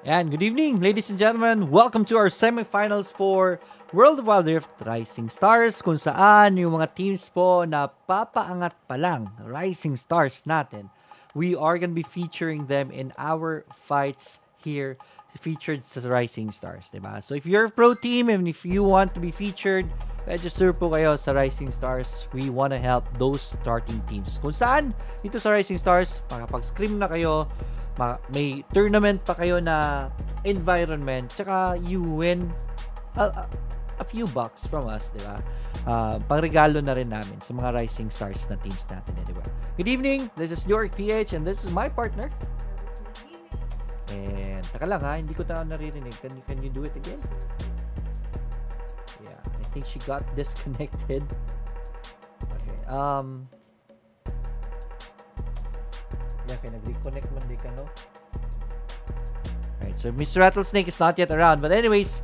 And good evening, ladies and gentlemen. Welcome to our semifinals for World of Wild Rift Rising Stars, kung saan yung mga teams po na papaangat pa lang, Rising Stars natin, we are gonna be featuring them in our fights here featured sa Rising Stars, diba? So if you're a pro team and if you want to be featured, register po kayo sa Rising Stars. We wanna help those starting teams. Kung saan, dito sa Rising Stars, makapag-scrim na kayo, may tournament pa kayo na environment, tsaka you win a, a, a few bucks from us, di ba? Pangregalo na rin namin sa mga Rising Stars na teams natin, di ba? Good evening, this is Leoric PH and this is my partner. And taka lang ha, hindi ko na naririnig. Can you do it again? Yeah, I think she got disconnected. Okay, yeah, okay, nag-reconnect man di ka, no? Alright, so Mr. Rattlesnake is not yet around. But anyways,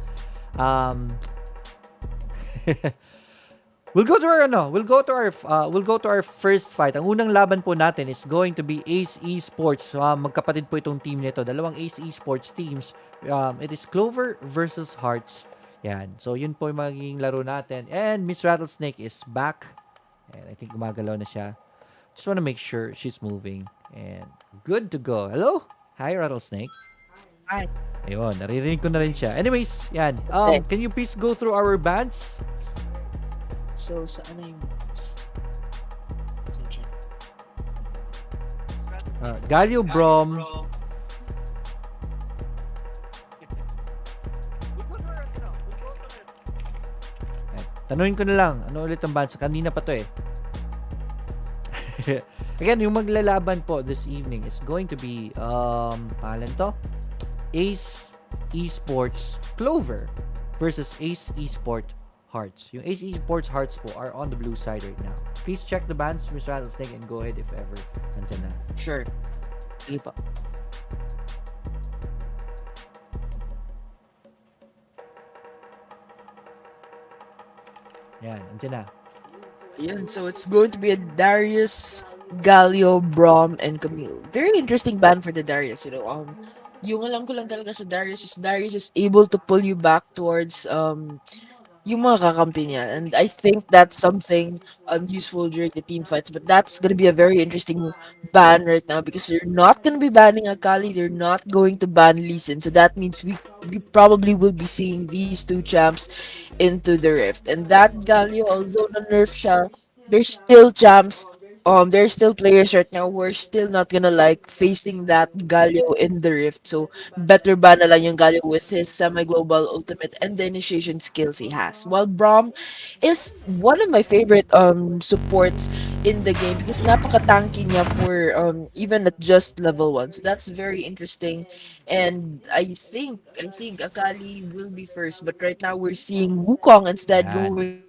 we'll go to our first fight. Ang unang laban po natin is going to be Ace Esports. Magkapatid po itong team nito. Dalawang Ace Esports teams. It is Clover versus Hearts. Yan. So yun po yung magiging laro natin. And Miss Rattlesnake is back. And I think gumagalaw na siya. Just want to make sure she's moving. And good to go. Hello? Hi, Rattlesnake. Hi. Ayun, naririnig ko na rin siya. Anyways, yan. Okay. Can you please go through our bands? So, saan na yung... Galio Brom. Tanungin ko na lang, ano ulit ang bands? Kanina pa to eh. Again, yung maglalaban po this evening is going to be, pangalan to? Ace Esports Clover versus Ace Esports Hearts. Yung Ace Esports Hearts po are on the blue side right now. Please check the bands, Mr. Rattlesnake, and go ahead if ever nandyan na. Sure. Sige pa. Yan, nandyan na. Yun, so it's going to be a Darius, Galio, Brom, and Camille. Very interesting band for the Darius, you know. Yung alam ko lang talaga sa Darius is able to pull you back towards yung mga kakampi niya. And I think that's something useful during the team fights. But that's gonna be a very interesting ban right now because they're not gonna be banning Akali. They're not going to ban Lee Sin. So that means we probably will be seeing these two champs into the rift. And that Galio, although na nerf siya, there's still champs. There's still players right now who are still not gonna like facing that Galio in the rift. So better ban na lang yung Galio with his semi-global ultimate and the initiation skills he has. While Braum is one of my favorite supports in the game because napaka-tanky niya for even at just level 1. So that's very interesting. And I think Akali will be first, but right now we're seeing Wukong instead Yan. going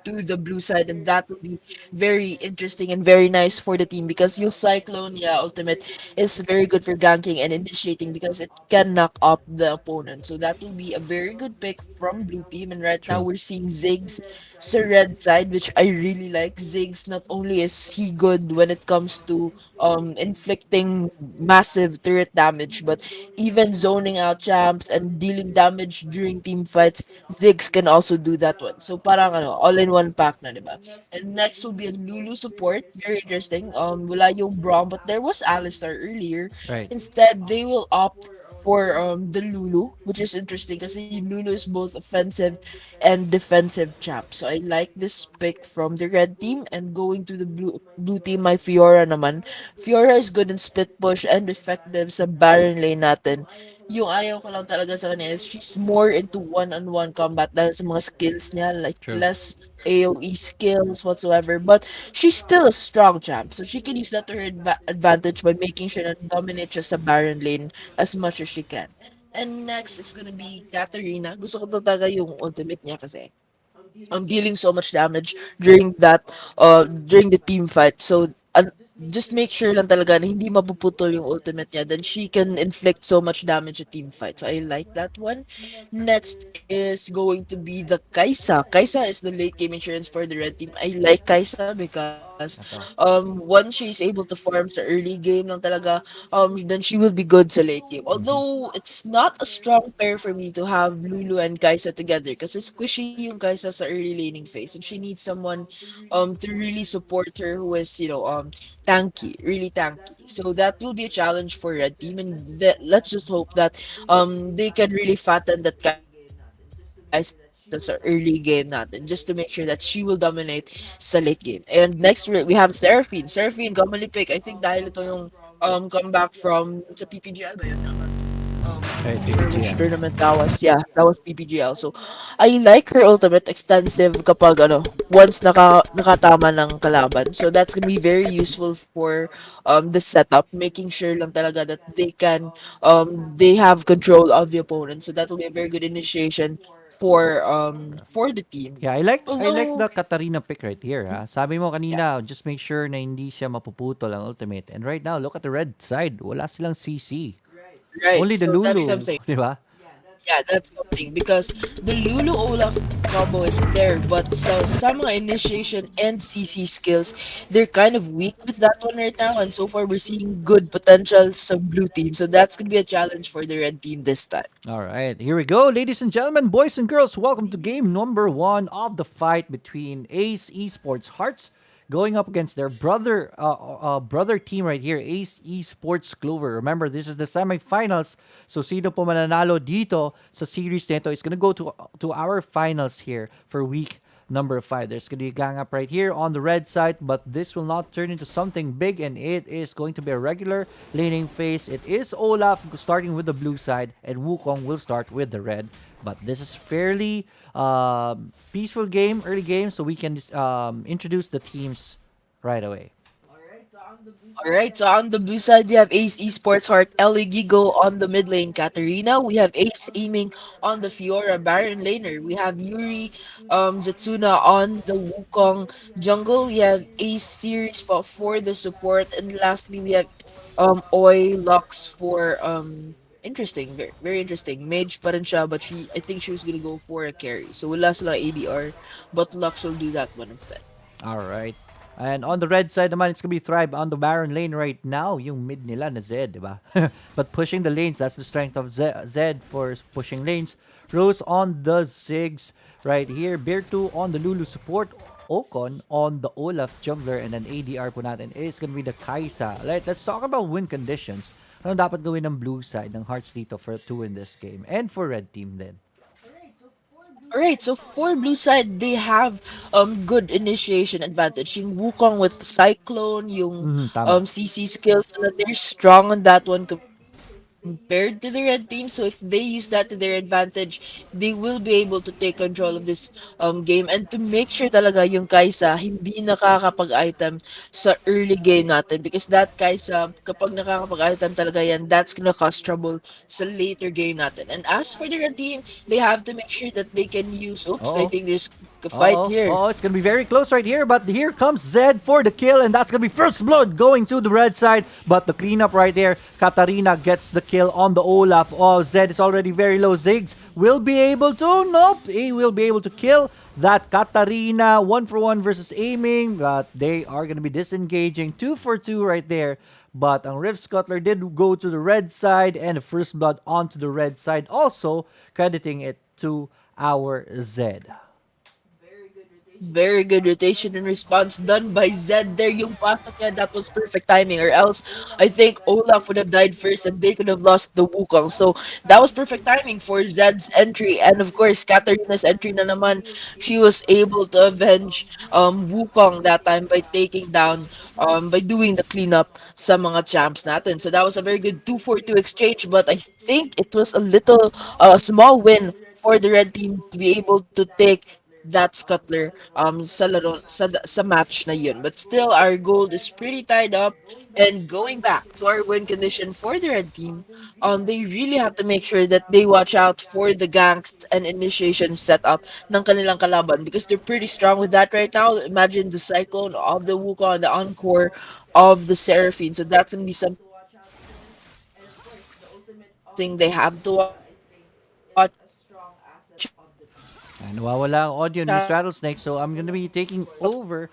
to the blue side, and that will be very interesting and very nice for the team because your Cyclone, yeah, ultimate is very good for ganking and initiating because it can knock up the opponent. So that will be a very good pick from blue team. And right now True. we're seeing Ziggs sa red side, which I really like. Ziggs, not only is he good when it comes to inflicting massive turret damage, but even zoning out champs and dealing damage during team fights, Ziggs can also do that one. So parang ano, all in one pack na, diba? And next will be a Lulu support. Very interesting. Wala yung Braum, but there was Alistar earlier. Right. Instead, they will opt for the Lulu, which is interesting kasi Lulu is both offensive and defensive champ. So I like this pick from the red team. And going to the blue team, my Fiora naman. Fiora is good in split push and effective sa Baron lane natin. Yung ayaw ko lang talaga sa kanya is she's more into one-on-one combat dahil sa mga skills niya, like True. less AoE skills whatsoever. But she's still a strong champ, so she can use that to her advantage by making sure na dominate siya sa Baron lane as much as she can. And next is gonna be Katarina. Gusto ko talaga yung ultimate niya kasi dealing so much damage during the team fight. So just make sure lang talaga na hindi mapuputol yung ultimate niya. Then she can inflict so much damage at team fight. So I like that one. Next is going to be the Kaisa. Kaisa is the late game insurance for the red team. I like Kaisa because Ito. Once she's able to farm sa early game lang talaga, then she will be good sa late game. Mhm. Although it's not a strong pair for me to have Lulu and Kaisa together because it's squishy yung Kaisa sa early laning phase and she needs someone to really support her who is, tanky, really tanky. So that will be a challenge for red team and let's just hope that they can really fatten that Kaisa sa early game natin just to make sure that she will dominate sa late game. And next we have Seraphine. Seraphine commonly pick. I think dahil ito yung comeback from sa PPGL ba yun? Tama? Not sure which Right, tournament that PPGL. was. Yeah, that was PPGL. So I like her ultimate extensive kapag once nakatama ng kalaban. So that's gonna be very useful for the setup, making sure lang talaga that they have control of the opponent. So that will be a very good initiation for the team. Yeah, I like Although the Katarina pick right here. Ha? Sabi mo kanina, just make sure na hindi siya mapuputol ang ultimate. And right now, look at the red side. Wala silang CC. right, Only the so that's Lulu, something. di ba? Yeah, that's something because the Lulu Olaf combo is there, but so some mga initiation and CC skills, they're kind of weak with that one right now. And so far, we're seeing good potential some blue team, so that's gonna be a challenge for the red team this time. All right, here we go, ladies and gentlemen, boys and girls. Welcome to game number one of the fight between Ace Esports Hearts going up against their brother team right here, Ace Esports Clover. Remember, this is the semifinals. So sino po mananalo dito sa series nito is gonna go to our finals here for week number 5. There's going to be a gang up right here on the red side, but this will not turn into something big, and it is going to be a regular laning phase. It is Olaf starting with the blue side, and Wukong will start with the red. But this is fairly peaceful game, early game, so we can introduce the teams right away. Alright, so on the blue side, we have Ace Esports Heart, Ellie Gigo on the mid lane, Katarina. We have Ace aiming on the Fiora Baron laner. We have Yuri Zetsuna on the Wukong jungle. We have Ace series spot for the support. And lastly, we have Oi Lux for interesting, very, very interesting. Mage pa rin siya, but I think she was gonna go for a carry. So wala sila ADR, but Lux will do that one instead. All right. And on the red side naman, it's gonna be Thrive on the Baron lane right now. Yung mid nila na Zed, di ba? But pushing the lanes, that's the strength of Zed for pushing lanes. Rose on the Ziggs right here. Bear 2 on the Lulu support. Ocon on the Olaf jungler. And then ADR po natin is gonna be the Kaisa. Let's talk about win conditions. Ano dapat gawin ng blue side ng Hearts dito for to win this game? And for red team din. Alright, so for blue side, they have good initiation advantage. Yung Wukong with Cyclone, yung Mhm, tama. CC skills, they're strong on that one compared to the red team. So if they use that to their advantage, they will be able to take control of this game and to make sure talaga yung Kaisa hindi nakakapag-item sa early game natin because that Kaisa, kapag nakakapag-item talaga yan, that's gonna cause trouble sa later game natin. And as for the red team, they have to make sure that they can use. Oops, I Oo. think there's a fight Uh-oh. here. Oh, it's gonna be very close right here, but here comes Zed for the kill, and that's gonna be first blood going to the red side. But the cleanup right there, Katarina gets the kill on the Olaf. Oh, Zed is already very low. Ziggs will be able to. Nope, he will be able to kill that Katarina. 1-for-1 versus aiming, but they are gonna be disengaging. 2-for-2 right there. But ang Rift Scuttler did go to the red side, and the first blood onto the red side, also crediting it to our Zed. Very good rotation and response done by Zed there. Yung pasok niya, that was perfect timing. Or else, I think Olaf would have died first and they could have lost the Wukong. So, that was perfect timing for Zed's entry. And of course, Katarina's entry na naman, she was able to avenge Wukong that time by taking down, by doing the cleanup sa mga champs natin. So, that was a very good 2-4-2 exchange. But I think it was a little, small win for the red team to be able to take that scuttler sa laro sa match na yun. But still our gold is pretty tied up and going back to our win condition for the red team, they really have to make sure that they watch out for the ganks and initiation setup ng kanilang kalaban because they're pretty strong with that right now. Imagine the cyclone of the Wukong and the encore of the Seraphine. So that's gonna be something they have to watch out. And of course, the ultimate of the Kaisa, I think, is a strong asset of the team. And nawawala ang audio ni Miss Rattlesnake, so I'm gonna be taking over.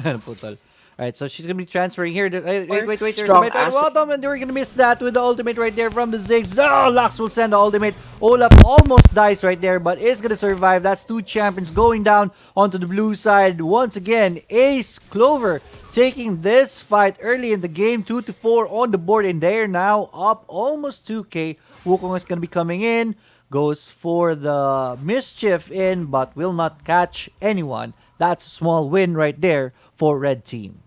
Putol. Alright, so she's gonna be transferring here. Wait. There's a Strong bit of asset. bottom, and they're gonna miss that with the ultimate right there from the Ziggs. Oh, Lux will send the ultimate. Olaf almost dies right there, but is gonna survive. That's two champions going down onto the blue side. Once again, Ace Clover taking this fight early in the game, 2-4 on the board, and they're now up almost 2k. Wukong is gonna be coming in, goes for the mischief in, but will not catch anyone. That's a small win right there for Red Team.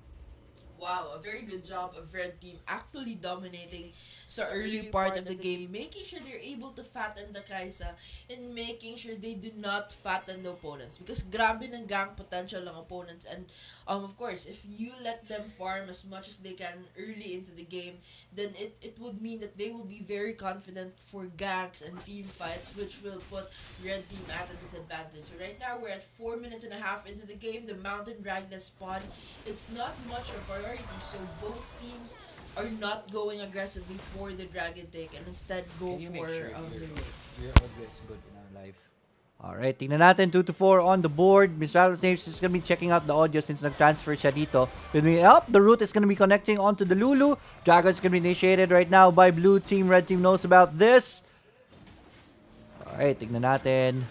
Wow, a very good job of Red Team actually dominating sa early part of the game, making sure they're able to fatten the Kaisa and making sure they do not fatten the opponents because grabe ng gank potential ng opponents and of course if you let them farm as much as they can early into the game, then it would mean that they will be very confident for ganks and team fights, which will put Red Team at a disadvantage. So right now we're at 4 minutes and a half into the game. The Mountain Dragon spawn, it's not much a priority, so both teams are not going aggressively for the dragon take and instead go for the race. Your audio is good in our live. Alright, tingnan natin. 2-4 on the board. Miss Rattlesnake is gonna be checking out the audio since nag-transfer siya dito. With me up, the root is gonna be connecting onto the Lulu. Dragon's gonna be initiated right now by blue team. Red team knows about this. Alright, tingnan natin.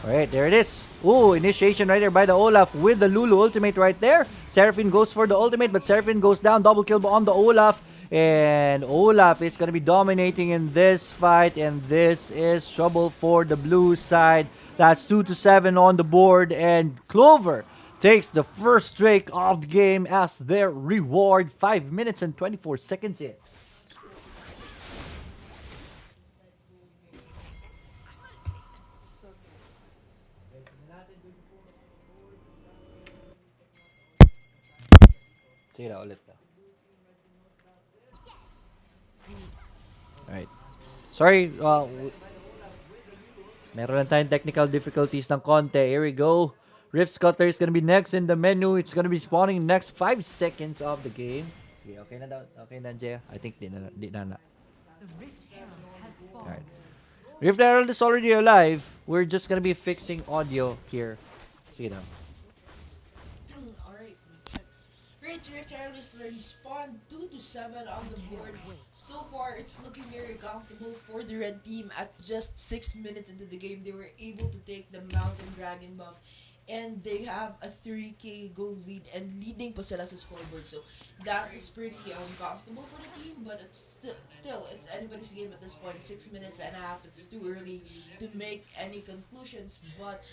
Alright, there it is. Ooh, initiation right there by the Olaf with the Lulu ultimate right there. Seraphine goes for the ultimate, but Seraphine goes down. Double kill on the Olaf. And Olaf is going to be dominating in this fight. And this is trouble for the blue side. That's 2-7 on the board. And Clover takes the first streak of the game as their reward. 5 minutes and 24 seconds in. Sige na, ulit na. Alright. Sorry, meron lang tayong technical difficulties ng konti. Here we go. Rift Scutter is gonna be next in the menu. It's gonna be spawning next 5 seconds of the game. Sige, okay na daw. Okay na, Jaya. I think di na. Alright. Rift Herald is already alive. We're just gonna be fixing audio here. Sige na. Rift Herald is already spawned 2-7 on the board. So far, it's looking very comfortable for the red team. At just 6 minutes into the game, they were able to take the Mountain Dragon buff. And they have a 3k goal lead and leading pa sila sa scoreboard. So that is pretty comfortable for the team, but it's still it's anybody's game at this point. 6 minutes and a half. It's too early to make any conclusions, but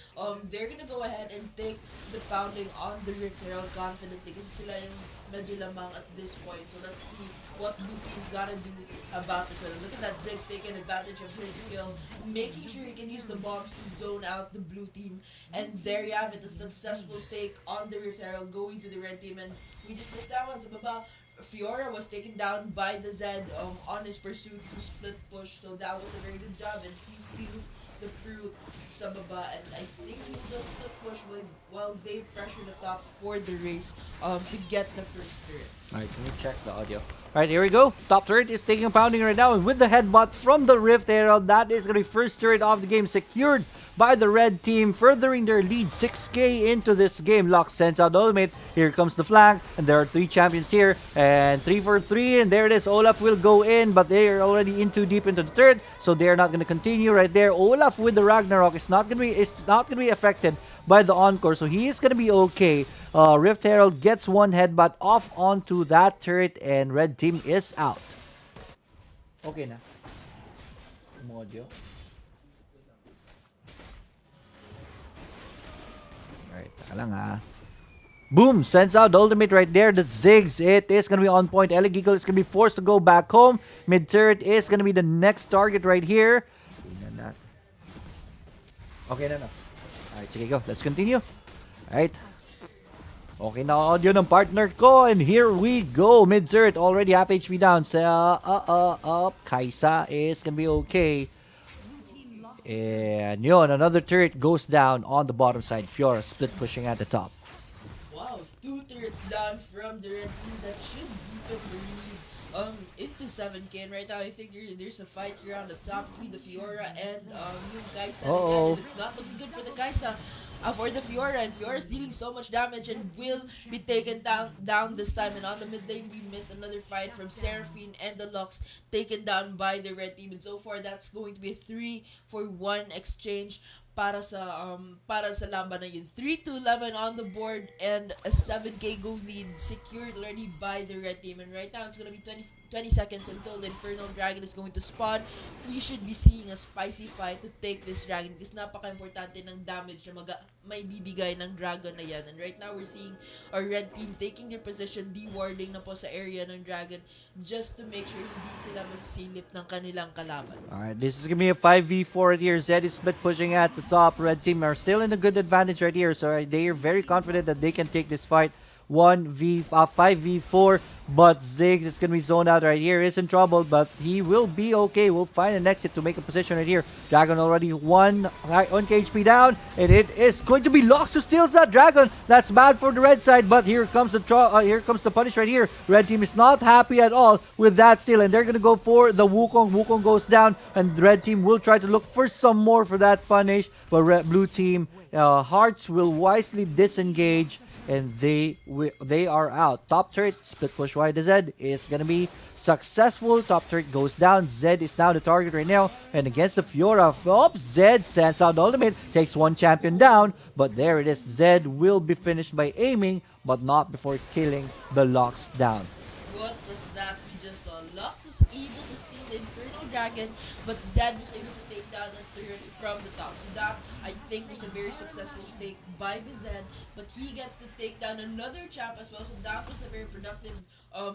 they're gonna go ahead and take the pounding on the Rift Herald confidently kasi sila yung medyo lamang at this point. So let's see what blue team's gotta do about this one. Look at that Ziggs taking advantage of his skill, making sure he can use the bombs to zone out the blue team. And there you have it, a successful take on the Rift Herald going to the red team. And we just missed that one. So baba, Fiora was taken down by the Zed on his pursuit to split push. So that was a very good job. And he steals the fruit sa baba. And I think he does split push while they pressure the top for the race to get the first turret. Alright, can we check the audio? Alright, here we go. Top turret is taking a pounding right now. And with the headbutt from the Rift Herald, that is going to be first turret of the game secured by the red team, furthering their lead 6k into this game. Lux sends out the ultimate. Here comes the flank. And there are 3 champions here. And 3 for 3. And there it is. Olaf will go in, but they are already in too deep into the turret. So they're not going to continue right there. Olaf with the Ragnarok is not going to be affected by the encore. So he is going to be okay. Rift Herald gets one headbutt off onto that turret and red team is out. Okay na. Audio. Alright, taka lang ha. Boom! Sends out the ultimate right there. The Ziggs. It is going to be on point. Elegiggle is going to be forced to go back home. Mid turret is going to be the next target right here. Okay na. Alright, sige go. Let's continue. Alright. Okay na audio ng partner ko. And here we go. Mid turret already half HP down. So, Kaisa is gonna be okay. And yun, another turret goes down on the bottom side. Fiora split pushing at the top. Wow, 2 turrets down from the red team. That should deepen the lead into 7k. And right now I think there's a fight here on the top between the Fiora and yung Kaisa again, and it's not looking good for the Kaisa. for the Fiora, and Fiora is dealing so much damage and will be taken down this time. And on the mid lane, we missed another fight from Seraphine and the Lux, taken down by the red team. And so far, that's going to be a 3-for-1 exchange para sa laban na yun. 3-11 on the board and a 7k gold lead secured already by the red team. And right now, it's gonna be 20 seconds until the Infernal Dragon is going to spawn. We should be seeing a spicy fight to take this dragon because napaka-importante ng damage na may bibigay ng dragon na yan. And right now, we're seeing our red team taking their position, de-warding na po sa area ng dragon just to make sure hindi sila masisilip ng kanilang kalaban. Alright, this is going to be a 5v4 right here. Zed is split pushing at the top. Red team are still in a good advantage right here. So they are very confident that they can take this fight 5v4, but Ziggs is going to be zoned out right here. Is in trouble, but he will be okay. We'll find an exit to make a position right here. Dragon already 1 HP down, and it is going to be Lox who steals that Dragon. That's bad for the red side, but here comes the punish right here. Red team is not happy at all with that steal, and they're going to go for the Wukong. Wukong goes down, and the red team will try to look for some more for that punish, but blue team Hearts will wisely disengage, and they are out. Top turret split push wide to Zed is gonna be successful. Top turret goes down. Zed is now the target right now, and against the Fiora, Zed sends out the ultimate, takes one champion down, but there it is. Zed will be finished by aiming, but not before killing the Locks down. What was that we just saw? Lux was able to steal the Infernal Dragon, but Zed was able to take down the turret from the top. So that, I think, was a very successful take by the Zed, but he gets to take down another champ as well. So that was a very productive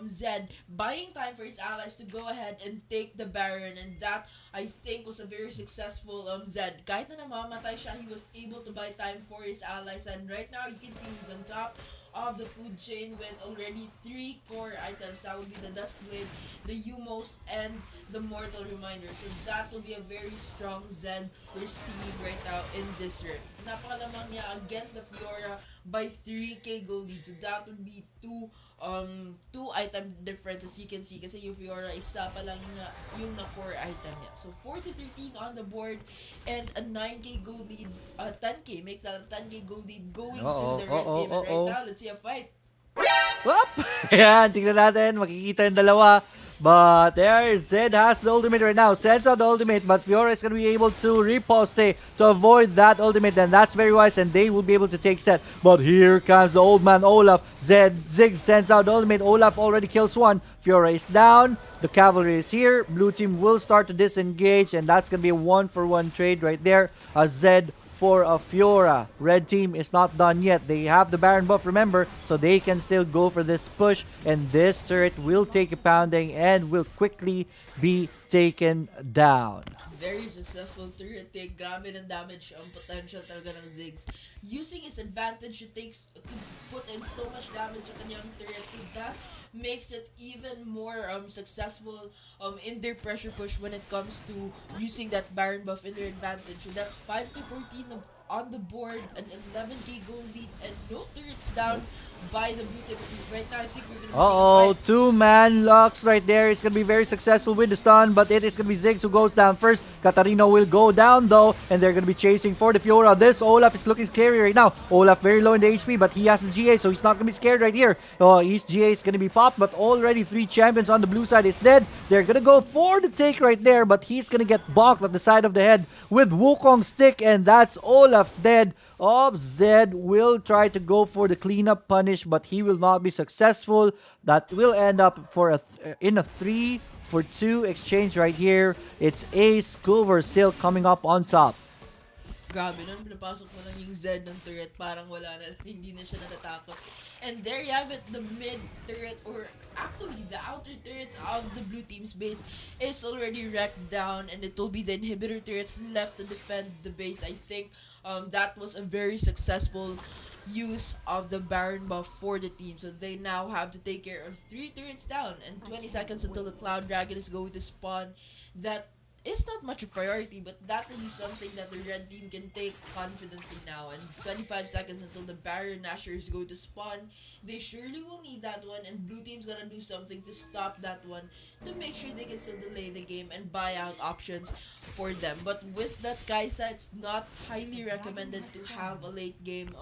Zed, buying time for his allies to go ahead and take the Baron, and that, I think, was a very successful Zed. Kahit na namamatay siya, he was able to buy time for his allies, and right now, you can see he's on top of the food chain with already 3 core items. That would be the Dusk Blade, the Umos, and the Mortal Reminder. So that will be a very strong Zed we're seeing right now in this run. Napakalamang niya against the Fiora by 3k gold lead. So that would be two item difference, as you can see, kasi yung Fiora isa pa lang yung na core item niya. So 4-13 on the board and a 9k gold lead, 10k, make that a 10k gold lead going to the red team. And right now, let's see a fight. Whoop! Ayan, tingnan natin. Makikita yung dalawa. But there, Zed has the ultimate right now. Sends out the ultimate, but Fiora is going to be able to riposte to avoid that ultimate, and that's very wise, and they will be able to take set. But here comes the old man Olaf. Ziggs sends out the ultimate. Olaf already kills one. Fiora is down. The cavalry is here. Blue team will start to disengage, and that's going to be a 1-for-1 trade right there. Zed for a Fiora. Red team is not done yet. They have the Baron buff, remember, so they can still go for this push, and this turret will take a pounding and will quickly be taken down. Very successful turret take. Grabe ng damage ang potential talaga ng Ziggs. Using his advantage, it takes to put in so much damage sa kanyang turret, so that makes it even more successful in their pressure push when it comes to using that Baron buff in their advantage. So that's 5-14 on the board, an 11k gold lead, and no turrets down by the blue team. Right now, I think we're gonna be seeing a fight. Two-man Lux right there. It's gonna be very successful with the stun, but it is gonna be Ziggs who goes down first. Katarina will go down though, and they're gonna be chasing for the Fiora. This Olaf is looking scary right now. Olaf very low in the HP, but he has the GA, so he's not gonna be scared right here. His GA is gonna be popped, but already 3 champions on the blue side is dead. They're gonna go for the take right there, but he's gonna get balked at the side of the head with Wukong's stick, and that's Olaf dead. Zed will try to go for the cleanup punish, but he will not be successful. That will end up in a 3-for-2 exchange right here. It's Esports Clover still coming up on top. Grabe nun, pinapasok mo lang yung Zed ng turret, parang wala na, hindi na siya natatakot. And there you have it, the mid turret, or actually the outer turrets of the blue team's base is already wrecked down, and it will be the inhibitor turrets left to defend the base. I think that was a very successful use of the Baron buff for the team. So they now have to take care of 3 turrets down and 20 seconds until the Cloud Dragon is going to spawn. That is not much of a priority, but that will be something that the red team can take confidently now. And 25 seconds until the Baron Nashor is going to spawn. They surely will need that one, and blue team's gonna do something to stop that one to make sure they can still delay the game and buy out options for them. But with that Kaisa, it's not highly recommended to have a late game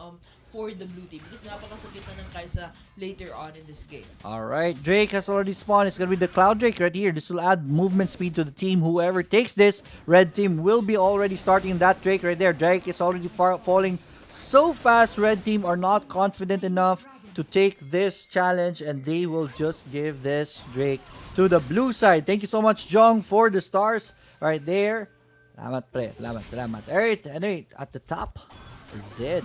for the blue team because napakasakit na ng Kaisa later on in this game. Alright, Drake has already spawned. It's going to be the Cloud Drake right here. This will add movement speed to the team. Whoever takes this, red team will be already starting that Drake right there. Drake is already falling so fast. Red team are not confident enough to take this challenge, and they will just give this Drake to the blue side. Thank you so much, Jong, for the stars right there. Salamat, pre. Salamat. Alright, anyway, at the top, Zed.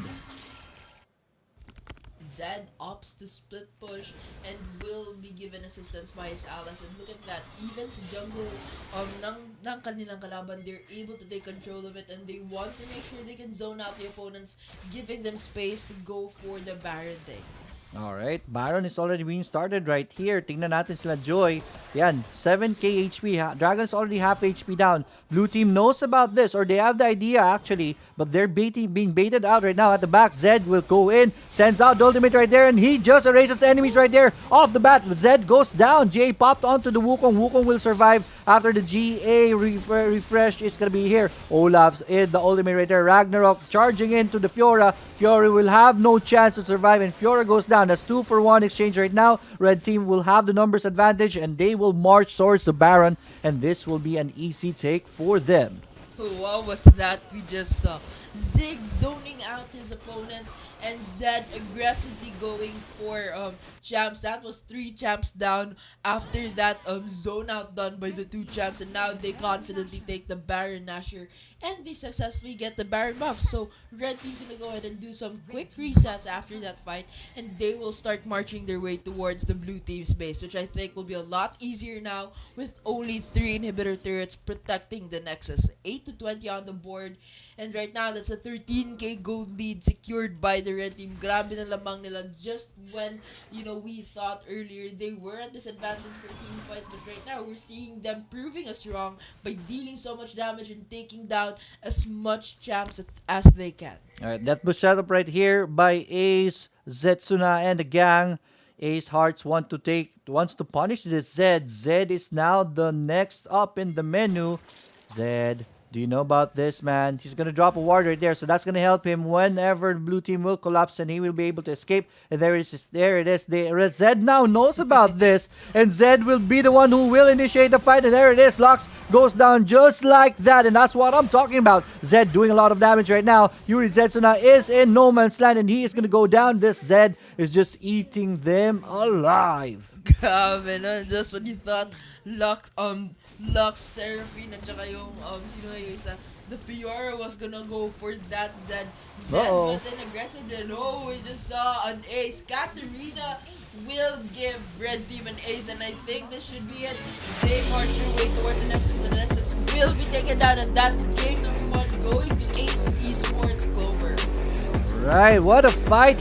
Zed opts to split push and will be given assistance by his allies. And look at that, even sa jungle ng kanilang kalaban, they're able to take control of it, and they want to make sure they can zone out the opponents, giving them space to go for the Baron take. Alright, Baron is already being started right here. Tingnan natin sila Joy. Yan, 7k HP. Dragon's already half HP down. Blue team knows about this, or they have the idea actually, but they're being baited out right now at the back. Zed will go in, sends out the ultimate right there, and he just erases enemies right there off the bat. Zed goes down. GA popped onto the Wukong. Wukong will survive after the GA refresh is gonna be here. Olaf's in the ultimate right there. Ragnarok charging into the Fiora. Fiora will have no chance to survive, and Fiora goes down. That's 2-for-1 exchange right now. Red team will have the numbers advantage, and they will march towards the Baron, and this will be an easy take for them. What was that we just saw? Zig zoning out his opponents, and Zed aggressively going for champs. That was 3 champs down after that zone out done by the 2 champs, and now they confidently take the Baron Nashor, and they successfully get the Baron buff. So red team's gonna go ahead and do some quick resets after that fight, and they will start marching their way towards the blue team's base, which I think will be a lot easier now with only 3 inhibitor turrets protecting the Nexus. 8 to 20 on the board, and right now that's a 13k gold lead secured by the red team. Grabe na lamang nila just when, we thought earlier they were at disadvantage for team fights, but right now we're seeing them proving us wrong by dealing so much damage and taking down as much champs as they can. Alright, that was shot up right here by Ace, Zetsuna, and the gang. Ace Hearts wants to punish this Zed. Zed is now the next up in the menu. Zed, do you know about this, man? He's gonna drop a ward right there, so that's gonna help him whenever the blue team will collapse, and he will be able to escape. And there it is. Zed now knows about this, and Zed will be the one who will initiate the fight. And there it is. Lux goes down just like that, and that's what I'm talking about. Zed doing a lot of damage right now. Yuri Zetsuna is in no man's land, and he is gonna go down. This Zed is just eating them alive. Grabe na, just when you thought Lux, Seraphine, at saka yung, sino na yung isa, the Fiora was gonna go for that Zed. Zed went in aggressive, and we just saw an ace. Katarina will give red team an ace, and I think this should be it. They march their way towards the Nexus, and the Nexus will be taken down, and that's game number 1 going to Ace Esports Clover. Right, what a fight.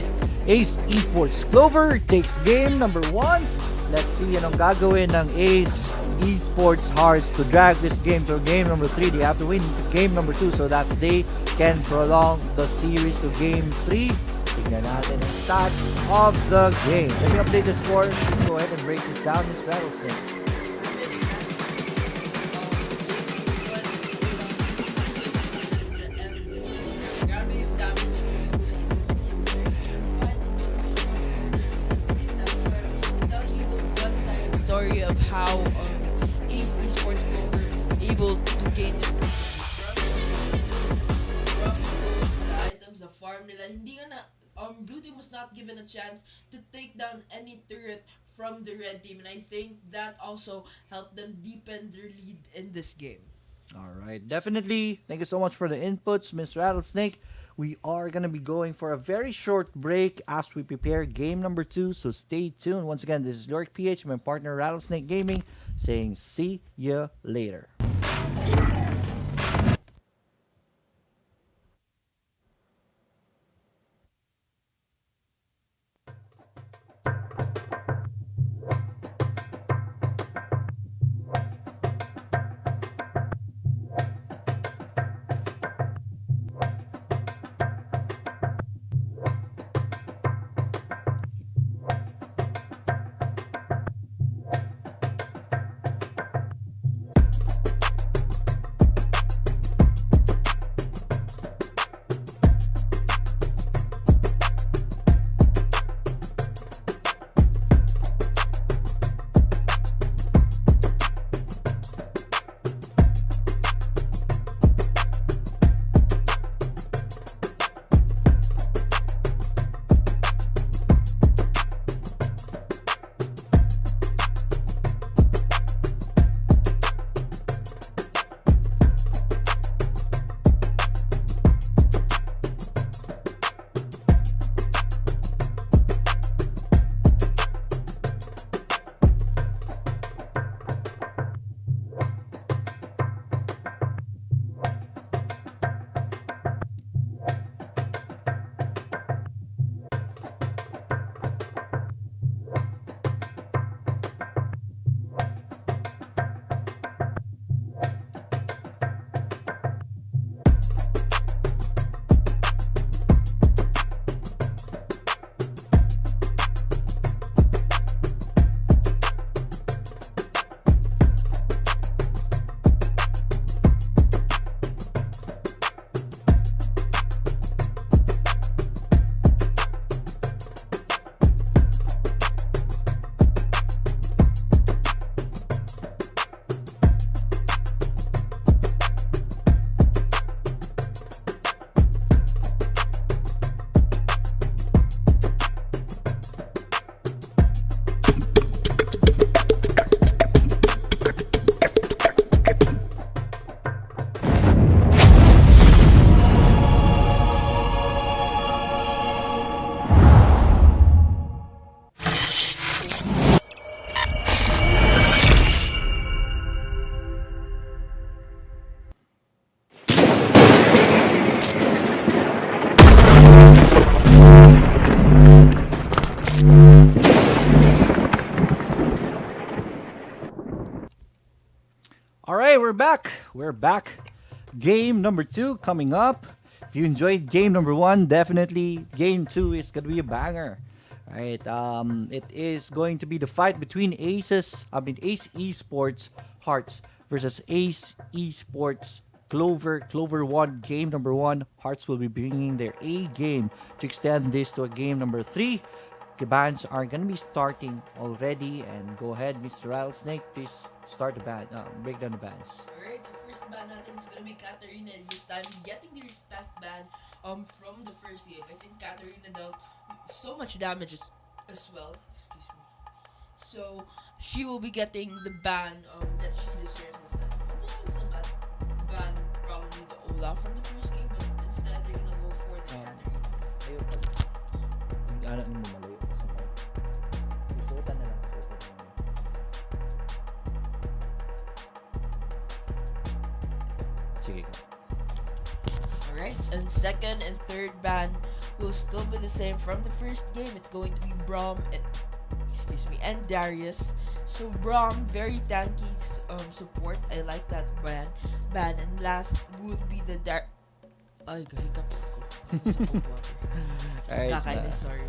Ace Esports Clover takes game number 1. Let's see anong gagawin ng Ace Esports Hearts to drag this game to game number 3. They have to win game number 2 so that they can prolong the series to game 3. Tignan natin ang stats of the game. Let me update the score. Let's go ahead and break this down. This Rattlesnake. Story of how Ace Esports Clover is able to gain their from the items, the farm nila. Hindi nga na, blue team was not given a chance to take down any turret from the red team, and I think that also helped them deepen their lead in this game. Alright, definitely. Thank you so much for the inputs, Miss Rattlesnake. We are going to be going for a very short break as we prepare game number 2, so stay tuned. Once again, this is Leoric PH, my partner Rattlesnake Gaming, saying see ya later. We're back. Game number 2 coming up. If you enjoyed game number 1, definitely game 2 is gonna be a banger. Right? It is going to be the fight between Ace Esports Hearts versus Ace Esports Clover. Clover won game number 1. Hearts will be bringing their A game to extend this to a game number 3. The bands are gonna be starting already, and go ahead, Mr. Rattlesnake, please start the band. Break down the bands. Alright, so first ban natin is gonna be Katarina this time, getting the respect ban from the first game. I think Katarina dealt so much damage as well. Excuse me. So she will be getting the ban that she deserves this time. Although it's not bad ban, probably the Olaf from the first game, but instead they're gonna go for the Katarina. Ayaw pa. Yung anak mo malayo pa sa mic. Susutan na lang. Sige ka. Alright, and second and third ban will still be the same from the first game. It's going to be Braum and Darius. So Braum, very tanky support. I like that ban. And last would be the Ay, hiccups ko. Alright, Kakainis, sorry.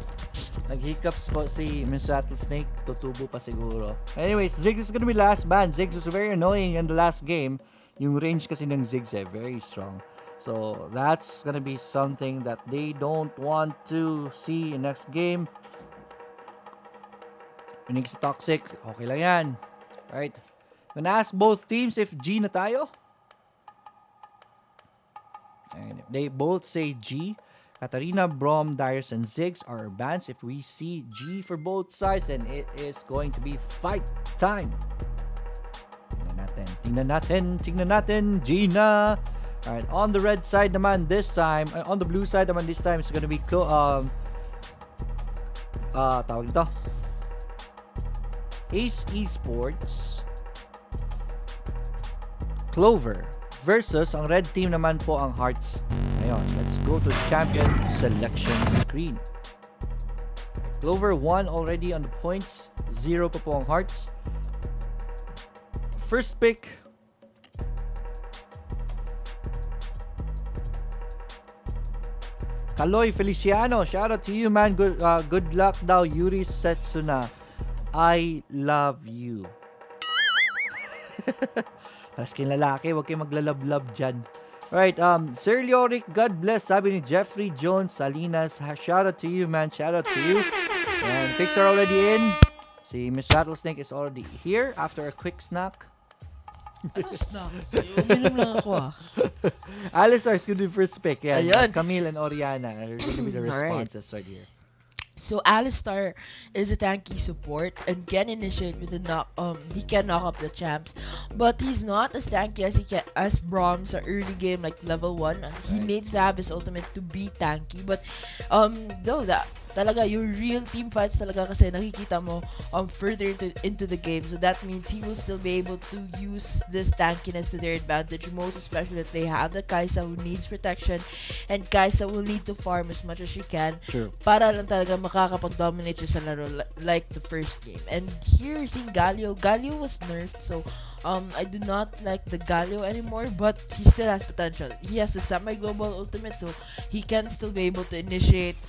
nag-hiccups po si Miss Rattlesnake. Tutubo pa siguro. Anyways, Ziggs is gonna be last ban. Ziggs was very annoying in the last game. Yung range kasi ng Ziggs very strong. So, that's gonna be something that they don't want to see in next game. Inig sa Toxic, okay lang yan. Alright. Gonna ask both teams if G na tayo. And if they both say G, Katarina, Braum, Darius, and Ziggs are bans. If we see G for both sides, then it is going to be fight time. Tingnan natin. G na. Alright, on the red side naman this time, on the blue side naman this time, it's gonna be tawag ito, Ace Esports Clover versus ang red team naman po ang Hearts. Ayun, let's go to champion selection screen. Clover 1 already on the points, 0 pa po ang Hearts. First pick, Kaloy Feliciano, shout out to you, man. Good luck daw, Yuri Setsuna. I love you. Paras kayong lalaki, huwag kayong maglalab-lab dyan. Alright, Sir Leoric, God bless. Sabi ni Jeffrey Jones Salinas, shout out to you, man. Shout out to you. And picks are already in. Si Miss Rattlesnake is already here after a quick snack. Ano snack? Uminom lang ako Alistar is gonna be first pick. Yeah, Ayun. Camille and Oriana are gonna be the responses right here. So Alistar is a tanky support and can initiate with a he can knock up the champs, but he's not as tanky as Braum sa early game like level 1. He needs to have his ultimate to be tanky, but though that talaga yung real team fights talaga kasi nakikita mo further into the game, so that means he will still be able to use this tankiness to their advantage, most especially that they have the Kai'Sa who needs protection, and Kai'Sa will need to farm as much as she can. True. Para lang talaga makakapag-dominate siya sa laro like the first game. And here seeing Galio was nerfed, so I do not like the Galio anymore, but he still has potential. He has a semi-global ultimate, so he can still be able to initiate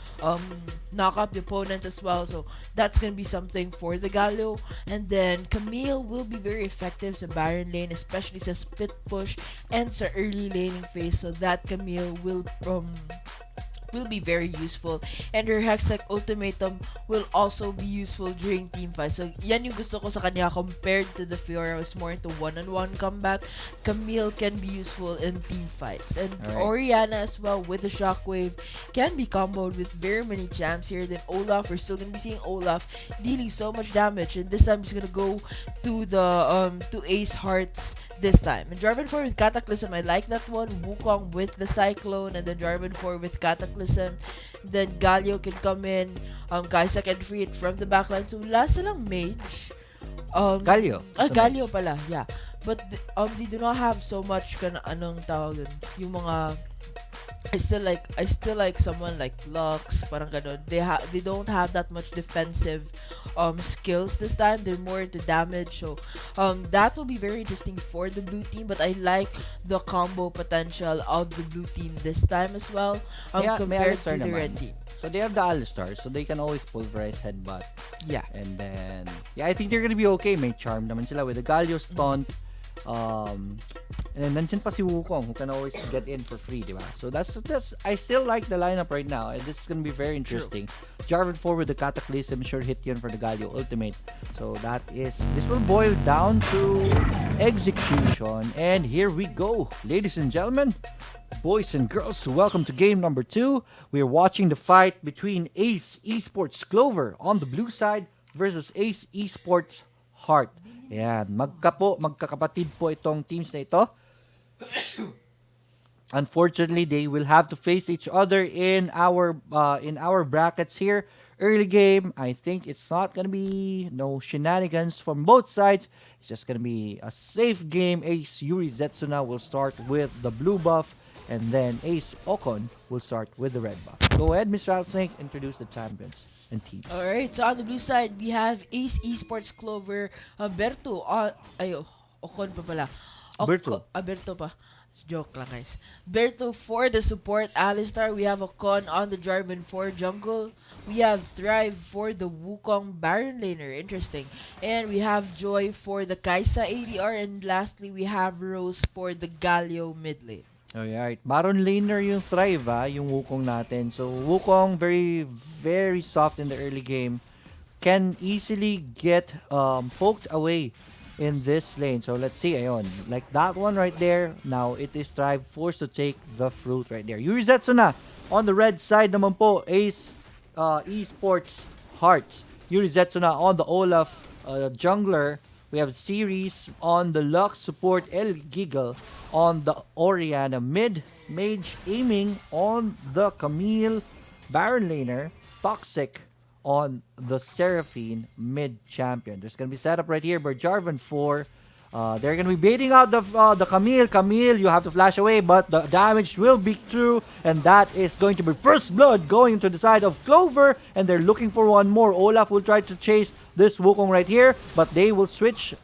knock up the opponents as well, so that's gonna be something for the Galio. And then Camille will be very effective sa Baron lane, especially sa split push and sa early laning phase, so that Camille will be very useful, and her Hextech ultimatum will also be useful during team fights. So yan yung gusto ko sa kanya compared to the Fiora, who's more into one-on-one combat. Camille can be useful in team fights, and Oriana as well with the Shockwave can be comboed with very many champs here. Then Olaf, we're still gonna be seeing Olaf dealing so much damage, and this time he's gonna go to the to Ace Hearts this time. And Jarvan 4 with Cataclysm, I like that one. Wukong with the Cyclone, and then Jarvan 4 with Cataclysm. Then Galio can come in. Kai'Sa can free it from the backline. So last na lang mage. Galio. Galio pala, yeah. But they do not have so much anong tawag dun, yung mga I still like someone like Lux, parang ganon. They don't have that much defensive skills this time. They're more into damage. So that will be very interesting for the blue team, but I like the combo potential of the blue team this time as well May compared Alistar to the naman. red team. So they have the Alistar, so they can always pulverize headbutt. Yeah. And then, yeah, I think they're gonna be okay. May charm naman sila with the Galio's taunt. And then nandyan pa si Wukong who can always get in for free, di ba? So that's I still like the lineup right now. And this is gonna be very interesting. Jarvan 4 with the Cataclysm, sure hit yun for the Galio ultimate. So this will boil down to execution. And here we go, ladies and gentlemen. Boys and girls, welcome to game number 2. We are watching the fight between Ace Esports Clover on the blue side versus Ace Esports Heart. Yan, magkakapatid po itong teams na ito. Unfortunately, they will have to face each other in our brackets here. Early game, I think it's not gonna be no shenanigans from both sides. It's just gonna be a safe game. Ace Yuri Zetsuna will start with the blue buff, and then Ace Ocon will start with the red buff. Go ahead, Mr. Rattlesnake, introduce the champions and team. Alright, so on the blue side, we have Ace Esports Clover, Berto, Ocon pa pala. Berto. Berto pa. Joke lang, guys. Berto for the support Alistar. We have Ocon on the Jarvan for jungle. We have Thrive for the Wukong Baron laner. Interesting. And we have Joy for the Kaisa ADR. And lastly, we have Rose for the Galio mid lane. Alright, Baron laner yung Thrive yung Wukong natin. So Wukong very very soft in the early game. Can easily get poked away in this lane. So let's see, ayon. Like that one right there. Now it is Thrive forced to take the fruit right there. Yuri Zetsuna on the red side naman po. Ace Esports Hearts. Yuri Zetsuna on the Olaf jungler. We have Series on the Lux support. El Giggle on the Oriana mid. Mage aiming on the Camille Baron laner. Toxic on the Seraphine mid champion. There's gonna be setup right here by Jarvan 4. They're gonna be baiting out the Camille. Camille, you have to flash away, but the damage will be through, and that is going to be first blood going to the side of Clover, and they're looking for one more. Olaf will try to chase this Wukong right here, but they will switch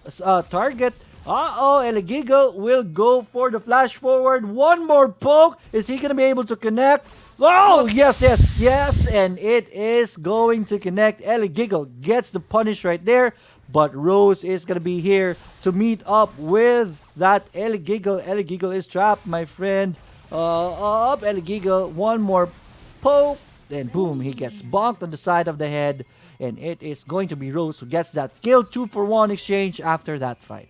target. Eligiggle will go for the flash forward. One more poke. Is he gonna be able to connect? Oh, yes, and it is going to connect. Eligiggle gets the punish right there, but Rose is gonna be here to meet up with that Eligiggle. Eligiggle is trapped, my friend. Up Eligiggle, one more poke, then boom, he gets bonked on the side of the head, and it is going to be Rose who gets that kill. 2-for-1 exchange after that fight.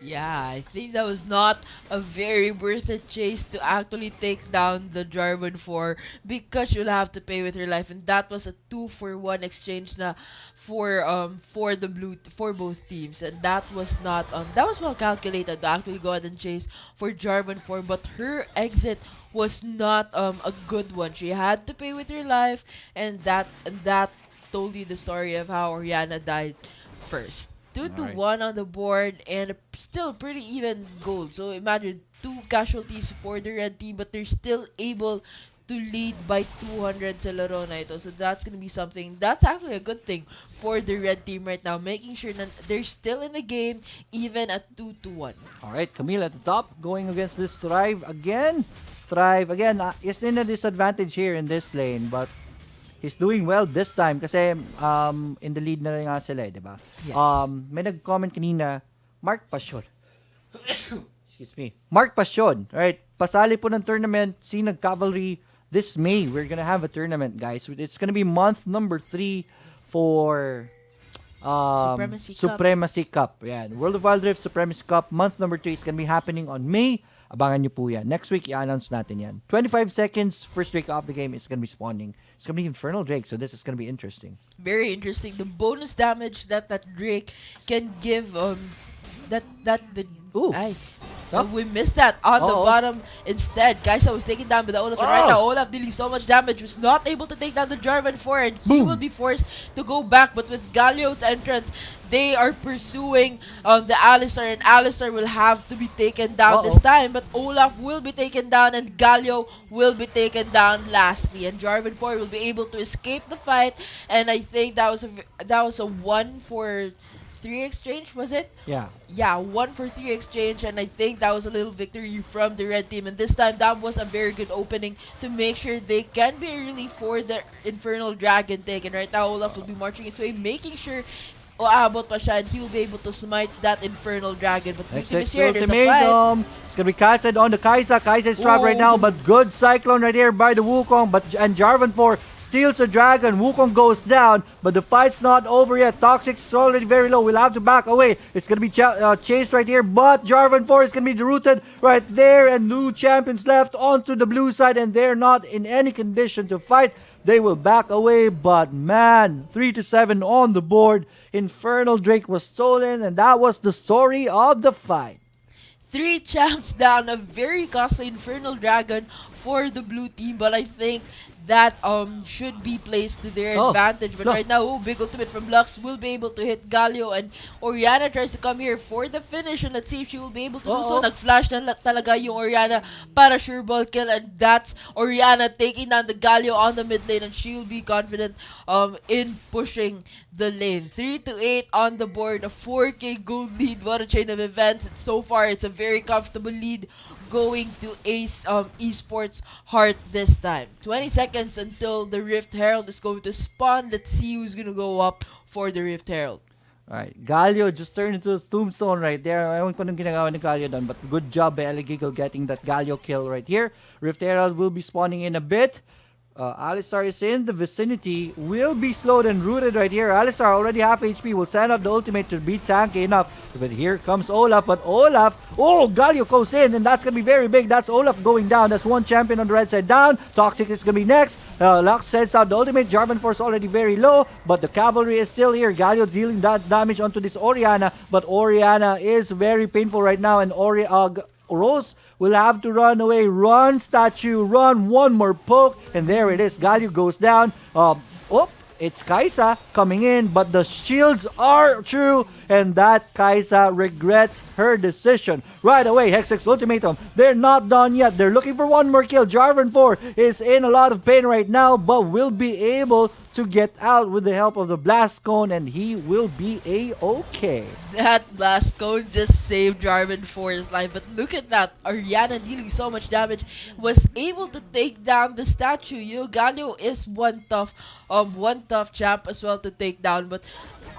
Yeah, I think that was not a very worth it chase to actually take down the Jarvan 4 because you'll have to pay with your life, and that was a 2-for-1 exchange na for both teams, and that was not that was well calculated to actually go ahead and chase for Jarvan 4, but her exit was not a good one. She had to pay with her life, and that told you the story of how Oriana died first. 2-1 on the board, and still pretty even gold. So imagine 2 casualties for the red team, but they're still able to lead by 200 sa laro na ito. So that's gonna be something that's actually a good thing for the red team right now, making sure that they're still in the game even at 2-1. Alright, Camille at the top going against this Thrive again. Thrive again is in a disadvantage here in this lane, but he's doing well this time kasi in the lead na rin nga sila, di ba? Yes. May nag-comment kanina, Mark Passion. Excuse me. Mark Passion, right? Pasali po ng tournament, Sinag Cavalry this May. We're gonna have a tournament, guys. It's gonna be month number 3 for Supremacy Cup. Yan. World of Wild Rift Supremacy Cup, month number 3 is gonna be happening on May. Abangan nyo po yan. Next week, i-announce natin yan. 25 seconds, first Drake of the game, it's gonna be spawning. It's gonna be Infernal Drake, so this is gonna be interesting. Very interesting. The bonus damage that Drake can give, Ooh. Huh? We missed that on the Oh. bottom instead. Kaisa was taken down by the Olaf, and right now Olaf dealing so much damage, was not able to take down the Jarvan 4, and he will be forced to go back. But with Galio's entrance, they are pursuing the Alistar, and Alistar will have to be taken down this time. But Olaf will be taken down, and Galio will be taken down lastly. And Jarvan 4 will be able to escape the fight, and I think that was a 1-for-3 exchange, was it? Yeah. Yeah, 1-for-3 exchange, and I think that was a little victory from the red team. And this time, that was a very good opening to make sure they can be early for the Infernal Dragon take. And right now, Olaf will be marching his way, making sure aabot pa siya, and he will be able to smite that Infernal Dragon. But Blue team is here, there's a fight. It's gonna be casted on the Kaisa. Kaisa is trapped right now, but good Cyclone right here by the Wukong. And Jarvan 4 steals the dragon. Wukong goes down, but the fight's not over yet. Toxic is already very low. We'll have to back away. It's gonna be chased right here, but Jarvan 4 is gonna be rooted right there, and new champions left onto the blue side, and they're not in any condition to fight. They will back away, but man, 3-7 on the board. Infernal Drake was stolen, and that was the story of the fight. 3 champs down, a very costly Infernal Dragon for the blue team, but I think that should be placed to their advantage. But right now, big ultimate from Lux will be able to hit Galio, and Orianna tries to come here for the finish, and let's see if she will be able to do so. Nag-flash na talaga yung Orianna para sure ball kill, and that's Orianna taking down the Galio on the mid lane, and she will be confident in pushing the lane. 3-8 on the board, a 4K gold lead. What a chain of events. And so far, it's a very comfortable lead going to Ace Esports Heart this time. 20 seconds until the Rift Herald is going to spawn. Let's see who's going to go up for the Rift Herald. Alright, Galio just turned into a tombstone right there. Ewan ko nung ginagawa ni Galio doon, but good job by Elegiggle getting that Galio kill right here. Rift Herald will be spawning in a bit. Alistar is in the vicinity, will be slowed and rooted right here. Alistar already half HP, will send out the ultimate to be tanky enough. But here comes Olaf, but Olaf, Galio goes in, and that's going to be very big. That's Olaf going down. That's one champion on the red side down. Toxic is going to be next. Lux sends out the ultimate. Jarvan Force already very low, but the cavalry is still here. Galio dealing that damage onto this Orianna, but Orianna is very painful right now, and Rose will have to run away. Run, statue, run. One more poke, and there it is. Galio goes down. It's Kaisa coming in, but the shields are true, and that Kaisa regrets her decision. Right away, Hextech's ultimatum. They're not done yet. They're looking for one more kill. Jarvan 4 is in a lot of pain right now, but will be able to get out with the help of the Blast Cone, and he will be A-okay. That Blast Cone just saved Jarvan 4's life, but look at that. Orianna dealing so much damage was able to take down the statue. Galio is one tough champ as well to take down, but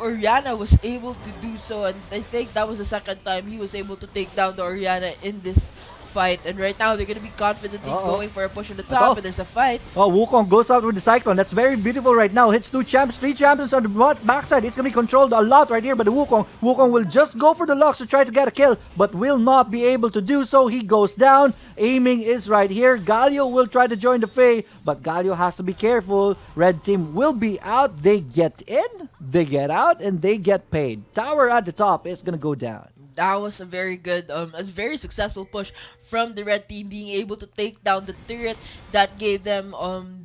Orianna was able to do so, and I think that was the second time he was able to take down the Orianna in this fight. And right now they're going to be confidently going for a push on the top, and there's a fight. Wukong goes out with the Cyclone. That's very beautiful right now. Hits 3 champions on the backside. It's going to be controlled a lot right here by the Wukong. Wukong will just go for the Lux to try to get a kill, but will not be able to do so. He goes down. Aiming is right here. Galio will try to join the fray, but Galio has to be careful. Red team will be out. They get in, they get out, and they get paid. Tower at the top is going to go down. That was a very good, a very successful push from the red team, being able to take down the turret that gave them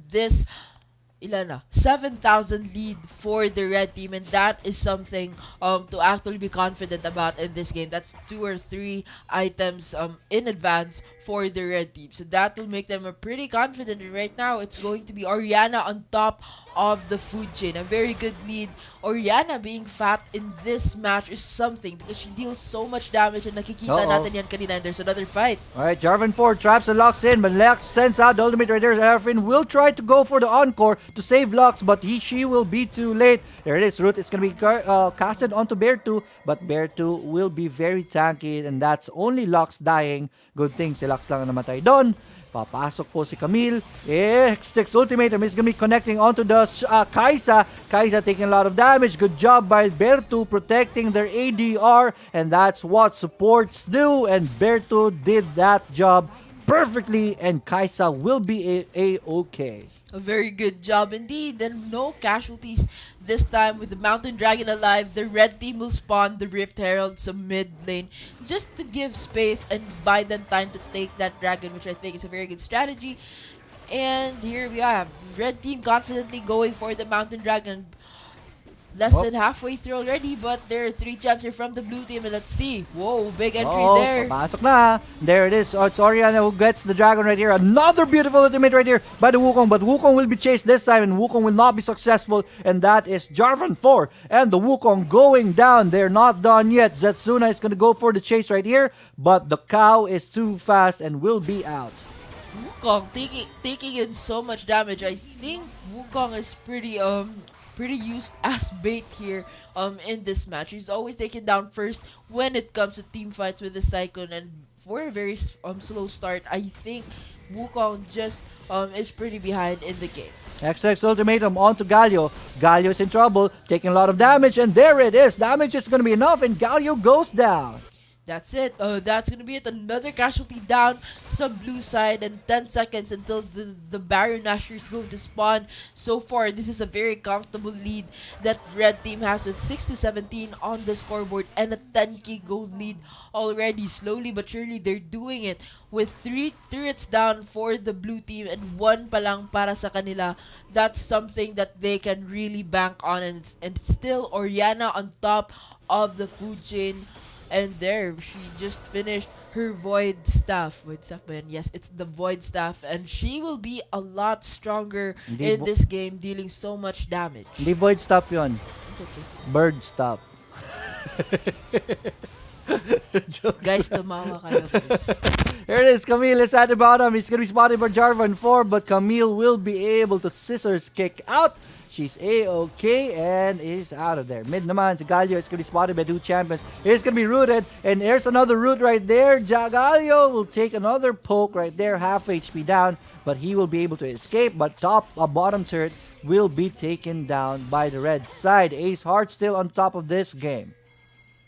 this 7,000 lead for the red team, and that is something to actually be confident about in this game. That's 2 or 3 items in advance for the red team, so that will make them pretty confident. And right now it's going to be Orianna on top of the food chain, a very good lead. Orianna being fat in this match is something because she deals so much damage, and nakikita natin yan kanina, and there's another fight. Alright, Jarvan 4 traps and locks in, but Lux sends out the ultimate right there. Erfin will try to go for the encore to save Lux, but she will be too late. There it is. Root is going to be casted onto Bear 2, but Bear 2 will be very tanky, and that's only Lux dying. Good thing si Lux lang ang namatay doon. Papasok po si Camille. Hextech's ultimatum is going to be connecting onto the Kaisa. Kaisa taking a lot of damage. Good job by Bertu protecting their ADR, and that's what supports do, and Bertu did that job perfectly, and Kaisa will be a-okay. A very good job indeed, and no casualties this time with the Mountain Dragon alive. The red team will spawn the Rift Herald some mid lane just to give space and buy them time to take that dragon, which I think is a very good strategy. And here we have red team confidently going for the Mountain Dragon. Less Oh. than halfway through already, but there are 3 champs here from the blue team, and let's see. Whoa, big entry Oh, there. papasok na. There it is. Oh, it's Oriana who gets the dragon right here. Another beautiful ultimate right here by the Wukong, but Wukong will be chased this time, and Wukong will not be successful, and that is Jarvan 4 and the Wukong going down. They're not done yet. Zetsuna is going to go for the chase right here, but the cow is too fast and will be out. Wukong taking in so much damage. I think Wukong is pretty used as bait here in this match. He's always taken down first when it comes to team fights with the Cyclone, and for a very slow start, I think Wukong just is pretty behind in the game. XX ultimatum onto Galio. Galio is in trouble, taking a lot of damage, and there it is. Damage is going to be enough, and Galio goes down. That's it. That's gonna be it. Another casualty down. Some blue side, and 10 seconds until the Baron Nashor is going to spawn. So far, this is a very comfortable lead that red team has with 6-17 on the scoreboard and a 10k gold lead already. Slowly but surely, they're doing it with 3 turrets down for the blue team and 1 pa lang para sa kanila. That's something that they can really bank on, and it's still Oriana on top of the food chain. And there, she just finished her Void Staff. Void Staff ba yan? Yes, it's the Void Staff. And she will be a lot stronger in this game, dealing so much damage. Hindi void stop yun. It's okay. Bird stop. Guys, tumawa kayo, please. Here it is. Camille is at the bottom. He's going to be spotted by Jarvan 4, but Camille will be able to scissors kick out. She's A-okay and is out of there. Mid naman, si Galio is going to be spotted by 2 champions. He's going to be rooted, and there's another root right there. Galio will take another poke right there, half HP down, but he will be able to escape, but bottom turret will be taken down by the red side. Ace Heart still on top of this game.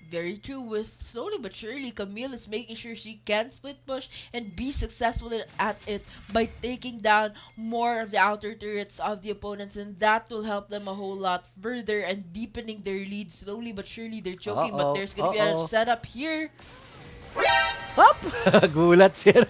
Very true. With slowly but surely, Camille is making sure she can split push and be successful at it by taking down more of the outer turrets of the opponents, and that will help them a whole lot further and deepening their lead. Slowly but surely, they're choking, but there's gonna be a setup here. Up! Gulat siya.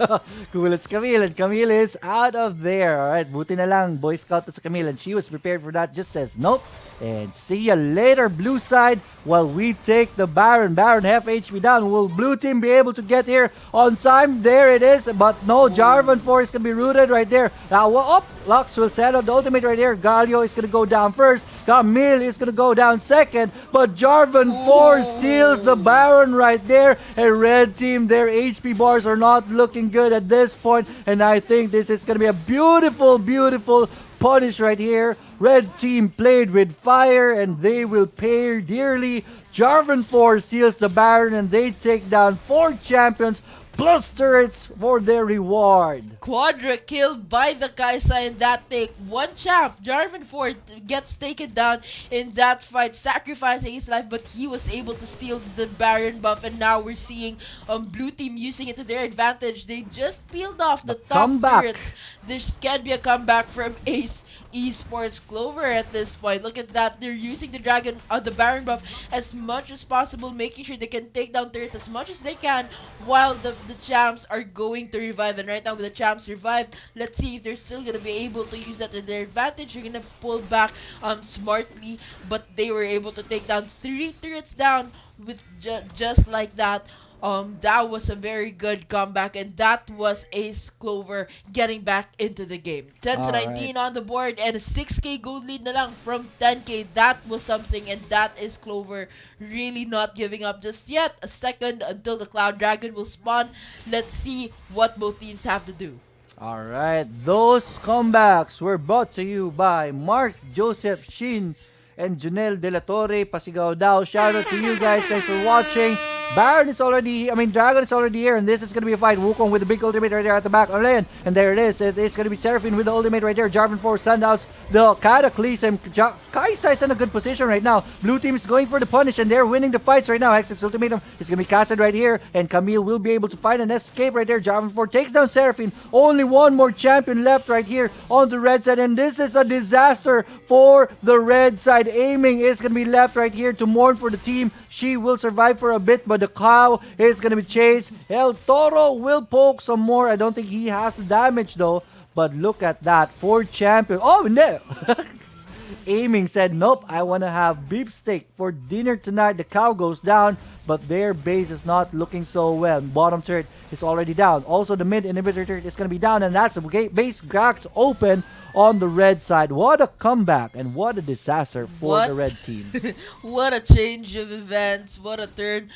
Gulat si Camille, and Camille is out of there. Alright, buti na lang. Boy Scout to si Camille, and she was prepared for that. Just says nope. And see ya later, blue side, while we take the Baron. Baron half HP down. Will blue team be able to get here on time? There it is. But no, Jarvan 4 is going to be rooted right there. Now, Lux will set up the ultimate right there. Galio is going to go down first. Camille is going to go down second. But Jarvan 4 steals the Baron right there. And red team, their HP bars are not looking good at this point. And I think this is going to be a beautiful, beautiful punish right here. Red team played with fire, and they will pay dearly. Jarvan 4 steals the Baron, and they take down 4 champions plus turrets for their reward. Quadra killed by the Kaisa in that take. 1 champ, Jarvan 4, gets taken down in that fight, sacrificing his life, but he was able to steal the Baron buff, and now we're seeing blue team using it to their advantage. They just peeled off the top turrets. This can be a comeback from Ace Esports Clover at this point. Look at that. They're using the the Baron buff as much as possible, making sure they can take down turrets as much as they can while the champs are going to revive. And right now with the champs revived, let's see if they're still going to be able to use that to their advantage. They're going to pull back smartly, but they were able to take down 3 turrets down with just like that. That was a very good comeback, and that was Ace Clover getting back into the game. 10-19 on the board, and a 6k gold lead na lang from 10k. That was something, and that is Clover really not giving up just yet. A second until the Cloud Dragon will spawn. Let's see what both teams have to do. Alright, those comebacks were brought to you by Mark Joseph Shin and Junel De La Torre. Pasigaw daw. Shout out to you guys. Thanks for watching. Baron is already, Dragon is already here, and this is going to be a fight. Wukong with the big ultimate right there at the back. Orlean, and there it is. It is going to be Seraphine with the ultimate right there. Jarvan for Sundowns. The Cataclysm. Kaisa is in a good position right now. Blue team is going for the punish, and they're winning the fights right now. Hex's ultimatum is going to be casted right here, and Camille will be able to find an escape right there. Jarvan 4 takes down Seraphine. Only one more champion left right here on the red side, and this is a disaster for the red side. Aiming is going to be left right here to mourn for the team. She will survive for a bit, but the cow is going to be chased. El Toro will poke some more. I don't think he has the damage though, but look at that. 4 champion. Oh, no! Aiming said, nope, I want to have beefsteak for dinner tonight. The cow goes down, but their base is not looking so well. Bottom turret is already down. Also, the mid inhibitor turret is going to be down, and that's the base cracked open on the red side. What a comeback, and what a disaster for the red team. What a change of events. What a turn.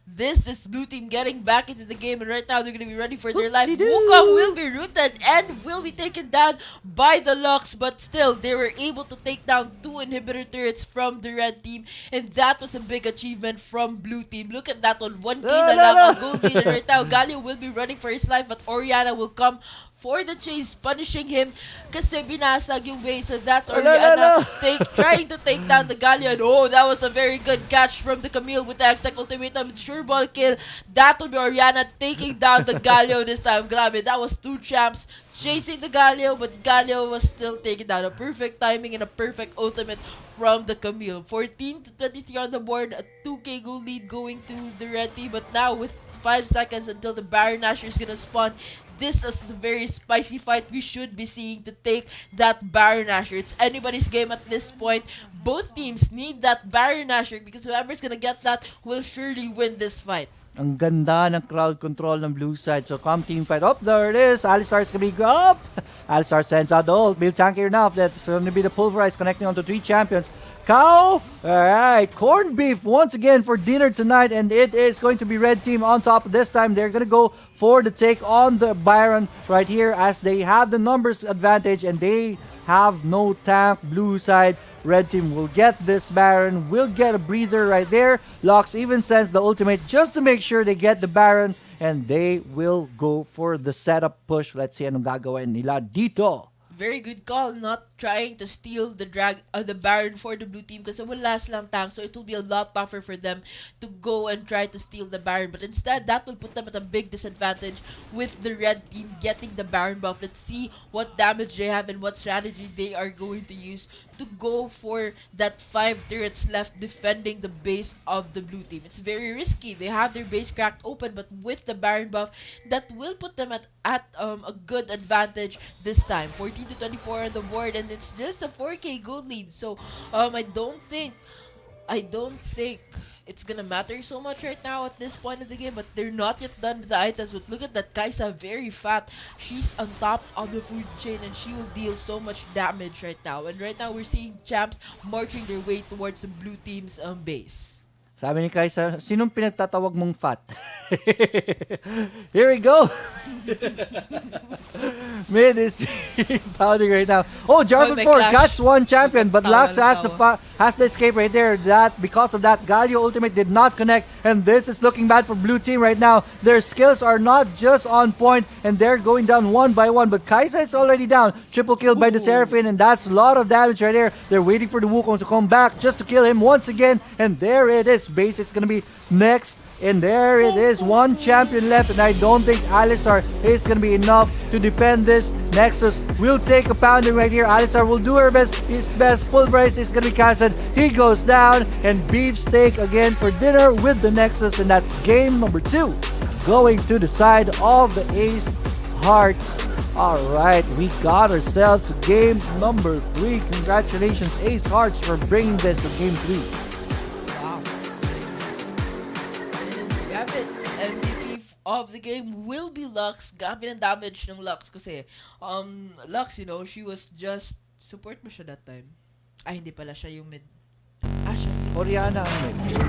This is blue team getting back into the game, and right now they're going to be ready for their life. Wukong will be rooted and will be taken down by the Lux, but still, they were able to take down 2 inhibitor turrets from the red team, and that was a big achievement from blue team. Look at that one, 1k na lang ang gold leader right now. Galio will be running for his life, but Oriana will come for the chase, punishing him kasi binasag yung base. So that's Oriana trying to take down the Galio. And oh, that was a very good catch from the Camille with the exact ultimatum. Sure ball kill. That will be Oriana taking down the Galio this time. Grabe, that was 2 champs chasing the Galio, but Galio was still taken down. A perfect timing and a perfect ultimate from the Camille. 14 to 23 on the board. A 2k gold lead going to the red team, but now with 5 seconds until the Baron Nashor is gonna spawn. This is a very spicy fight we should be seeing to take that Baron Nashor. It's anybody's game at this point. Both teams need that Baron Nashor because whoever's gonna get that will surely win this fight. Ang ganda ng crowd control ng blue side. So, come team fight. Oh, there it is. Alistar is going to be up. Alistar sends out the ult. Build tankier enough. That's going to be the pulverize connecting onto 3 champions. Cow. Alright. Corned beef once again for dinner tonight. And it is going to be red team on top. This time, they're going to go for the take on the Byron right here as they have the numbers advantage and they have no tank. Blue side. Red team will get this Baron, will get a breather right there. Lux even sends the ultimate just to make sure they get the Baron, and they will go for the setup push. Let's see anong gagawin nila dito. Very good call, not trying to steal the Baron for the blue team kasi wala silang tank, so it will be a lot tougher for them to go and try to steal the Baron. But instead, that will put them at a big disadvantage with the red team getting the Baron buff. Let's see what damage they have and what strategy they are going to use to go for that 5 turrets left defending the base of the blue team. It's very risky. They have their base cracked open, but with the Baron buff, that will put them at a good advantage this time. 14 to 24 on the board, and it's just a 4k gold lead. So I don't think it's gonna matter so much right now at this point of the game, but they're not yet done with the items. But look at that Kaisa, very fat. She's on top of the food chain and she will deal so much damage right now. And right now we're seeing champs marching their way towards the blue team's base. Sabi ni Kaisa, sinong pinagtatawag mong fat? Here we go. Mid is pounding right now. Oh, Jarvan 4 catch 1 champion, but Lux has the escape right there. Because of that, Galio ultimate did not connect, and this is looking bad for blue team right now. Their skills are not just on point, and they're going down 1 by 1, but Kaisa is already down. Triple kill by the Seraphine, and that's a lot of damage right there. They're waiting for the Wukong to come back just to kill him once again, and there it is. Base is gonna be next, and there it is. 1 champion left, and I don't think Alistar is gonna be enough to defend this. Nexus will take a pounding right here. Alistar will do his best. Pulverize is gonna be casted. He goes down, and beefsteak again for dinner with the Nexus, and that's game number 2 going to the side of the Ace Hearts. Alright, we got ourselves game number 3. Congratulations, Ace Hearts, for bringing this to game 3. Of the game will be Lux. Grabe ng damage ng Lux kasi Lux, you know, she was just support mo siya that time. Ay, hindi pala siya yung mid. Siya yung Oriana ang mid.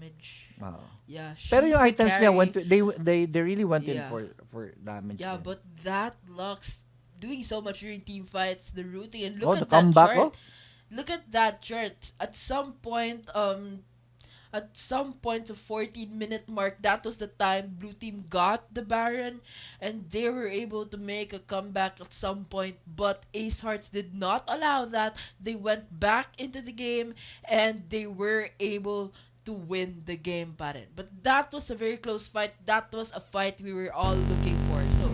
damage. Wow. Yeah, Pero yung the items carry. niya went to, they really went in for damage. Yeah, din. but that Lux doing so much during team fights, the routing, and Oh, look the at that comeback, chart. Look at that chart. At some point, At some point of 14-minute mark, that was the time blue team got the Baron, and they were able to make a comeback at some point, but Ace Hearts did not allow that. They went back into the game, and they were able to win the game pa rin. But that was a very close fight. That was a fight we were all looking for. So,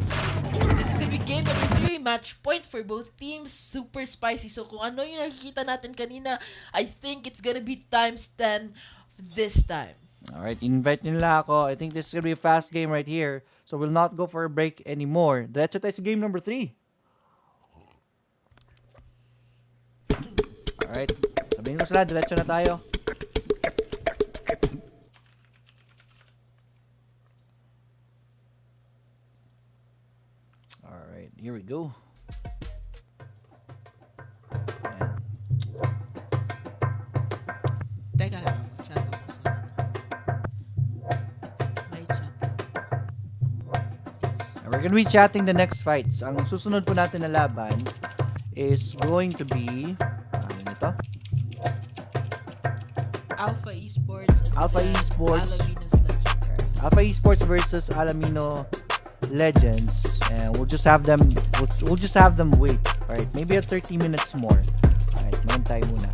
this is gonna be game number 3. Match point for both teams. Super spicy. So, kung ano yung nakikita natin kanina, I think it's gonna be times 10 this time. Alright, invite nila ako. I think this is gonna be a fast game right here. So we'll not go for a break anymore. Diretso tayo sa game number 3. Alright, sabihin ko sila, diretso na tayo. Alright, here we go. Ayan. Teka lang, chat ako sa may chat lang. We're gonna be chatting the next fights. Ang susunod po natin na laban is going to be ano ito? Alpha Esports and Alpha then Esports. Alaminos Legends. Alpha Esports versus Alamino Legends, and we'll just have them wait. Alright, maybe a 30 minutes more. Alright, meron tayo muna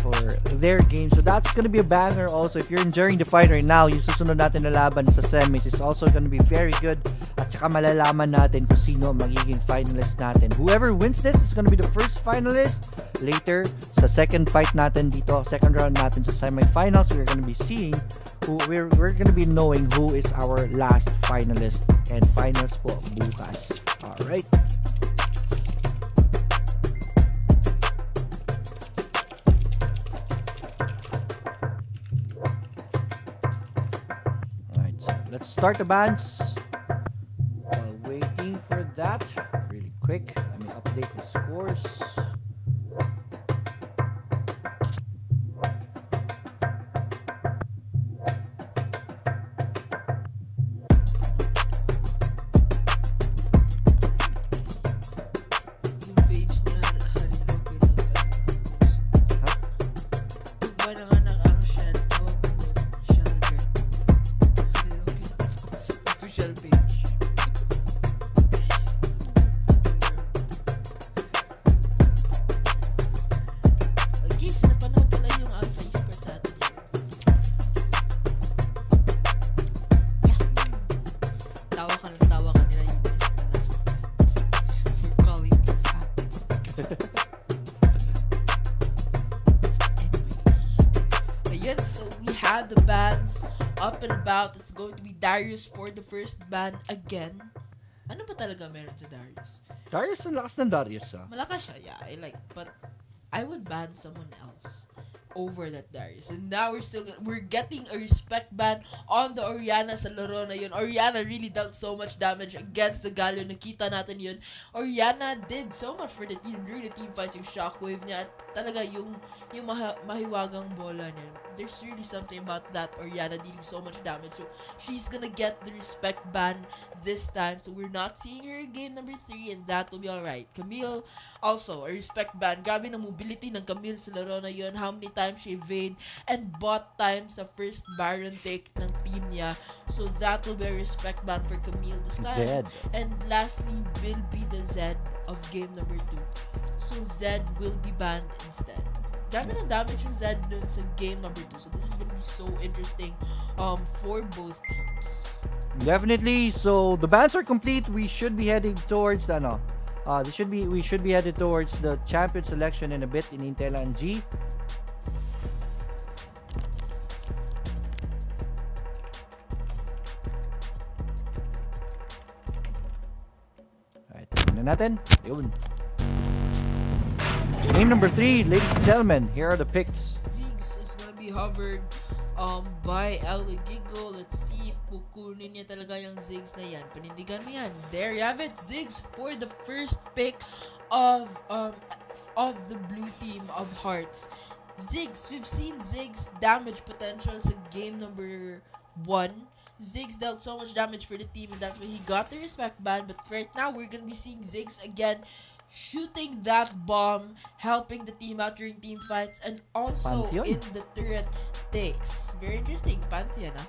for their game. So that's gonna be a banger also. If you're enjoying the fight right now, yung susunod natin na laban sa semis is also gonna be very good. At saka malalaman natin kung sino ang magiging finalist natin. Whoever wins this is gonna be the first finalist. Later, sa second fight natin dito, second round natin sa semifinals, we're gonna be seeing who we're gonna be knowing who is our last finalist and finals po bukas. Alright. Alright, so let's start the bans. While waiting for that, really quick, let me update the scores. Yung page niya, halibog ko lang post. Pag ba nanganak ang shell, tawag mo doon, shell girl. Halibog ko lang post. Official page. Okay, sinapanahon pala yung Alpha Esports sa atin. Tawa ka nila yung miss na last for calling me fat. Anyway, ayan, so we have the bans up and about. It's going to be Darius for the first ban again. Ano ba talaga meron sa Darius? Darius, ang lakas ng Darius Malakas siya, yeah, I like, but I would ban someone else over that Darius. And now we're getting a respect ban on the Orianna sa laro na yun. Orianna really dealt so much damage against the Galio. Nakita natin yun. Orianna did so much for the team during the team fights. Yung shockwave niya at talaga yung mahiwagang bola niya. There's really something about that Orianna dealing so much damage. So she's gonna get the respect ban this time. So we're not seeing her in game number 3 and that will be alright. Camille also a respect ban. Grabe ng mobility ng Camille sa laro na yun. How many times she evade and bought time sa first Baron take ng team niya. So that will be a respect ban for Camille this time. Zed. And lastly will be the Zed of game number 2. So Zed will be banned instead. Dami ng damage yung Zed dun sa game number 2. So this is gonna be so interesting for both teams. Definitely. So the bans are complete. We should be heading towards the we should be headed towards the champion selection in a bit in Intel and G. Alright, tingnan natin. Yun. Game number 3, ladies and gentlemen. Here are the picks. Ziggs is gonna be hovered by Ellie Giggle. Let's see if kukunin niya talaga yung Ziggs na yan. Panindigan mo yan. There you have it. Ziggs for the first pick of the blue team of Hearts. Ziggs, we've seen Ziggs damage potential sa game number 1. Ziggs dealt so much damage for the team and that's why he got the respect ban. But right now, we're gonna be seeing Ziggs again shooting that bomb, helping the team out during team fights, and also Pantheon? in the turret takes. Very interesting, Pantheon, ah.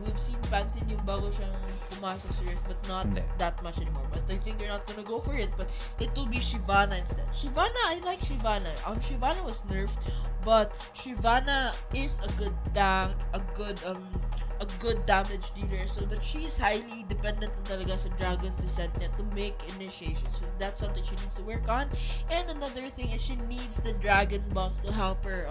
We've seen Pantheon yung bago siyang pumasok sa Rift, but not Hindi. that much anymore. But I think they're not gonna go for it, but it will be Shyvana instead. Shyvana, I like Shyvana. Shyvana was nerfed, but Shyvana is a good tank, a good damage dealer as well, but she's highly dependent on talaga sa Dragon's Descent niya to make initiation. So that's something she needs to work on. And another thing is she needs the dragon buffs to help her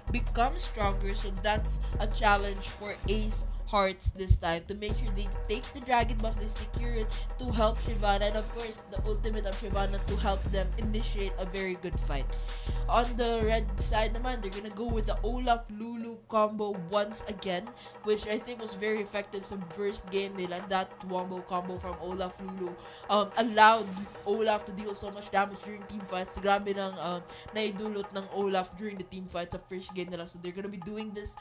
become stronger. So that's a challenge for Ace Hearts this time to make sure they take the dragon buff, they secure it to help Shyvana, and of course the ultimate of Shyvana to help them initiate a very good fight. On the red side naman, they're gonna go with the Olaf Lulu combo once again, which I think was very effective sa first game nila. That wombo combo from Olaf Lulu allowed Olaf to deal so much damage during team fights. Grabe ng naidulot ng Olaf during the team fights sa first game nila. So they're gonna be doing this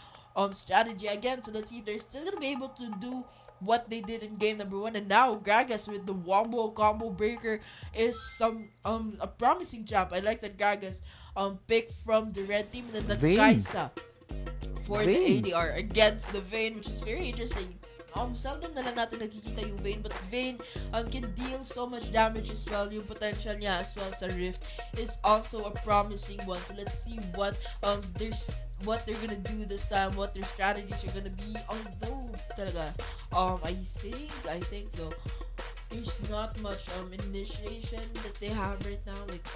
strategy again. So let's see if they're still gonna be able to do what they did in game number 1. And now Gragas with the wombo combo breaker is some a promising champ. I like that Gragas pick from the red team, and then the Vayne. Kaisa for the Vayne. ADR against the Vayne, which is very interesting. Seldom na lang natin nakikita yung Vayne, but Vayne can deal so much damage as well. Yung potential niya as well sa Rift is also a promising one. So let's see what what they're gonna do this time, what their strategies are gonna be. Although talaga, I think though, there's not much initiation that they have right now, like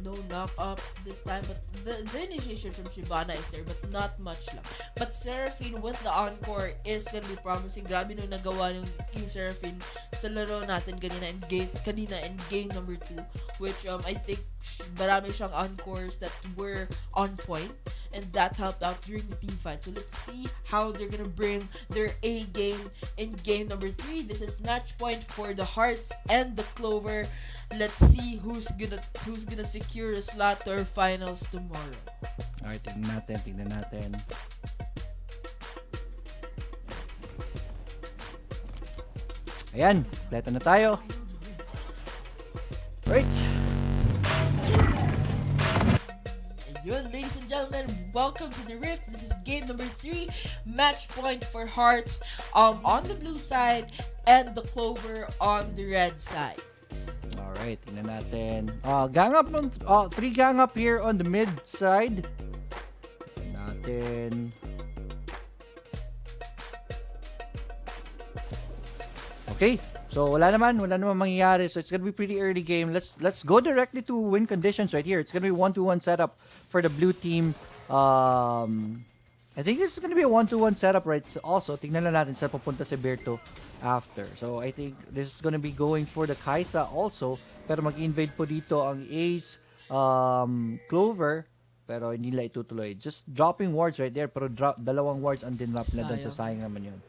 no knock-ups this time, but the initiation from Shyvana is there, but not much lang. But Seraphine with the encore is gonna be promising. Grabe nung nagawa yung Seraphine sa laro natin kanina in game number 2, which I think marami siyang encores that were on point, and that helped out during the team fight. So let's see how they're gonna bring their A game in game number 3. This is match point for the Hearts and the Clover. Let's see who's gonna secure a slot to our finals tomorrow. Alright, tignan natin. Ayan, kompleto na tayo. Right. Yun, ladies and gentlemen, welcome to the Rift. This is game number 3, match point for Hearts on the blue side and the Clover on the red side. Alright, tingnan natin. Gang up, 3 gang up here on the mid side. Tingnan natin. Okay, so wala naman mangyayari. So it's gonna be pretty early game. Let's go directly to win conditions right here. It's gonna be 1-2-1 setup for the blue team. I think this is gonna be a 1-2-1 setup, right? So also, tingnan na natin saan pupunta si Berto after. So I think this is gonna be going for the Kaisa also. Pero mag-invade po dito ang Ace, Clover. Pero hindi nila itutuloy. Just dropping wards right there. Pero dalawang wards ang dinrap na doon. So sayang naman yun.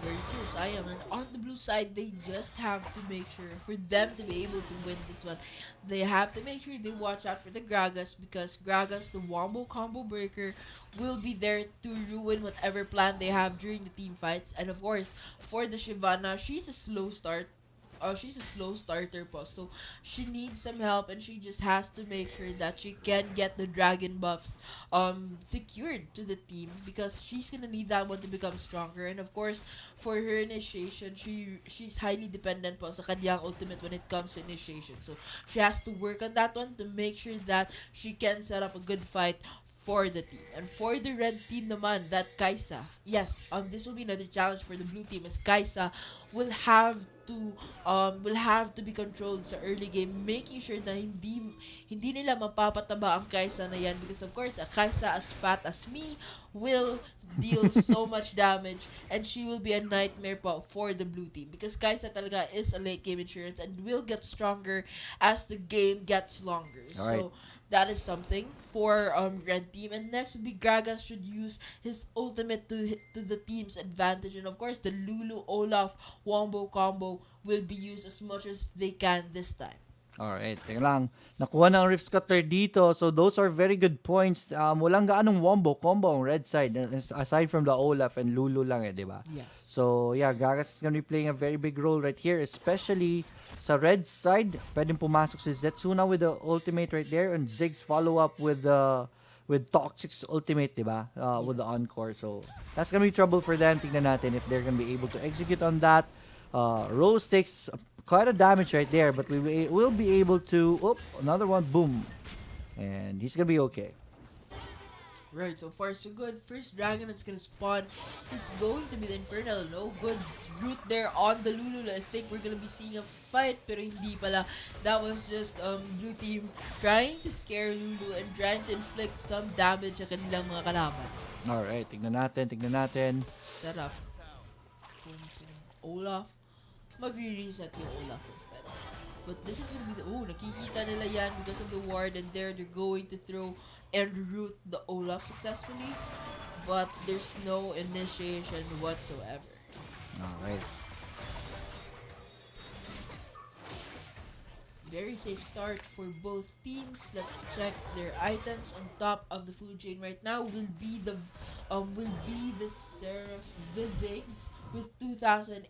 Very true, Sayang. And on the blue side, they just have to make sure, for them to be able to win this one, they have to make sure they watch out for the Gragas, because Gragas, the wombo combo breaker, will be there to ruin whatever plan they have during the team fights. And of course, for the Shyvana, she's a slow start. She's a slow starter po, so she needs some help, and she just has to make sure that she can get the dragon buffs secured to the team, because she's gonna need that one to become stronger. And of course, for her initiation, she's highly dependent po sa kanyang ultimate when it comes to initiation, so she has to work on that one to make sure that she can set up a good fight for the team. And for the red team naman, that Kaisa, yes, this will be another challenge for the blue team, as Kaisa will have to be controlled sa early game, making sure na hindi nila mapapataba ang Kaisa na yan, because of course a Kaisa as fat as me will deal so much damage, and she will be a nightmare po for the blue team, because Kaisa talaga is a late game insurance and will get stronger as the game gets longer. All right. So that is something for red team. And next would be Gragas should use his ultimate to the team's advantage, and of course the Lulu Olaf wombo combo will be used as much as they can this time. Alright, teka lang. Nakuha ng Rift Scutter dito. So those are very good points. Walang gaanong combo ang red side. Aside from the Olaf and Lulu lang di ba? Yes. So yeah, Gragas is gonna be playing a very big role right here. Especially sa red side. Pwedeng pumasok si Zetsuna with the ultimate right there. And Ziggs follow up with Toxic's ultimate, di ba? With the Yes. encore. So that's gonna be trouble for them. Tignan natin if they're gonna be able to execute on that. Rose takes quite a damage right there, but we will be able to. Oh, another one, boom, and he's gonna be okay. Right, so far so good. First dragon that's gonna spawn is going to be the Infernal. No good root there on the Lulu. I think we're gonna be seeing a fight, pero hindi pala. That was just blue team trying to scare Lulu and trying to inflict some damage sa kanilang mga kalaban. All right, tignan natin. Set up. Boom, boom. Olaf. Magre-reset yung Olaf instead. But this is gonna be the... Oh, nakikita nila yan because of the ward, and they're going to throw and root the Olaf successfully. But there's no initiation whatsoever. All right. Very safe start for both teams. Let's check their items on top of the food chain right now. Will be the Seraph, the Ziggs with 2,800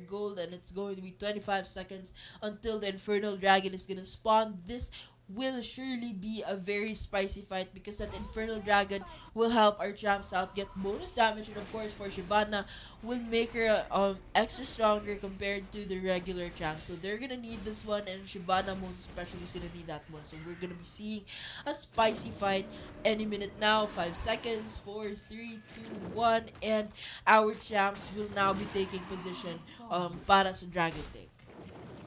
gold, and it's going to be 25 seconds until the Infernal Dragon is gonna spawn. This will surely be a very spicy fight because that Infernal Dragon will help our champs out get bonus damage, and of course for Shyvana will make her extra stronger compared to the regular champs. So they're gonna need this one, and Shyvana most especially is gonna need that one. So we're gonna be seeing a spicy fight any minute now. 5 seconds, 4, 3, 2, 1, and our champs will now be taking position para sa Dragon Tank.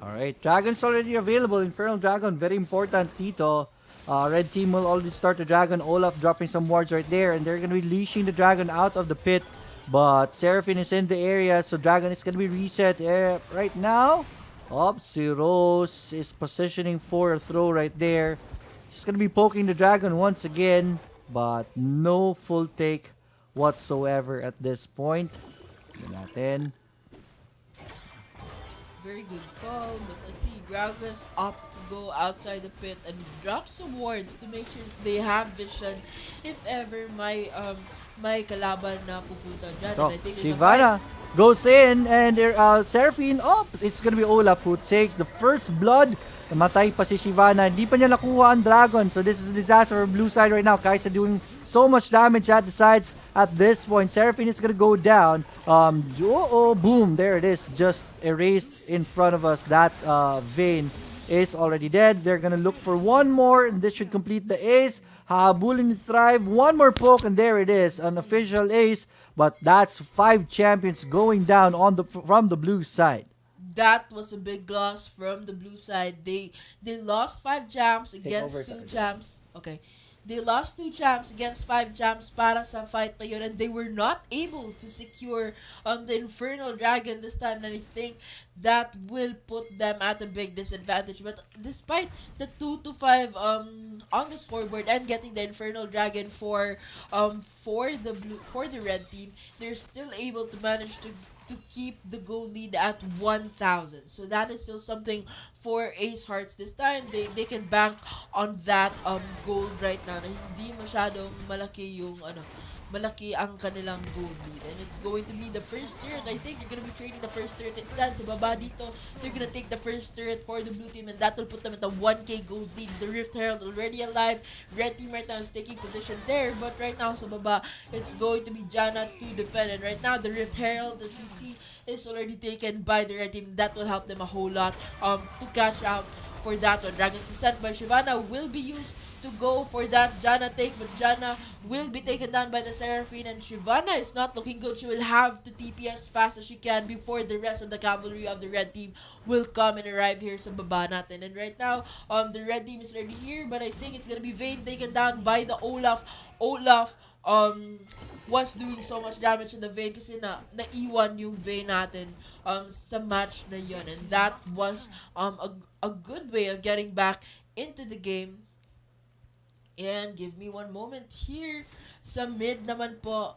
Alright, Dragon's already available. Infernal Dragon, very important dito. Red team will already start the Dragon. Olaf dropping some wards right there. And they're going to be leashing the Dragon out of the pit. But Seraphine is in the area. So Dragon is going to be reset right now. Si Rose is positioning for a throw right there. She's going to be poking the Dragon once again. But no full take whatsoever at this point. Tignan natin. Very good call, but let's see, Gragas opts to go outside the pit and drop some wards to make sure they have vision if ever may kalaban na pupunta dyan. So, And I think there's a Shyvana goes in, and Seraphine, it's gonna be Olaf who takes the first blood. Namatay pa si Shyvana. Hindi pa niya nakuha ang Dragon. So this is a disaster for blue side right now. Kaisa doing so much damage at the sides at this point. Seraphine is gonna go down. Boom. There it is. Just erased in front of us. That Vayne is already dead. They're gonna look for one more, and this should complete the ace. Habulin Thrive. One more poke, and there it is. An official ace. But that's 5 champions going down from the blue side. That was a big loss from the blue side. They lost 5 champs against 2 champs. Okay. They lost 2 champs against 5 champs para sa fight na yun, and they were not able to secure the Infernal Dragon this time, and I think that will put them at a big disadvantage. But despite the 2-5 on the scoreboard and getting the Infernal Dragon for the red team, they're still able to manage to keep the goal lead at 1,000. So that is still something for Ace Hearts this time. They can bank on that gold right now na hindi masyadong malaki ang kanilang gold lead. And it's going to be the first turret. I think they're gonna be trading the first turret instead. Sa baba dito, they're gonna take the first turret for the blue team, and that will put them at a 1k gold lead. The Rift Herald already alive. Red team right now is taking position there, but right now sa baba, it's going to be Janna to defend. And right now, the Rift Herald, as you see, is already taken by the red team. That will help them a whole lot to catch out for that one. Dragon's Descent by Shyvana will be used to go for that Janna take, but Janna will be taken down by the Seraphine, and Shyvana is not looking good. She will have to TP as fast as she can before the rest of the cavalry of the red team will come and arrive here sa baba natin. And right now, the red team is already here, but I think it's gonna be Vayne taken down by the Olaf. Olaf was doing so much damage in the Vayne kasi naiwan yung Vayne natin sa match na yun, and that was a good way of getting back into the game. And give me one moment here. Sa mid naman po,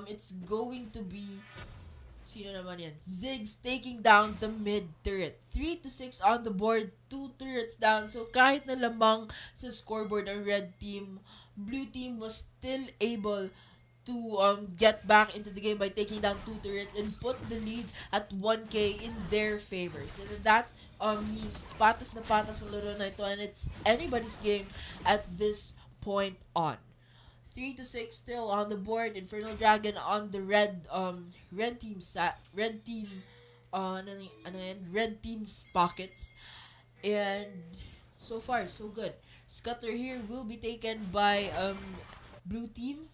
it's going to be Sino naman yan? Ziggs taking down the mid turret. 3 to 6 on the board, 2 turrets down. So kahit na lamang sa scoreboard ang red team, blue team was still able to get back into the game by taking down 2 turrets and put the lead at 1k in their favors. And that means patas na patas ang laro na ito, and it's anybody's game at this point on. 3 to 6 still on the board. Infernal Dragon on the red team red team's pockets. And so far so good. Scutter here will be taken by blue team.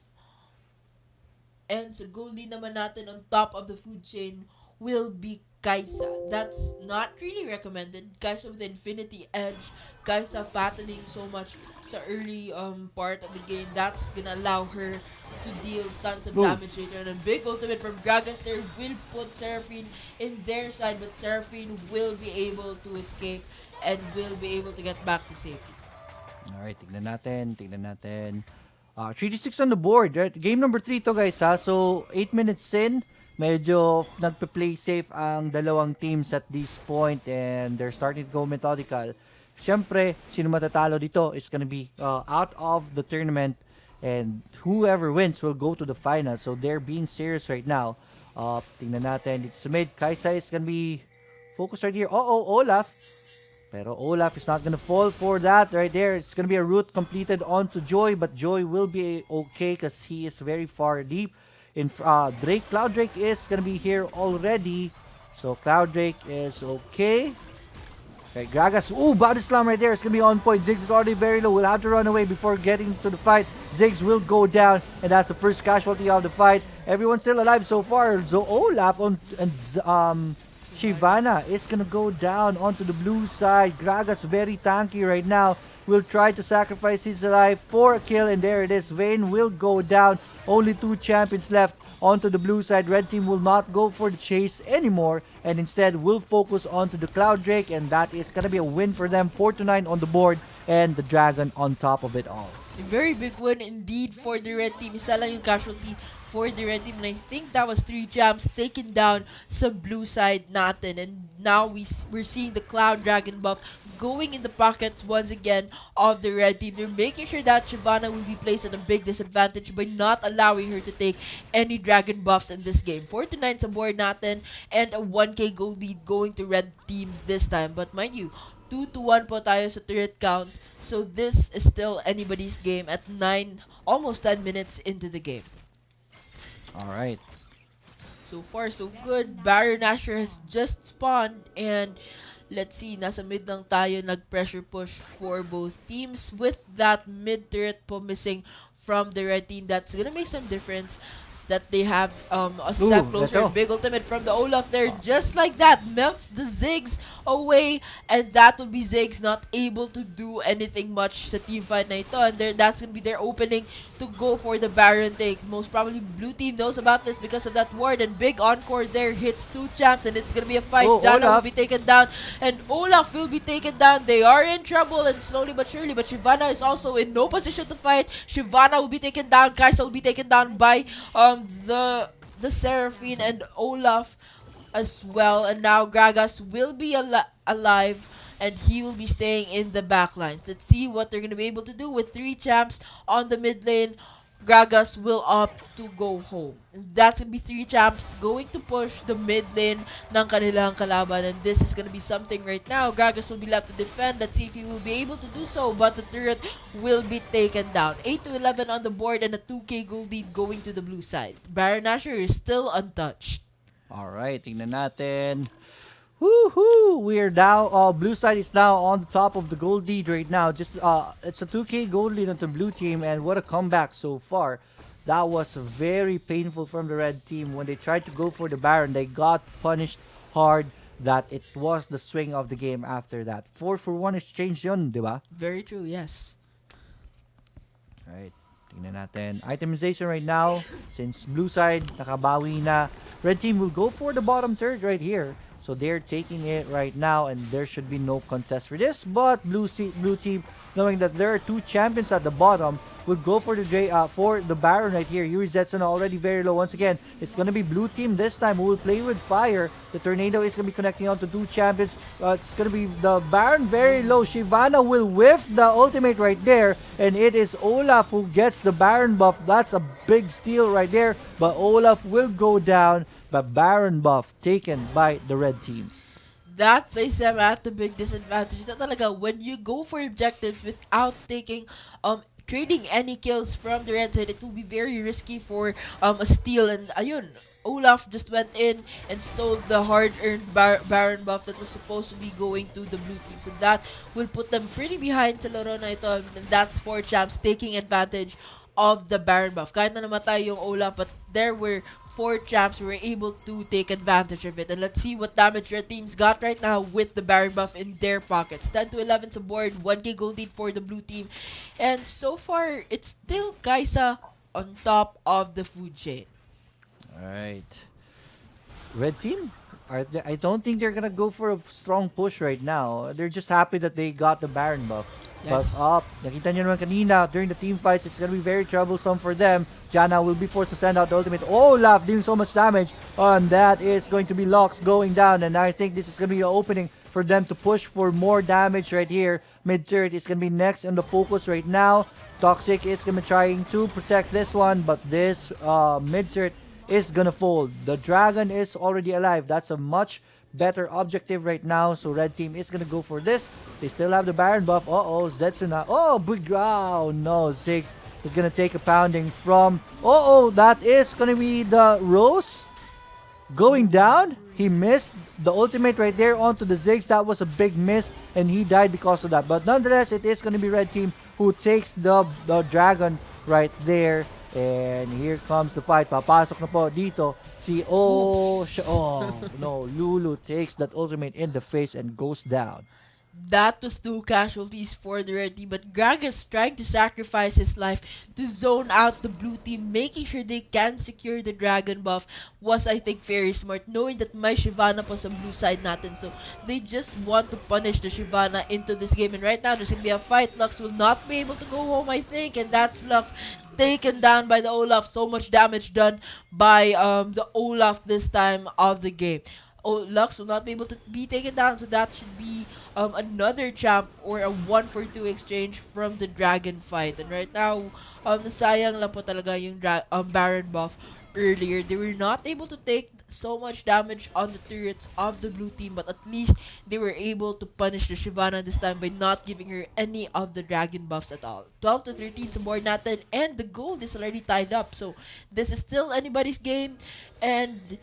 And sa goalie naman natin on top of the food chain will be Kaisa. That's not really recommended. Kaisa with Infinity Edge. Kaisa fattening so much sa early part of the game. That's gonna allow her to deal tons of damage later. And a big ultimate from Dragaster will put Seraphine in their side. But Seraphine will be able to escape and will be able to get back to safety. Alright, tignan natin. 3-6 on the board, right? Game number 3 to, guys, ha? So, 8 minutes in, medyo nagpe-play safe ang dalawang teams at this point, and they're starting to go methodical. Siyempre, sino matatalo dito is gonna be out of the tournament, and whoever wins will go to the final. So, they're being serious right now. Tingnan natin dito sa mid. Kaisa is gonna be focused right here. Olaf. Pero Olaf is not gonna fall for that right there. It's gonna be a route completed onto Joy, but Joy will be okay because he is very far deep. Cloud Drake is gonna be here already. So Cloud Drake is okay. Okay, Gragas. Ooh, body slam right there. It's gonna be on point. Ziggs is already very low. We'll have to run away before getting to the fight. Ziggs will go down, and that's the first casualty of the fight. Everyone's still alive so far. So Olaf and Shyvana is gonna go down onto the blue side. Gragas very tanky right now. Will try to sacrifice his life for a kill, and there it is. Vayne will go down. Only 2 champions left onto the blue side. Red team will not go for the chase anymore, and instead will focus onto the Cloud Drake, and that is gonna be a win for them. 4-9 on the board, and the Dragon on top of it all. A very big win indeed for the red team. Isa lang yung casualty for the red team, and I think that was 3 jams taken down sa blue side natin. And now we're seeing the Cloud Dragon buff going in the pockets once again of the red team. They're making sure that Shyvana will be placed at a big disadvantage by not allowing her to take any dragon buffs in this game. 4-9 sa board natin, and a 1k gold lead going to red team this time. But mind you, 2-1 po tayo sa turret count. So this is still anybody's game at 9, almost 10 minutes into the game. Alright. So far, so good. Barrier Nasher has just spawned, and let's see, nasa mid lang tayo, nag-pressure push for both teams with that mid turret po missing from the red team. That's gonna make some difference that they have a step closer. Big ultimate from the Olaf there, just like that, melts the Ziggs away, and that will be Ziggs not able to do anything much sa team fight na ito, and that's gonna be their opening to go for the Baron take. Most probably blue team knows about this because of that ward, and big encore there hits 2 champs, and it's gonna be a fight. Jana will be taken down, and Olaf will be taken down. They are in trouble, and slowly but surely, but Shyvana is also in no position to fight. Shyvana will be taken down. Kaisa will be taken down by the Seraphine and Olaf as well, and now Gragas will be alive, and he will be staying in the backline. Let's see what they're gonna be able to do with 3 champs on the mid lane. Gragas will opt to go home. That's gonna be 3 champs going to push the mid lane ng kanilang kalaban, and this is gonna be something right now. Gragas will be left to defend. Let's see if he will be able to do so, but the turret will be taken down. 8-11 on the board, and a 2k gold lead going to the blue side. Baron Nashor is still untouched. Alright, tingnan natin. Woohoo! We are now, blue side is now on the top of the gold lead right now. Just, it's a 2k gold lead on the blue team, and what a comeback so far. That was very painful from the red team. When they tried to go for the Baron, they got punished hard. That it was the swing of the game after that. 4-for-1 exchange yun, di ba? Very true, yes. Alright, tingnan natin. Itemization right now, since blue side nakabawi na, red team will go for the bottom third right here. So they're taking it right now, and there should be no contest for this. But blue team, knowing that there are two champions at the bottom, will go for the Baron right here. Yuri Zetsun already very low. Once again, it's gonna be blue team this time who will play with fire. The tornado is gonna be connecting on to two champions. It's gonna be the Baron very low. Shyvana will whiff the ultimate right there, and it is Olaf who gets the Baron buff. That's a big steal right there, but Olaf will go down. But Baron buff taken by the red team. That places them at the big disadvantage. Na talaga, when you go for objectives without taking trading any kills from the red side, it will be very risky for a steal. And ayun, Olaf just went in and stole the hard-earned Baron buff that was supposed to be going to the blue team. So that will put them pretty behind sa laro na ito. And that's 4 champs taking advantage of the Baron buff. Kahit na namatay yung Olaf, but there were 4 champs who were able to take advantage of it. And let's see what damage red teams got right now with the Baron buff in their pockets. 10 to 11 sa board, 1k gold lead for the blue team. And so far, it's still Kai'Sa on top of the food chain. Alright. Red team? I don't think they're gonna go for a strong push right now. They're just happy that they got the Baron buff. Yes. But nakita nyo naman kanina, during the team fights, it's gonna be very troublesome for them. Janna will be forced to send out the ultimate. Olaf doing so much damage. And that is going to be Lux going down. And I think this is gonna be an opening for them to push for more damage right here. Mid turret is gonna be next in the focus right now. Toxic is gonna be trying to protect this one, but this mid turret is gonna fold. The dragon is already alive. That's a much better objective right now. So red team is gonna go for this. They still have the Baron buff. Uh-oh, Zetsuna. Oh, big ground. No, Ziggs is gonna take a pounding from... Uh-oh, that is gonna be the Rose going down. He missed the ultimate right there onto the Ziggs. That was a big miss, and he died because of that. But nonetheless, it is gonna be red team who takes the dragon right there. And here comes the fight. Papasok na po dito si oh no, Lulu takes that ultimate in the face and goes down. That was 2 casualties for the red team, but Gragas trying to sacrifice his life to zone out the blue team, making sure they can secure the dragon buff was, I think, very smart, knowing that may Shyvana po sa blue side natin. So they just want to punish the Shyvana into this game. And right now, there's gonna be a fight. Lux will not be able to go home, I think, and that's Lux taken down by the Olaf. So much damage done by the Olaf this time of the game. Lux will not be able to be taken down, so that should be another champ or a 1-for-2 exchange from the dragon fight. And right now, nasayang lang po talaga yung Baron buff earlier. They were not able to take so much damage on the turrets of the blue team, but at least they were able to punish the Shyvana this time by not giving her any of the dragon buffs at all. 12 to 13 sa board natin, and the gold is already tied up. So this is still anybody's game, and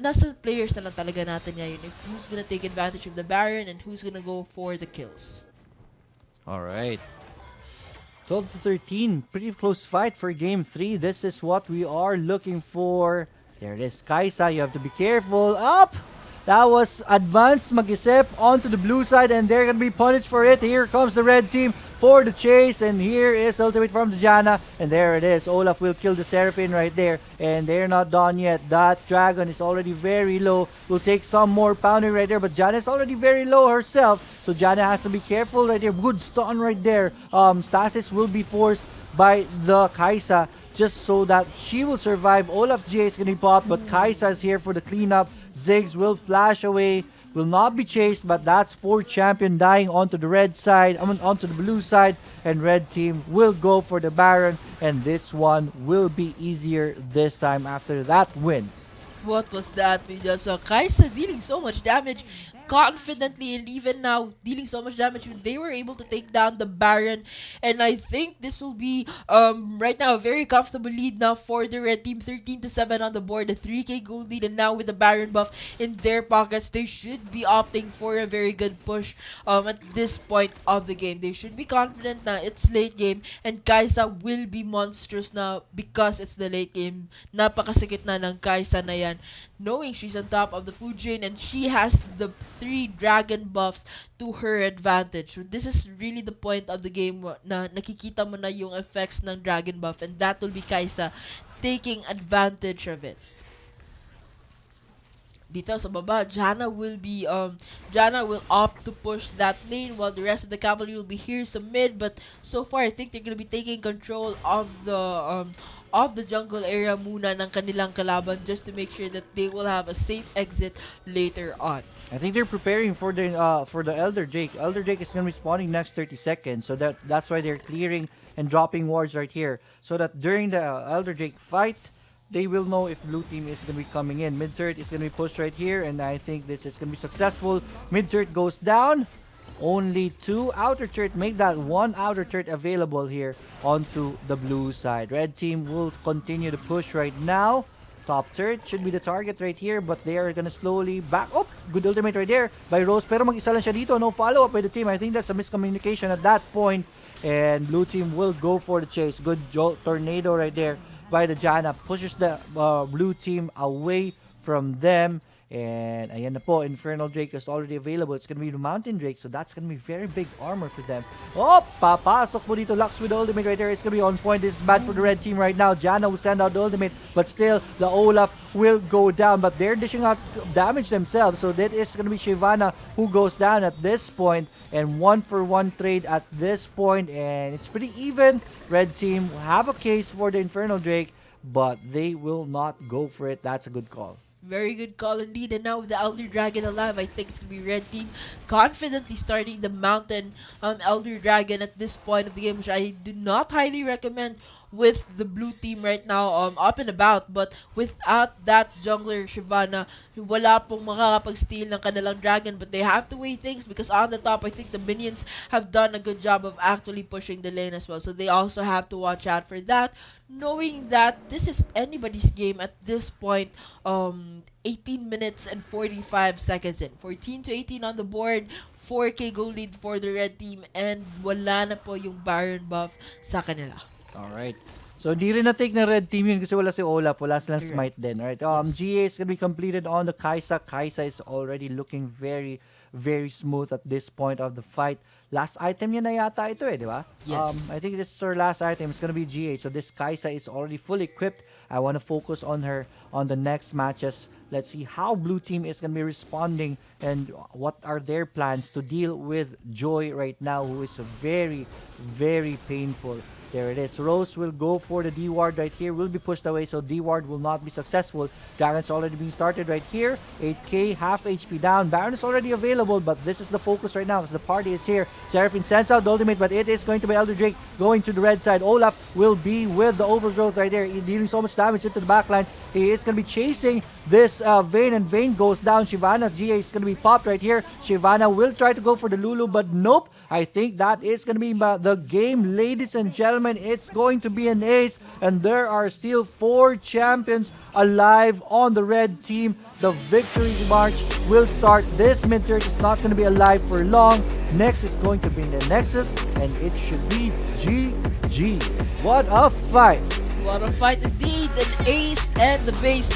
nasa players na lang talaga natin ngayon if who's gonna take advantage of the Baron and who's gonna go for the kills. Alright. 12 to 13. Pretty close fight for game 3. This is what we are looking for. There it is. Kai'Sa, you have to be careful. Up! That was advanced mag-isip onto the blue side, and they're gonna be punished for it. Here comes the red team for the chase, and here is the ultimate from the Janna, and there it is. Olaf will kill the Seraphine right there, and they're not done yet. That dragon is already very low. Will take some more pounding right there, but Janna is already very low herself, so Janna has to be careful right there. Good stun right there. Stasis will be forced by the Kai'Sa just so that she will survive. Olaf J is gonna be popped, but Kai'Sa is here for the cleanup. Ziggs will flash away, will not be chased, but that's 4 champion dying onto the red side, onto the blue side, and red team will go for the Baron, and this one will be easier this time after that win. What was that? We just saw Kai'Sa dealing so much damage confidently, and even now dealing so much damage, they were able to take down the Baron. And I think this will be right now a very comfortable lead now for the red team. 13 to 7 on the board, a 3k gold lead, and now with the Baron buff in their pockets, they should be opting for a very good push at this point of the game. They should be confident na it's late game, and Kai'Sa will be monstrous now because it's the late game. Napakasikit na ng Kai'Sa na yan, knowing she's on top of the food chain and she has the 3 dragon buffs to her advantage. So this is really the point of the game na nakikita mo na yung effects ng dragon buff, and that will be Kai'Sa taking advantage of it. Dito sa baba, Jana will opt to push that lane while the rest of the cavalry will be here sa mid. But so far, I think they're gonna be taking control of the jungle area muna ng kanilang kalaban just to make sure that they will have a safe exit later on. I think they're preparing for the Elder Drake. Elder Drake is gonna be spawning next 30 seconds, so that's why they're clearing and dropping wards right here, so that during the Elder Drake fight, they will know if blue team is gonna be coming in. Mid turret is gonna be pushed right here, and I think this is gonna be successful. Mid turret goes down. Only 2 outer turret, make that 1 outer turret available here onto the blue side. Red team will continue to push right now. Top turret should be the target right here, but they are gonna slowly back up. Good ultimate right there by Rose, pero mag-isa lang siya dito. No follow-up by the team. I think that's a miscommunication at that point, and blue team will go for the chase. Good tornado right there by the Jana. Pushes the blue team away from them. And ayan na po, Infernal Drake is already available. It's gonna be the Mountain Drake, so that's gonna be very big armor for them. Oh, papasok po dito. Lux with the ultimate right there. It's gonna be on point. This is bad for the red team right now. Jana will send out the ultimate, but still, the Olaf will go down. But they're dishing out damage themselves, so that is gonna be Shyvana who goes down at this point. And 1-for-1 trade at this point, and it's pretty even. Red team have a case for the Infernal Drake, but they will not go for it. That's a good call. Very good call indeed. And now with the Elder Dragon alive, I think it's going to be red team confidently starting the Mountain Elder Dragon at this point of the game, which I do not highly recommend with the blue team right now up and about. But without that jungler Shyvana, wala pong makakapag-steal ng kanilang dragon. But they have to weigh things because on the top, I think the minions have done a good job of actually pushing the lane as well. So they also have to watch out for that, knowing that this is anybody's game at this point. 18 minutes and 45 seconds in. 14-18 on the board. 4k goal lead for the red team, and wala na po yung Baron buff sa kanila. Alright. So, di rin na-take ng red team yun kasi wala si Olaf. Wala silang smite din. Right? Yes. GA is gonna be completed on the Kaisa. Kaisa is already looking very, very smooth at this point of the fight. Last item yun na yata ito di ba? Yes. I think this is her last item. It's gonna be GA. So, this Kaisa is already fully equipped. I want to focus on her on the next matches. Let's see how blue team is going to be responding and what are their plans to deal with Joy right now, who is very, very painful. There it is. Rose will go for the D-Ward right here. Will be pushed away, so D-Ward will not be successful. Dragon's already being started right here. 8k, half HP down. Baron is already available, but this is the focus right now because the party is here. Seraphine sends out the ultimate, but it is going to be Elder Drake going to the red side. Olaf will be with the overgrowth right there, dealing so much damage into the backlines. He is going to be chasing this Vayne, and Vayne goes down. Shyvana, GA is going to be popped right here. Shyvana will try to go for the Lulu, but nope. I think that is going to be the game, ladies and gentlemen. It's going to be an ace, and there are still 4 champions alive on the red team. The victory march will start. This mid-turret is not going to be alive for long. Next is going to be the Nexus, and it should be GG. What a fight! What a fight indeed. An ace and the base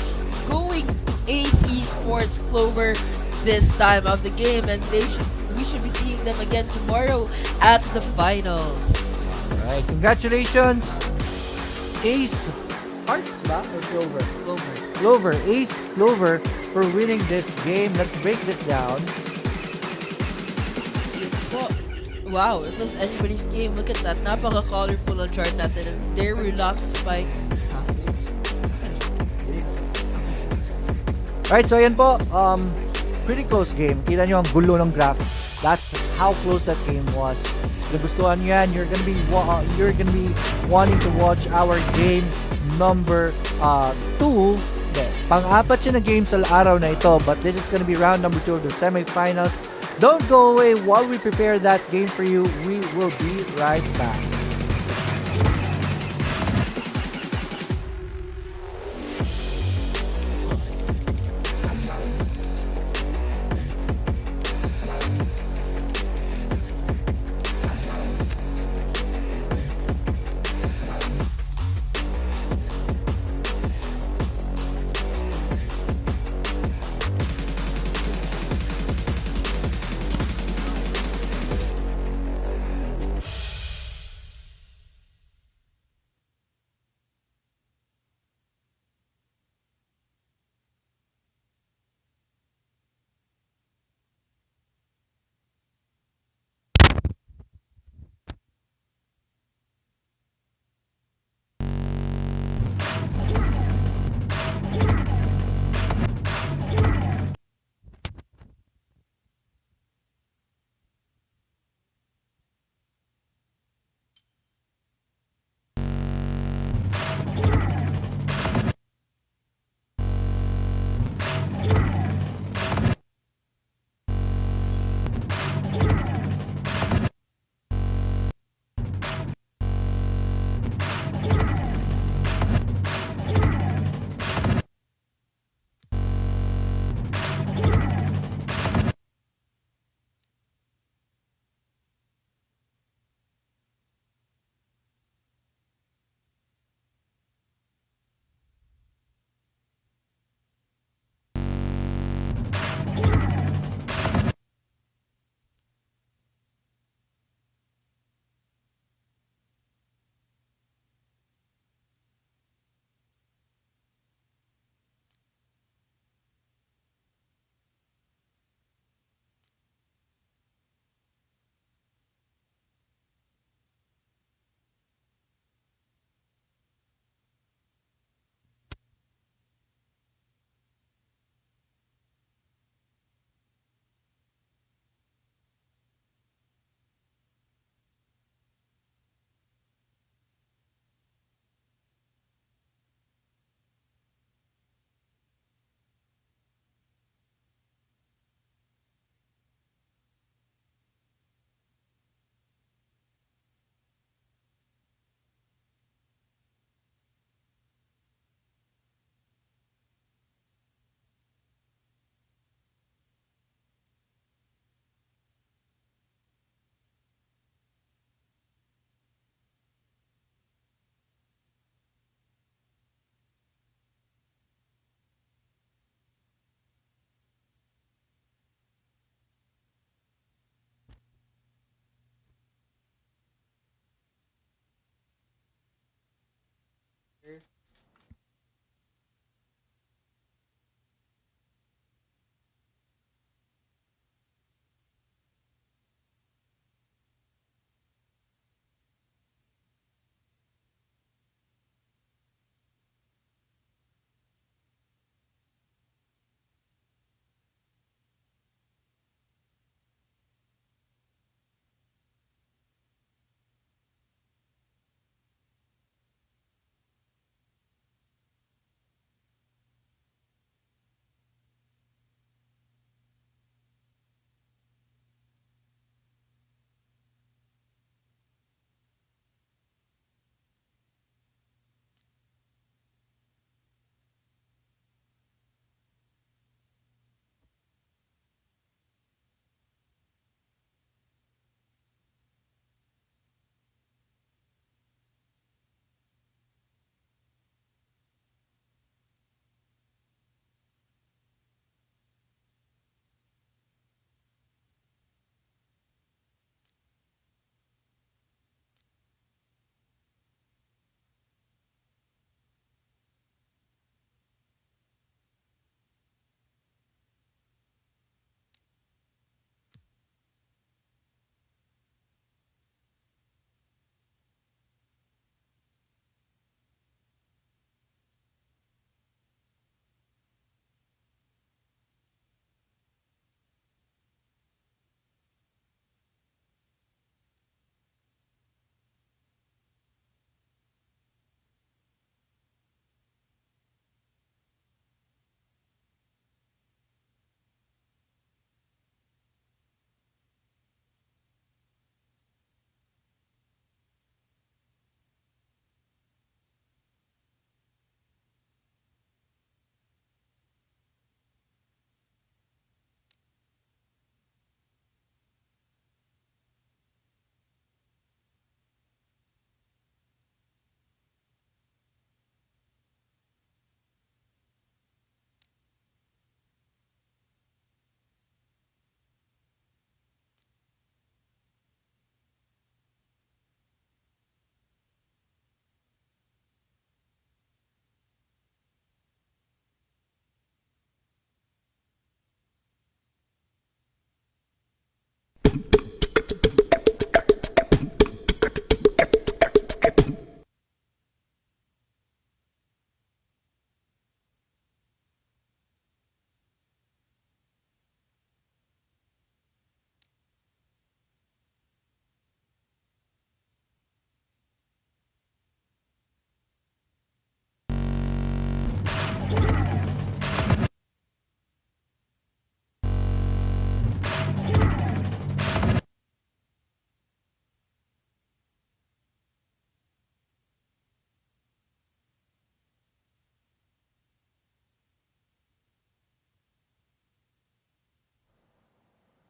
going to Ace Esports Clover this time of the game, and we should be seeing them again tomorrow at the finals. Alright, congratulations, Ace Hearts ba? Or Clover? Clover, Ace Clover for winning this game. Let's break this down. Wow, it was anybody's game. Look at that. Napaka-colorful on chart natin. And there were lots of spikes. Alright, so ayan po. Pretty close game. Kita nyo ang gulo ng graph. That's how close that game was. Kung gustuhan nyo yan, you're gonna be wanting to watch our game number 2. Pang-apat siya na game sa araw na ito, but this is gonna be round number 2 of the semifinals. Don't go away while we prepare that game for you. We will be right back.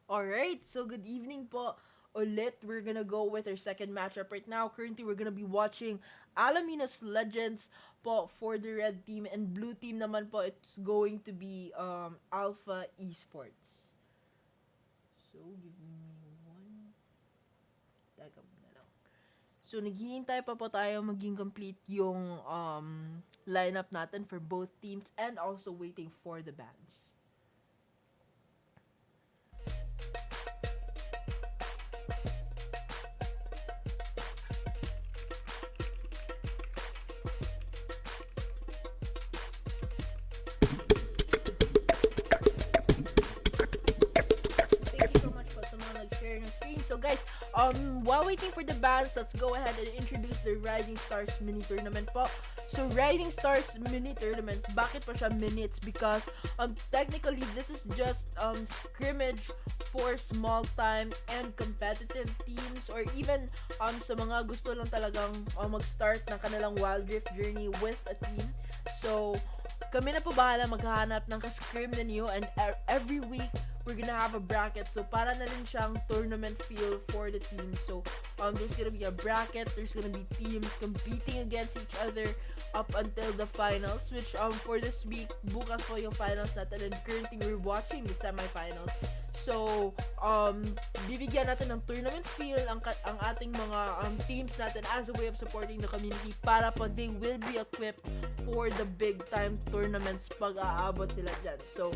Alright, so good evening po ulit. We're gonna go with our second matchup right now. Currently, we're gonna be watching Alaminos Legends po for the red team, and blue team naman po, it's going to be Alpha Esports. So, give me one. Teka muna lang. So, naghihintay pa po tayo maging complete yung lineup natin for both teams, and also waiting for the bans. Thank you so much po sa mga nag-share ng stream. So guys, while waiting for the bands, let's go ahead and introduce the Rising Stars mini tournament po. So Rising Stars mini tournament, bakit po siya mini? It's because technically this is just scrimmage for small time and competitive teams, or even sa mga gusto lang talagang mag-start ng kanilang Wild Rift journey with a team. So kami na po bahala maghahanap ng ka-scrim ninyo, and every week we're gonna have a bracket. So para na rin siyang tournament feel for the team. So there's gonna be a bracket, there's gonna be teams competing against each other up until the finals, which for this week bukas po yung finals natin, and currently we're watching the semifinals. So, bibigyan natin ng tournament feel ang ating mga teams natin as a way of supporting the community para po they will be equipped for the big time tournaments pag aabot sila dyan. So,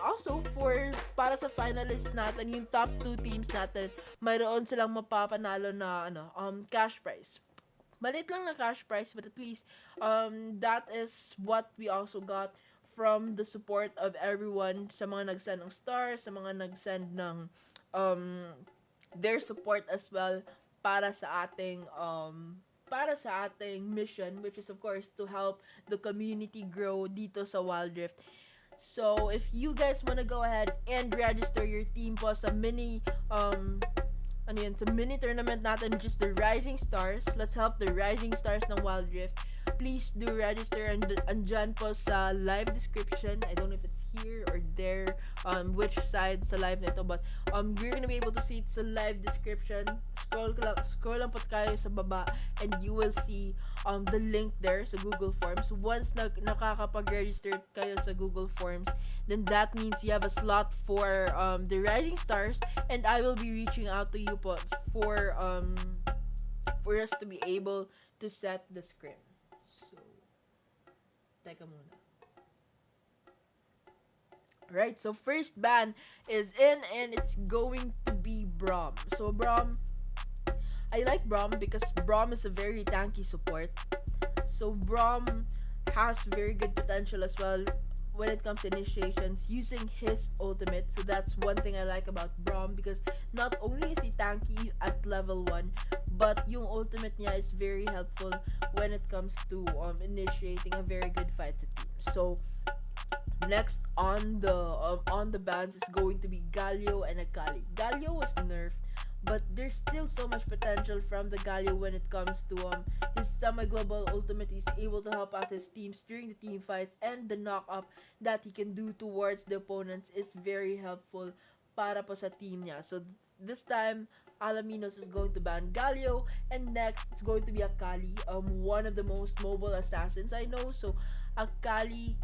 also para sa finalists natin, yung top 2 teams natin, mayroon silang mapapanalo na cash prize. Maliit lang na cash prize, but at least that is what we also got from the support of everyone, sa mga nag-send ng stars, sa mga nag-send ng their support as well para sa ating mission, which is of course to help the community grow dito sa Wild Rift. So if you guys wanna go ahead and register your team po sa mini sa mini tournament natin, which is the Rising Stars. Let's help the Rising Stars ng Wild Rift. Please do register, and andyan po sa live description. I don't know if it's here or there, which side sa live nito, but you're gonna be able to see it sa live description. Scroll lang po kayo sa baba and you will see the link there sa Google Forms. Once nakakapag-register kayo sa Google Forms, then that means you have a slot for the Rising Stars, and I will be reaching out to you po for us to be able to set the scrim. So, teka muna. Right, so first ban is in, and it's going to be Braum. So Braum, I like Braum because Braum is a very tanky support. So Braum has very good potential as well when it comes to initiations using his ultimate. So that's one thing I like about Braum, because not only is he tanky at level 1, but yung ultimate niya is very helpful when it comes to initiating a very good fight to team. So next on the bans is going to be Galio and Akali. Galio was nerfed, but there's still so much potential from the Galio when it comes to his semi-global ultimate. He's able to help out his teams during the team fights, and the knock-up that he can do towards the opponents is very helpful para po sa team niya. So this time, Alaminos is going to ban Galio, and next it's going to be Akali, one of the most mobile assassins I know. So Akali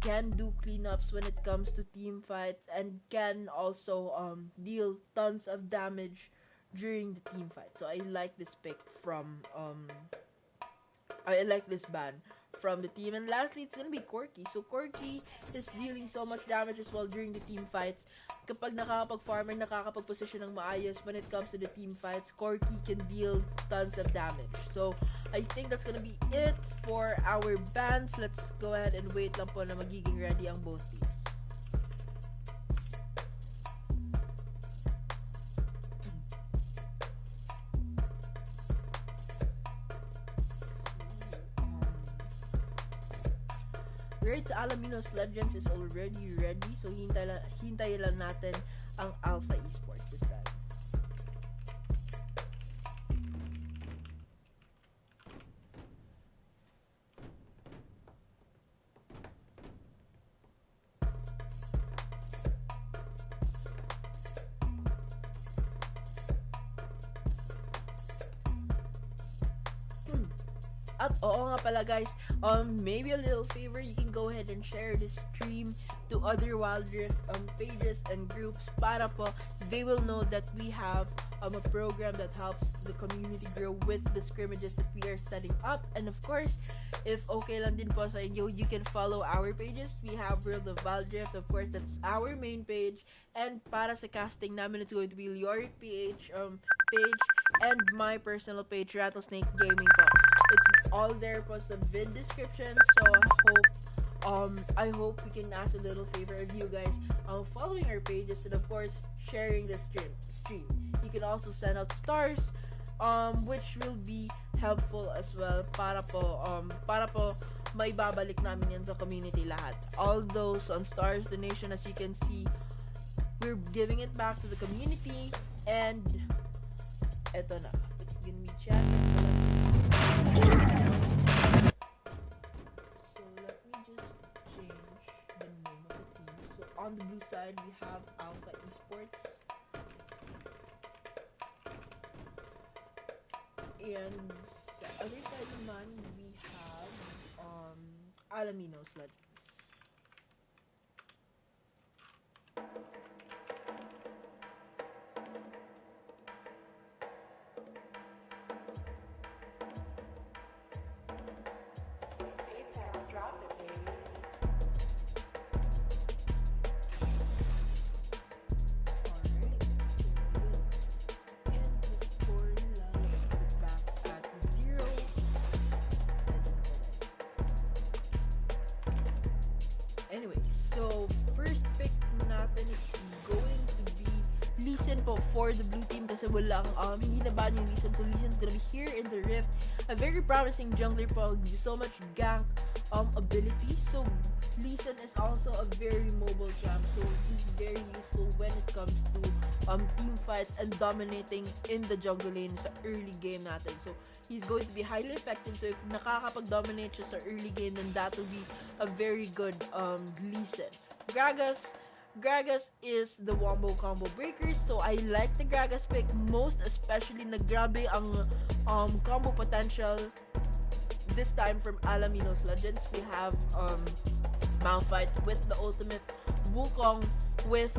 can do cleanups when it comes to team fights, and can also deal tons of damage during the team fight. So I like this pick from I like this ban from the team. And lastly, it's gonna be Corki. So Corki is dealing so much damage as well during the team fights. Kapag nakakapag-farm and nakakapag-position ng maayos when it comes to the team fights, Corki can deal tons of damage. So I think that's gonna be it for our bans. Let's go ahead and wait lang po na magiging ready ang both teams. Right, so Alaminos Legends is already ready. So hintayin lang natin ang Alpha Esports this time. At oo nga pala guys, maybe a little favor, you can go ahead and share this stream to other Wild Rift pages and groups para po they will know that we have a program that helps the community grow with the scrimmages that we are setting up. And of course, if okay lang din po sa inyo, you can follow our pages. We have World of Wild Rift, of course, that's our main page. And para sa casting namin, it's going to be Leoric PH Page, and my personal page, Rattlesnake Gaming po. It's all there po sa vid description. So I hope we can ask a little favor of you guys following our pages, and of course sharing the stream. You can also send out stars, which will be helpful as well para po may babalik namin yan sa community lahat. All those stars donation, as you can see, we're giving it back to the community. And eto na, it's gonna be chat. So let me just change the name of the team. So on the blue side we have Alpha Esports, and sa other side naman we have Alaminos Legends. So, first pick natin is going to be Lee Sin po for the blue team kasi walang, hindi na ban yung Lee Sin. So, Lee Sin's gonna be here in the Rift. A very promising jungler po. Gives you so much gank ability. So, Lee Sin is also a very mobile champ. So, he's very useful when it comes to team fights and dominating in the jungle lane sa early game natin. So, he's going to be highly effective. So, if nakakapag-dominate siya sa early game, then that will be a very good Lee Sin. Gragas is the wombo combo breaker, so I like the Gragas pick most, especially na grabe ang combo potential this time from Alaminos Legends. We have Malphite with the ultimate, Wukong with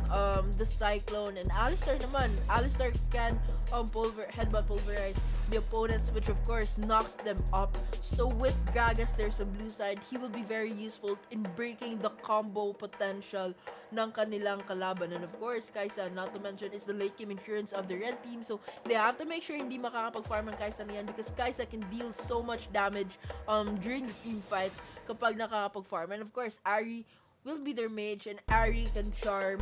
the Cyclone, and Alistar naman. Alistar can headbutt pulverize the opponents, which of course knocks them up. So with Gragas, there's a blue side. He will be very useful in breaking the combo potential ng kanilang kalaban. And of course, Kai'Sa, not to mention, is the late game insurance of the red team. So they have to make sure hindi makakapag-farm ang Kai'Sa na yan, because Kai'Sa can deal so much damage during the team fights kapag nakakapag-farm. And of course, Ahri will be their mage, and Ahri can charm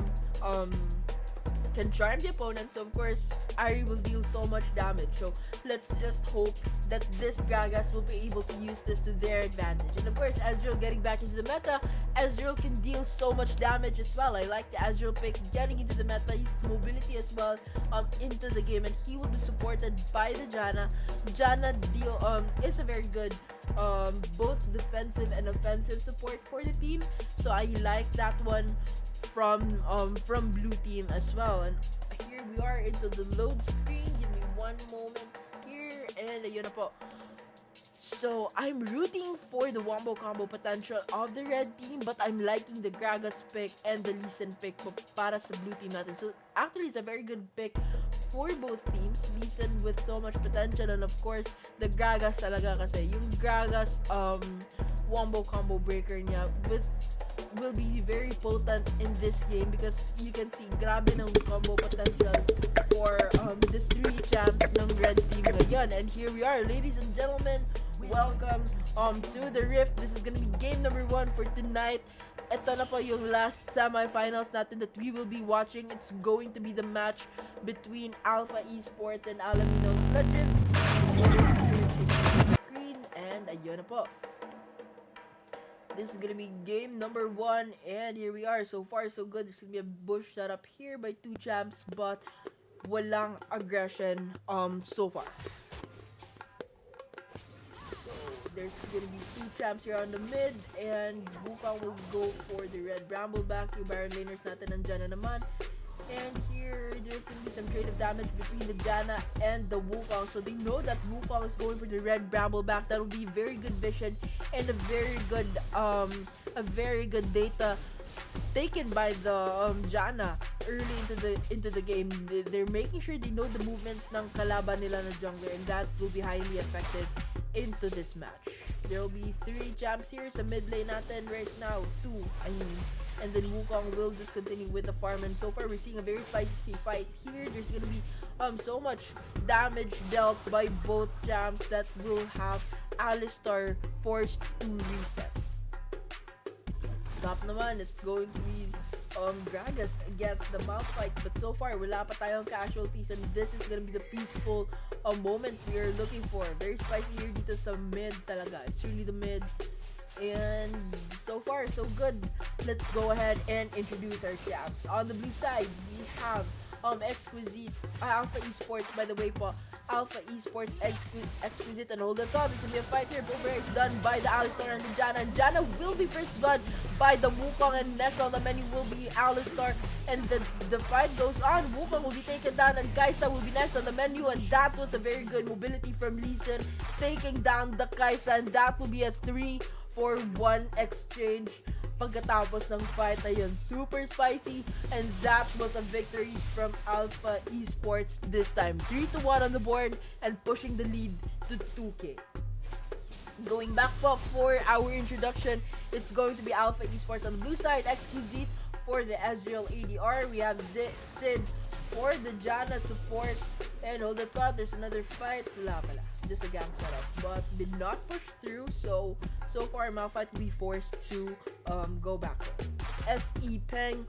the opponent. So of course, Ahri will deal so much damage. So let's just hope that this Gragas will be able to use this to their advantage. And of course, Ezreal getting back into the meta. Ezreal can deal so much damage as well. I like the Ezreal pick getting into the meta. His mobility as well into the game, and he will be supported by the Janna. Janna is a very good both defensive and offensive support for the team. So I like that one from blue team as well. And here we are into the load screen. Give me one moment here, and ayun na po. So I'm rooting for the wombo combo potential of the red team, but I'm liking the Gragas pick and the Lee Sin pick para sa blue team natin. So actually, it's a very good pick for both teams. Lee Sin with so much potential, and of course the Gragas talaga, kasi yung Gragas wombo combo breaker niya will be very potent in this game, because you can see grabe ng combo potential for the three champs ng red team ngayon. And here we are, ladies and gentlemen, welcome to the Rift. This is gonna be game number 1 for tonight. Ito na po yung last semifinals natin that we will be watching. It's going to be the match between Alpha Esports and Alaminos Legends. Screen, and ayun na po. This is gonna be game number 1, and here we are. So far, so good. There's gonna be a bush setup here by two champs, but walang aggression so far. So there's gonna be two champs here on the mid, and Wukong will go for the red Brambleback. Yung Baron laners natin nandyan na naman. And here, there's gonna be some trade of damage between the Janna and the Wukong. So they know that Wukong is going for the red Brambleback. That will be very good vision and a very good data taken by the Janna early into the game. They're making sure they know the movements ng kalaban nila na jungler, and that will be highly effective into this match. There will be 3 champs here sa mid lane natin right now. 2, I mean. And then Wukong will just continue with the farm, and so far we're seeing a very spicy fight here. There's gonna be so much damage dealt by both champs that will have Alistar forced to reset. Top naman, it's going to be Gragas against the Malphite, but so far wala pa tayong casualties, and this is gonna be the peaceful moment we are looking for. Very spicy here dito sa mid talaga. It's really the mid. And so far, so good. Let's go ahead and introduce our champs. On the blue side, we have Exquisite, Alpha Esports, by the way po. Alpha Esports, Exquisite, and hold the top. It's gonna be a fight here. Over is done by the Alistar and the Janna. And Janna will be first blood by the Wukong, and next on the menu will be Alistar. And the fight goes on. Wukong will be taken down, and Kai'Sa will be next on the menu. And that was a very good mobility from Lee Sin, taking down the Kai'Sa, and that will be a 3-for-1 exchange pagkatapos ng fight na yun. Super spicy, and that was a victory from Alpha Esports this time. 3-1 on the board and pushing the lead to 2K. Going back po for our introduction, it's going to be Alpha Esports on the blue side, Exquisite for the Ezreal ADR. We have Sid for the Janna support, and hold the thought, there's another fight. Wala pala, just a gang setup, but did not push through. So far Malphite will be forced to go backward. SE Peng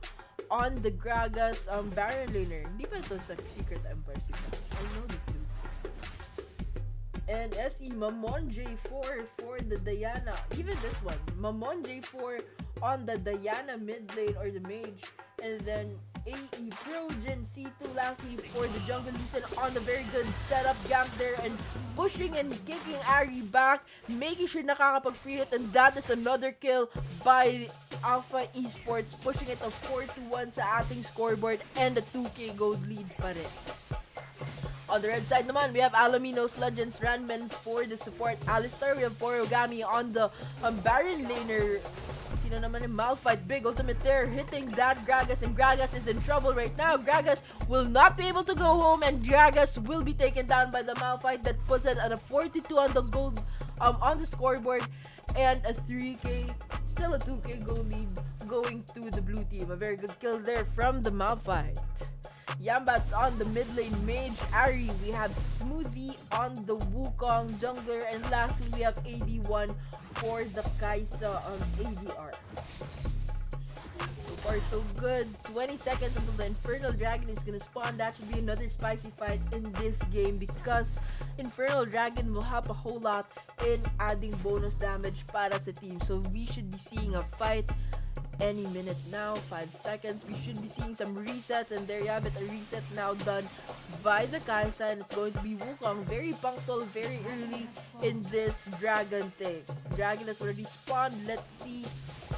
on the Gragas Baron laner. Hindi pa ito sa Secret Empire Secret. I know this dude. And SE Mamon J4 for the Diana. Even this one, Mamon J4 on the Diana mid lane or the mage. And then AE Progen C2 lastly for the jungle Lee on the very good setup gank there and pushing and kicking Ari back, making sure nakakapag-free hit, and that is another kill by Alpha Esports, pushing it to 4-1 sa ating scoreboard and a 2k gold lead pa rin. On the red side naman, we have Alaminos, Legends, Ranman for the support. Alistar, we have Porogami on the Baron laner. Sino naman yung Malphite? Big ultimate there, hitting that Gragas, and Gragas is in trouble right now. Gragas will not be able to go home, and Gragas will be taken down by the Malphite. That puts it at a 42 on the gold on the scoreboard, and a 3k, still a 2k gold lead going to the blue team. A very good kill there from the Malphite. Yambat's on the mid lane mage Ari. We have Smoothie on the Wukong jungler, and lastly we have AD1 for the Kaisa on ADR. So far so good. 20 seconds until the Infernal Dragon is gonna spawn. That should be another spicy fight in this game because Infernal Dragon will help a whole lot in adding bonus damage para sa team. So we should be seeing a fight any minute now. 5 seconds, we should be seeing some resets, and there you have it, a reset now done by the Kaisa, and it's going to be Wukong, very punctual, very early in this dragon thing. Dragon has already spawned. Let's see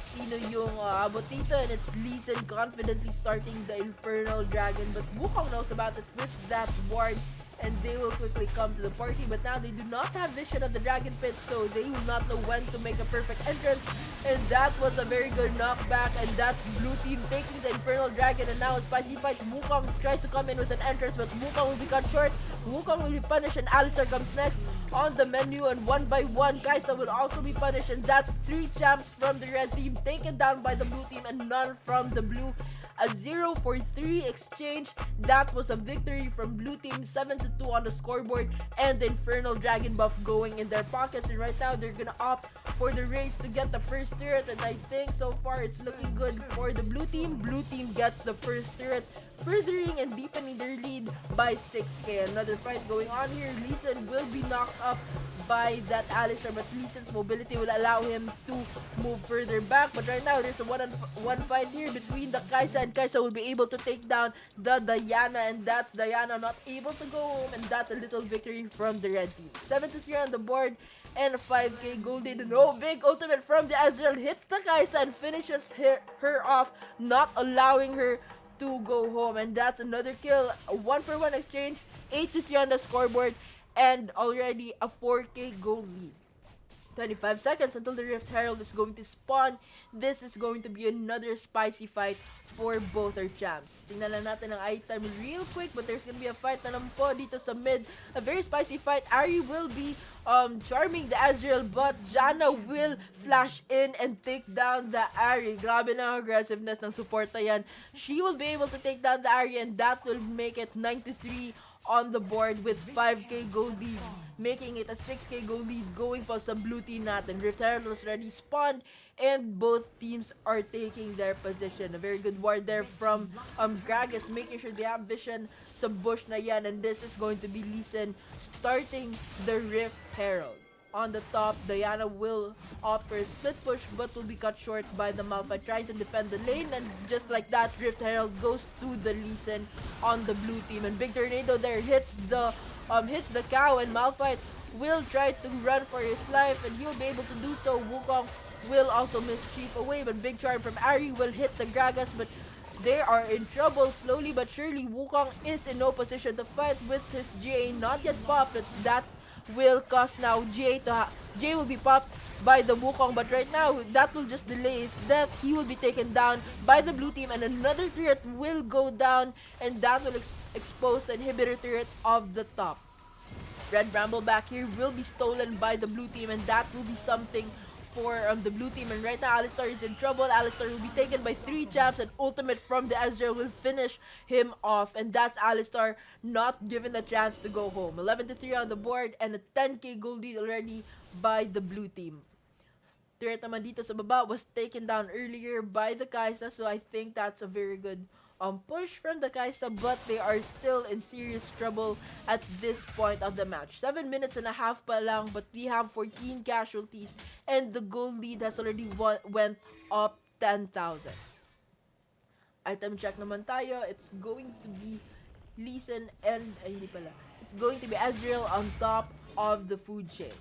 sino yung abot dito, and it's Lee Sin confidently starting the Infernal Dragon, but Wukong knows about it with that ward, and they will quickly come to the party, but now they do not have vision of the dragon pit, so they will not know when to make a perfect entrance, and that was a very good knockback, and that's blue team taking the Infernal Dragon, and now a spicy fight. Wukong tries to come in with an entrance, but Wukong will be cut short. Wukong will be punished, and Alistar comes next on the menu, and one by one, Kaisa will also be punished, and that's 3 champs from the red team taken down by the blue team, and none from the blue. A 0-for-3 exchange. That was a victory from blue team, 7-2 on the scoreboard, and the Infernal Dragon buff going in their pockets, and right now they're gonna opt for the race to get the first turret, and I think so far it's looking good for the blue team. Blue team gets the first turret, furthering and deepening their lead by 6k. Another fight going on here. Lee Sin will be knocked up by that Alistar, but Lee Sin's mobility will allow him to move further back, but right now there's a one fight here between the Kaisa, and Kaisa will be able to take down the Diana, and that's Diana not able to go home, and that's a little victory from the red team. 7-3 on the board and a 5k gold lead. No, big ultimate from the Ezreal hits the Kaisa and finishes her off, not allowing her to go home, and that's another kill. A 1-for-1 exchange, 8-3 on the scoreboard, and already a 4k gold lead. 25 seconds until the Rift Herald is going to spawn. This is going to be another spicy fight for both our champs. Tingnan lang natin ang item real quick, but there's gonna be a fight na lang po dito sa mid. A very spicy fight. Ari will be charming the Ezreal, but Janna will flash in and take down the Ari. Grabe na ang aggressiveness ng support na yan. She will be able to take down the Ari, and that will make it 93 on the board with 5k gold lead, making it a 6k gold lead going pa sa blue team natin. Rift Herald was already spawned, and both teams are taking their position. A very good ward there from Gragas, making sure they have vision sa bush na yan, and this is going to be Lee Sin starting the Rift Herald. On the top, Diana will opt for a split push, but will be cut short by the Malphite trying to defend the lane, and just like that, Rift Herald goes to the Lee Sin on the blue team, and big tornado there hits the cow, and Malphite will try to run for his life, and he'll be able to do so. Wukong will also mischief away, but big charm from Ari will hit the Gragas, but they are in trouble. Slowly but surely, Wukong is in no position to fight with his GA not yet popped, but that will cause now GA will be popped by the Wukong, but right now that will just delay his death. He will be taken down by the blue team, and another turret will go down, and that will expose the inhibitor turret of the top. Red Bramble back here will be stolen by the blue team, and that will be something for the blue team. And right now Alistar is in trouble. Alistar will be taken by 3 champs, and ultimate from the Ezreal will finish him off, and that's Alistar not given the chance to go home. 11-3 on the board, and a 10k gold lead already by the blue team. turret naman dito sa baba was taken down earlier by the Kaisa, so I think that's a very good push from the Kaisa, but they are still in serious trouble at this point of the match. 7 minutes and a half pa lang, but we have 14 casualties, and the goal lead has already went up 10,000. Item check naman tayo. It's going to be Lee Sin and, hindi pala. It's going to be Ezreal on top of the food chain.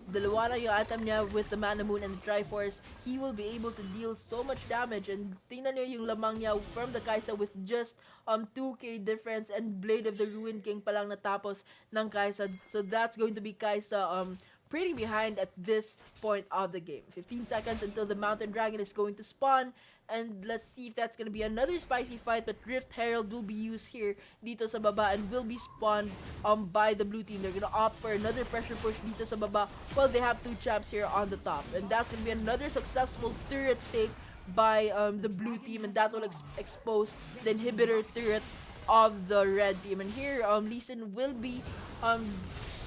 Dalawa na yung item niya with the Mana Moon and the Triforce. He will be able to deal so much damage, and tingnan niyo yung lamang niya from the Kaisa with just 2k difference, and Blade of the Ruin King pa lang natapos ng Kaisa. So that's going to be Kaisa pretty behind at this point of the game. 15 seconds until the Mountain Dragon is going to spawn, and let's see if that's going to be another spicy fight, but Rift Herald will be used here dito sa baba and will be spawned by the blue team. They're going to opt for another pressure push dito sa baba while they have 2 champs here on the top, and that's going to be another successful turret take by the blue team, and that will expose the inhibitor turret of the red team. And here Lee Sin will be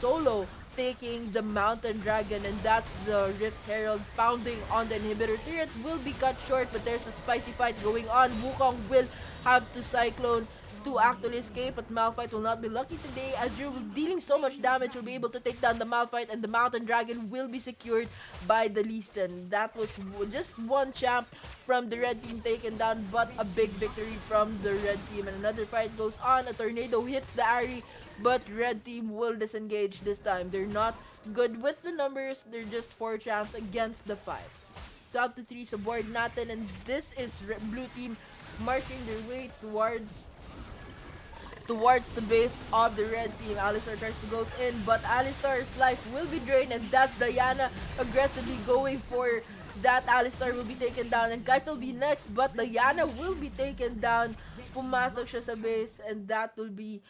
solo taking the Mountain Dragon, and that's the Rift Herald pounding on the inhibitor turret. Will be cut short, but there's a spicy fight going on. Wukong will have to Cyclone to actually escape, but Malphite will not be lucky today, as you're dealing so much damage. Will be able to take down the Malphite, and the Mountain Dragon will be secured by the Lee Sin. That was just one champ from the red team taken down, but a big victory from the red team. And another fight goes on. A tornado hits the Ahri, but red team will disengage this time. They're not good with the numbers. They're just 4 champs against the 5. 12 to 3 sa board natin, and this is blue team marching their way towards the base of the red team. Alistar tries to go in, but Alistar's life will be drained, and that's Diana aggressively going for that. Alistar will be taken down, and Kai'Sa will be next, but Diana will be taken down. Pumasok siya sa base, and that will be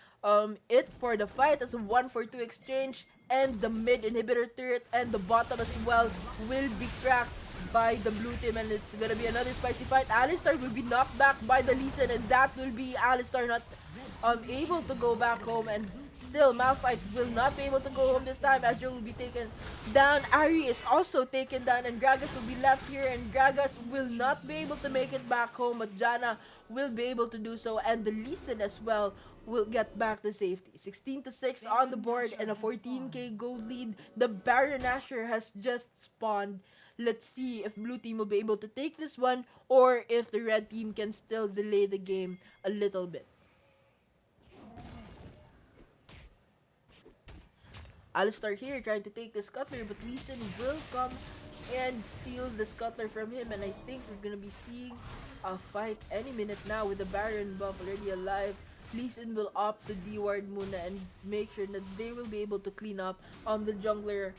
it for the fight, as a 1-for-2 exchange, and the mid inhibitor turret and the bottom as well will be cracked by the blue team, and it's gonna be another spicy fight. Alistar will be knocked back by the Lee Sin, and that will be Alistar not able to go back home, and still Malphite will not be able to go home this time. Ezreal will be taken down. Ahri is also taken down, and Gragas will be left here, and Gragas will not be able to make it back home, but Janna will be able to do so, and the Lee Sin as well will get back to safety. 16 to 6 on the board, and a 14k gold lead. The Baron Nashor has just spawned. Let's see if blue team will be able to take this one, or if the red team can still delay the game a little bit. Alistar here trying to take the scuttler, but Lee Sin will come and steal the scuttler from him, and I think we're gonna be seeing a fight any minute now with the Baron buff already alive. Lee Sin will opt to D-ward muna and make sure that they will be able to clean up the jungler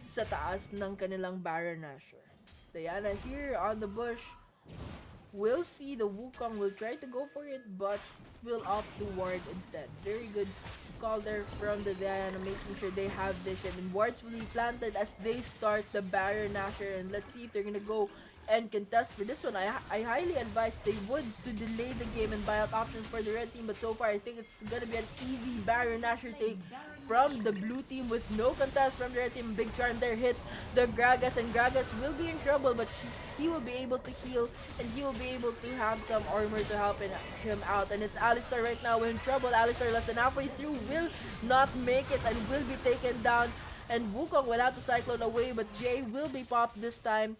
sa taas ng kanilang Baron Nashor. Diana here on the bush. We'll see, the Wukong will try to go for it, but will opt to ward instead. Very good call there from the Diana, making sure they have vision, and wards will be planted as they start the Baron Nashor, and let's see if they're gonna go and contest for this one. I highly advise they would to delay the game and buy out options for the red team, but so far I think it's gonna be an easy Baron Nashor take from the blue team with no contest from the red team. Big charm there hits the Gragas, and Gragas will be in trouble, but he will be able to heal, and he will be able to have some armor to help him out. And it's Alistar right now in trouble. Alistar less than halfway through will not make it and will be taken down, and Wukong will have to cyclone away, but Jay will be popped this time.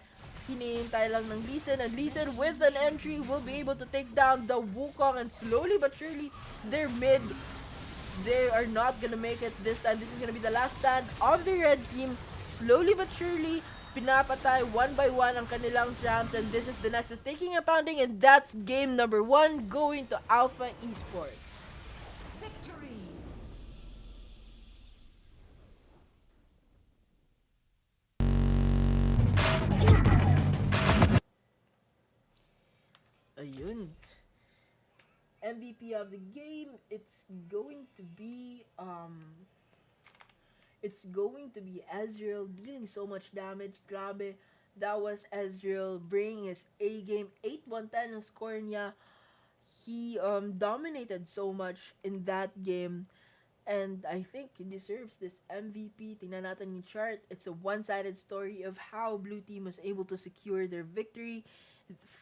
Hinihintay lang ng Lee Sin, and Lee Sin with an entry will be able to take down the Wukong, and slowly but surely they're mid. They are not gonna make it this time. This is gonna be the last stand of the red team. Slowly but surely pinapatay one by one ang kanilang champs, and this is the Nexus taking a pounding, and that's game number 1 going to Alpha Esports. Ayun. MVP of the game, it's going to be Ezreal, dealing so much damage. Grabe, that was Ezreal bringing his A game. 8-1-10 ang score niya. He dominated so much in that game, And I think he deserves this MVP. Tingnan natin yung chart. It's a one-sided story of how Blue Team was able to secure their victory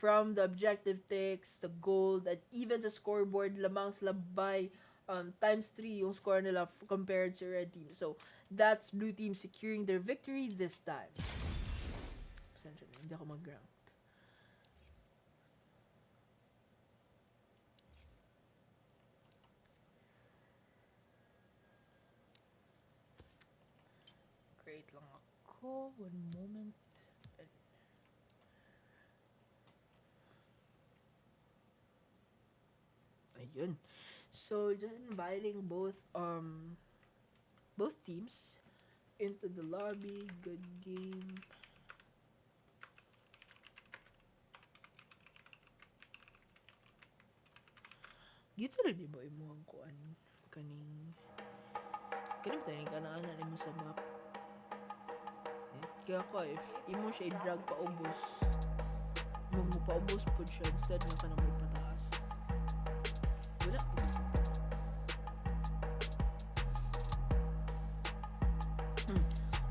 from the objective takes, the gold, and even the scoreboard. Lamang sila by times 3 yung score nila compared sa Red Team. So, that's Blue Team securing their victory this time. Essentially, hindi ako mag-ground. Create lang ako. One moment. Ayun. So, just inviting both teams into the lobby. Good game. Gito rin di ba mo ang kuan kaning tayo kanaan mo sa map. Kaya ko, if imo siya i-drag pa ubos, mo pa ubos po siya instead ng kanang mo pataas. Wala.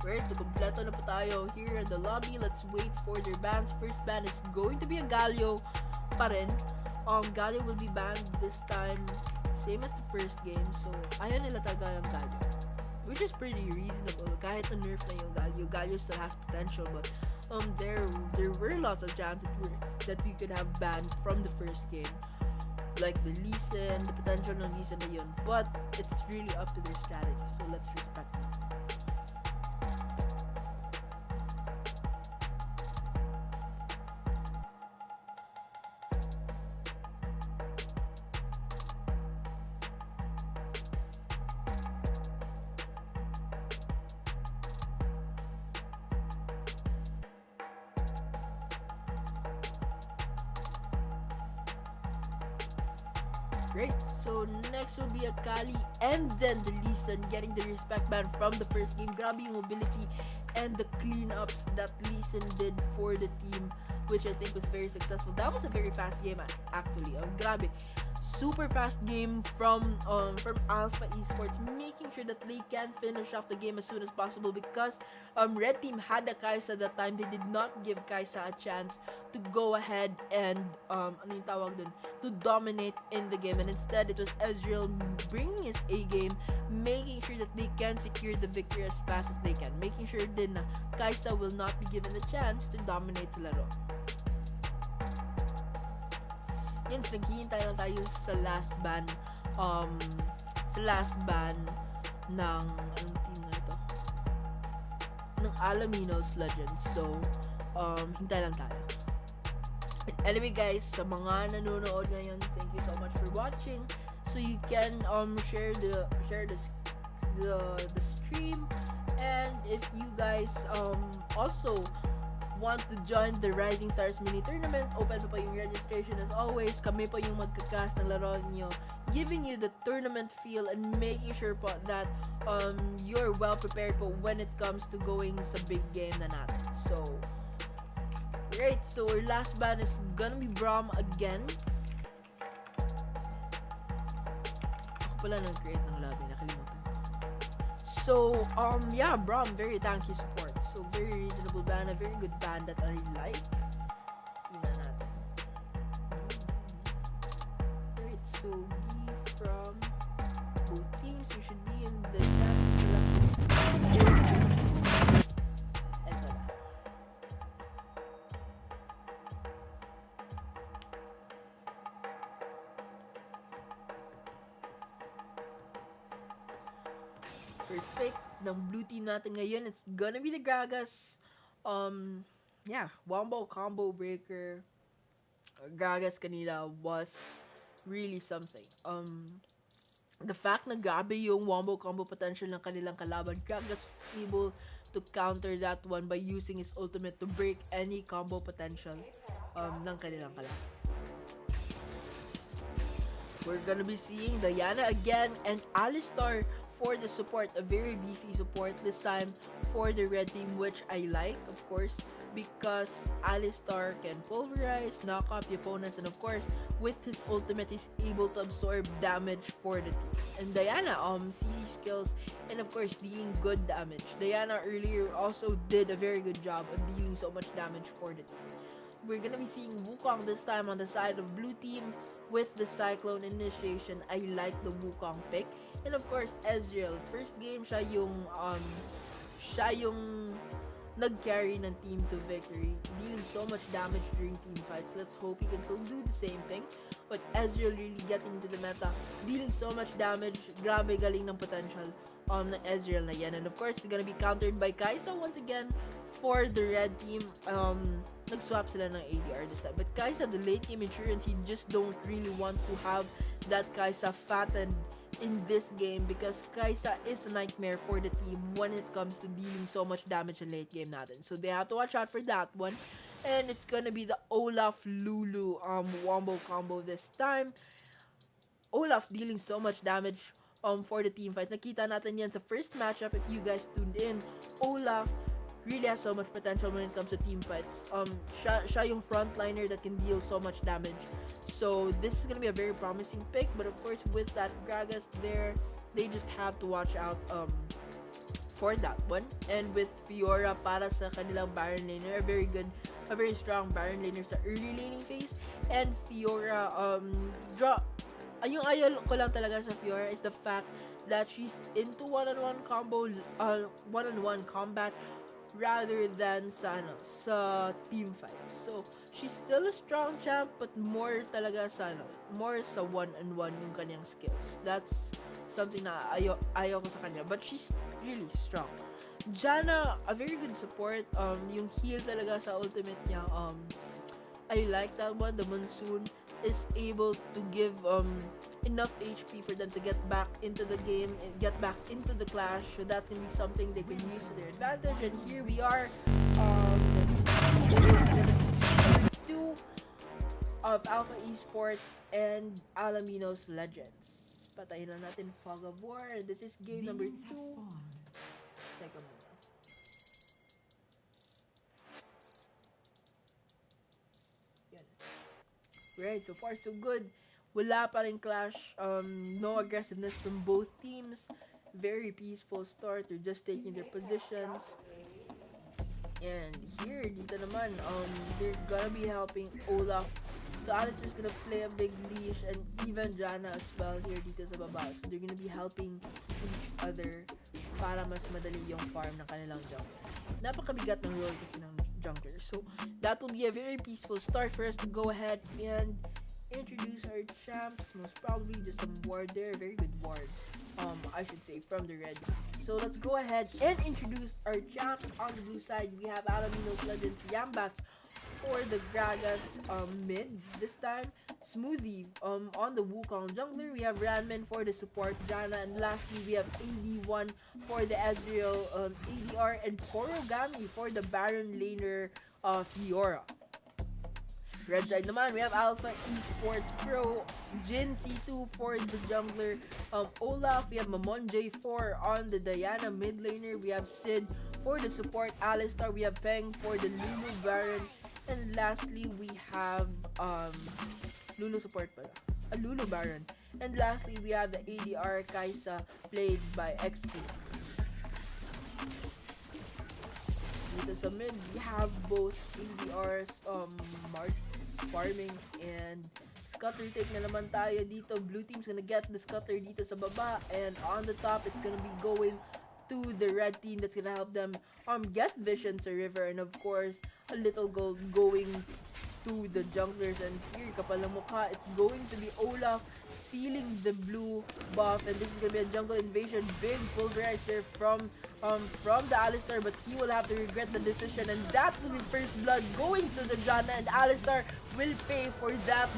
Right, so kompleto na po tayo here in the lobby. Let's wait for their bans. First ban is going to be a Galio pa rin. Galio will be banned this time, same as the first game. So, ayaw nila talaga yung Galio, which is pretty reasonable. Kahit na-nerf na yung Galio, Galio still has potential. But there were lots of chances that we could have banned from the first game, like the Lee Sin, the potential ng Lee Sin na yun. But it's really up to their strategy. So let's respect that. Great, so next will be a Kali and then the Lee Sin getting the respect ban from the first game. Grabe yung mobility and the cleanups that Lee Sin did for the team, which I think was very successful. That was a very fast game actually. Grabe. Super fast game from Alpha Esports, making sure that they can finish off the game as soon as possible because Red Team had a Kai'Sa that time. They did not give Kai'Sa a chance to go ahead and to dominate in the game, and instead it was Ezreal bringing his A game, making sure that they can secure the victory as fast as they can, making sure din na Kai'Sa will not be given the chance to dominate sa laro. Yan, so naghihintay lang tayo sa last ban ng team na ito, ng Alaminos Legends. So hintay lang tayo. Anyway guys, sa mga nanonood ngayon, thank you so much for watching. So you can share the stream, and if you guys also want to join the Rising Stars mini tournament, open pa yung registration as always. Kami po yung magkakast ng laro nyo, giving you the tournament feel and making sure po that you're well prepared po when it comes to going sa big game na natin. So great, so our last ban is gonna be Braum again. Ako pala nag-create ng lobby, nakalimutan. So yeah, Braum, very tanky support. So very reasonable ban, a very good ban that I like. Tingnan natin. Great, so G from both teams, you should be in the chat. Ito na. First pick ng blue team natin ngayon, it's gonna be the Gragas. Yeah, Wombo combo breaker. Gragas kanina was really something. The fact na grabe yung Wombo combo potential ng kanilang kalaban, Gragas was able to counter that one by using his ultimate to break any combo potential ng kanilang kalaban. We're gonna be seeing Diana again and Alistar for the support, a very beefy support this time for the red team, which I like, of course, because Alistar can pulverize, knock off the opponents, and of course, with his ultimate, he's able to absorb damage for the team. and Diana, CC skills, and of course dealing good damage. Diana earlier also did a very good job of dealing so much damage for the team. We're gonna be seeing Wukong this time on the side of blue team with the Cyclone initiation. I like the Wukong pick. And of course, Ezreal. First game, siya yung nag-carry ng team to victory, dealing so much damage during team fights. Let's hope he can still do the same thing. But Ezreal really getting into the meta, dealing so much damage. Grabe galing ng potential ng Ezreal na yan. And of course, it's gonna be countered by Kai'Sa once again for the red team. Nag-swap sila ng ADR this time. But Kai'Sa, the late game insurance, he just don't really want to have that Kai'Sa fattened in this game because Kai'Sa is a nightmare for the team when it comes to dealing so much damage in late game natin. So they have to watch out for that one. And it's gonna be the Olaf Lulu wombo combo this time. Olaf dealing so much damage for the team fights. Nakita natin yan sa first matchup if you guys tuned in. Olaf really has so much potential when it comes to team fights. Siya yung frontliner that can deal so much damage. So this is gonna be a very promising pick, but of course with that Gragas there, they just have to watch out for that one. And with Fiora para sa kanilang Baron laner, a very strong Baron laner sa early laning phase. And Fiora yung ayaw ko lang talaga sa Fiora is the fact that she's into one-on-one combo, one-on-one combat rather than sa team fights. So she's still a strong champ but more talaga more sa one-on-one yung kanyang skills. That's something na ayaw ko sa kanya, but she's really strong. Janna, a very good support. Yung heal talaga sa ultimate niya, I like that one. The Monsoon is able to give enough HP for them to get back into the game and get back into the clash. So that's gonna be something they can use to their advantage. And here we are, two of Alpha Esports and Alaminos Legends. Patayin na natin Fog of War. This is game number 2. Teka muna. Yan. Right, so far so good. Wala pa rin clash. No aggressiveness from both teams. Very peaceful start. They're just taking their positions. And here, dito naman, they're gonna be helping Olaf. So Alistair's gonna play a big leash and even Janna as well here dito sa baba. So they're gonna be helping each other para mas madali yung farm ng kanilang jungler. Napakabigat ng role kasi ng jungler. So that will be a very peaceful start for us to go ahead and introduce our champs. Most probably just some ward there, very good ward, I should say, from the red. So let's go ahead and introduce our champs. On the blue side, we have Alaminos Legends Yambats for the Gragas mid this time. Smoothie on the Wukong jungler. We have Ranman for the support Janna, and lastly we have AD1 for the Ezreal ADR, and Korogami for the Baron laner Fiora. Red side naman, we have Alpha Esports Pro, Jin C2 for the jungler, Olaf, we have Mamon J4 on the Diana mid laner, we have Sid for the support Alistar, we have Peng for the Lulu Baron, and lastly we have Lulu support pala, Lulu Baron, and lastly we have the ADR Kai'Sa played by XP. Dito sa mid, we have both ADRs, farming and scutter take na naman tayo dito. Blue team's gonna get the scutter dito sa baba, and on the top it's gonna be going to the red team that's gonna help them get vision sa river, and of course a little gold going to the junglers. And here, kapal ng mukha, it's going to be Olaf stealing the blue buff, and this is gonna be a jungle invasion. Big pulverize there from the Alistar, but he will have to regret the decision, and that will be first blood going to the Janna, and Alistar will pay for that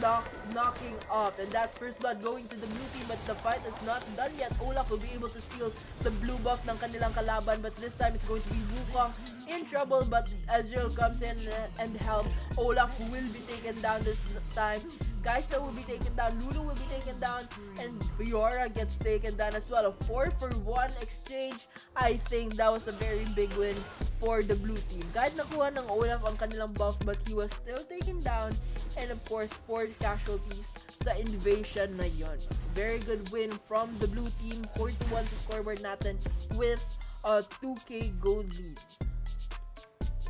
knocking up, and that's first blood going to the blue team. But the fight is not done yet. Olaf will be able to steal the blue buff ng kanilang kalaban, but this time it's going to be Wukong in trouble, but Ezreal comes in and helps Olaf will be taken down this time. Kaisa will be taken down, Lulu will be taken down, and Fiora gets taken down as well. A 4-for-1 exchange. I think that was a very big win for the blue team. Kahit nakuha ng Olaf ang kanilang buff, but he was still taken down. And of course, 4 casualties sa invasion na yon. Very good win from the blue team. 41 sa scoreboard natin with a 2k gold lead.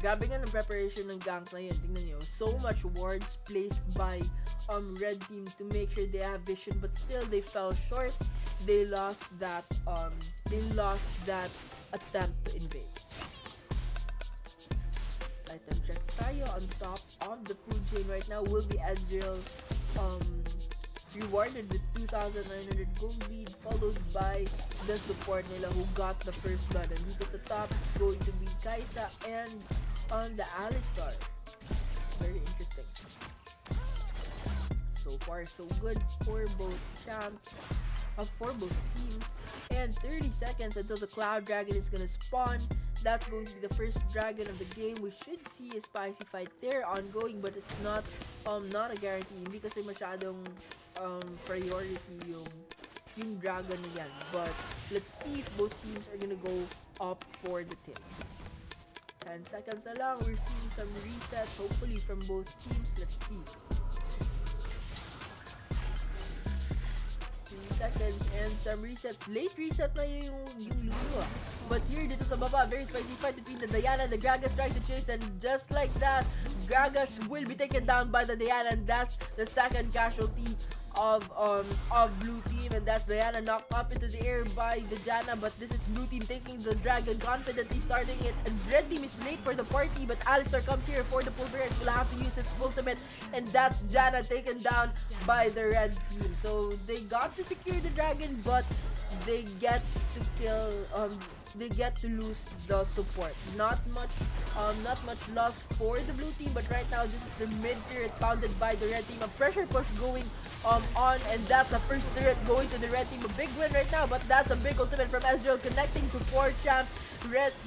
Grabe nga ng preparation ng ganks na yun. Tingnan nyo. So much wards placed by red team to make sure they have vision, but still they fell short. They lost that attempt to invade. Item check tayo. On top of the food chain right now will be Ezreal, rewarded with 2,900 gold lead, followed by the support nila who got the first blood. And dito sa top, it's going to be Kaisa and on the Alistar. Very interesting. So far, so good for both champs, for both teams. And 30 seconds until the Cloud Dragon is gonna spawn. That's going to be the first dragon of the game. We should see a spicy fight there ongoing, but it's not a guarantee. Hindi kasi masyadong priority yung dragon na yan. But let's see if both teams are gonna go up for the tip. 10 seconds na lang. We're seeing some resets, hopefully from both teams. Let's see. 3 seconds and some resets. Late reset na yung Lulu. But here, dito sa baba, very spicy fight between the Diana and the Gragas trying to chase, and just like that, Gragas will be taken down by the Diana, and that's the second casualty of blue team, and that's Diana knocked up into the air by the Janna. But this is blue team taking the dragon, confidently starting it, and red team is late for the party, but Alistar comes here for the pulverized, will have to use his ultimate, and that's Janna taken down by the red team. So they got to secure the dragon, but they get to kill they get to lose the support. Not much loss for the blue team, but right now this is the mid turret pounded by the red team. A pressure push going on, and that's the first turret going to the red team. A big win right now, but that's a big ultimate from Ezreal connecting to 4 champs.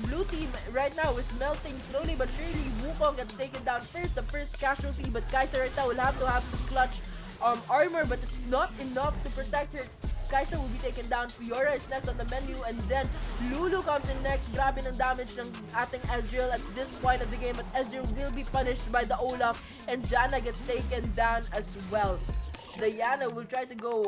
Blue team right now is melting slowly but surely. Wukong gets taken down first, the first casualty, but Kaisa right now will have to clutch armor, but it's not enough to protect her. Kaisa will be taken down. Fiora is next on the menu, and then Lulu comes in next. Grabe ng damage ng ating Ezreal at this point of the game, but Ezreal will be punished by the Olaf, and Janna gets taken down as well. Diana will try to go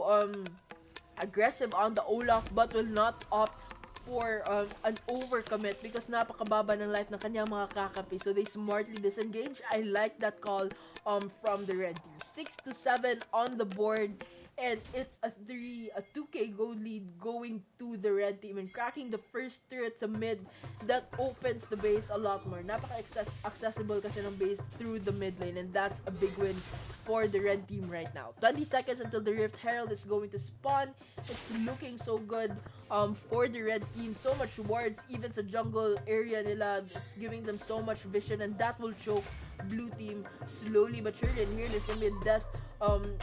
aggressive on the Olaf, but will not opt for an overcommit because napakababa ng life ng kanyang mga kakampi. So they smartly disengage. I like that call from the red team. 6 to 7 on the board. And it's a 2k gold lead going to the red team and cracking the first turret sa mid. That opens the base a lot more. Napaka-accessible kasi ng base through the mid lane, and that's a big win for the red team right now. 20 seconds until the Rift Herald is going to spawn. It's looking so good for the red team. So much wards even sa jungle area nila. It's giving them so much vision, and that will choke blue team slowly but surely. And here there's gonna be a death.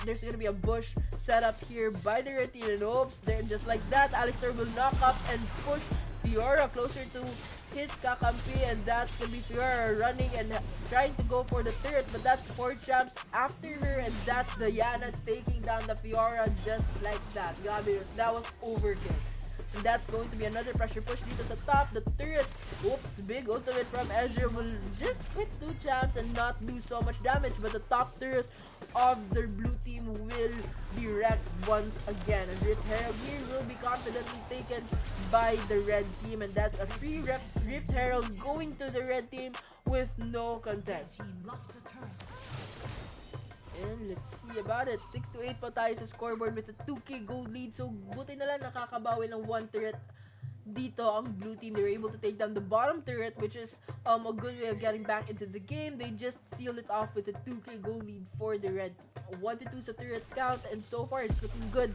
There's gonna be a bush set up here by the red team, and oops, then just like that, Alistar will knock up and push Fiora closer to his kakampi, and that's gonna be Fiora running and trying to go for the turret, but that's 4 champs after her, and that's Diana taking down the Fiora just like that. Grabe, that was overkill. And that's going to be another pressure push dito sa top. The turret, oops, big ultimate from Ezreal will just hit 2 champs and not do so much damage, but the top turret of the blue team will be wrecked once again. And Rift Herald here will be confidently taken by the red team, and that's a free Rift Herald going to the red team with no contest. And let's see about it. 6 to 8 pa tayo sa scoreboard with a 2k gold lead. So buti na lang nakakabawi ng 1 turret dito ang blue team. They were able to take down the bottom turret, which is a good way of getting back into the game. They just sealed it off with a 2k gold lead for the red team. 1 to 2 sa turret count, and so far it's looking good.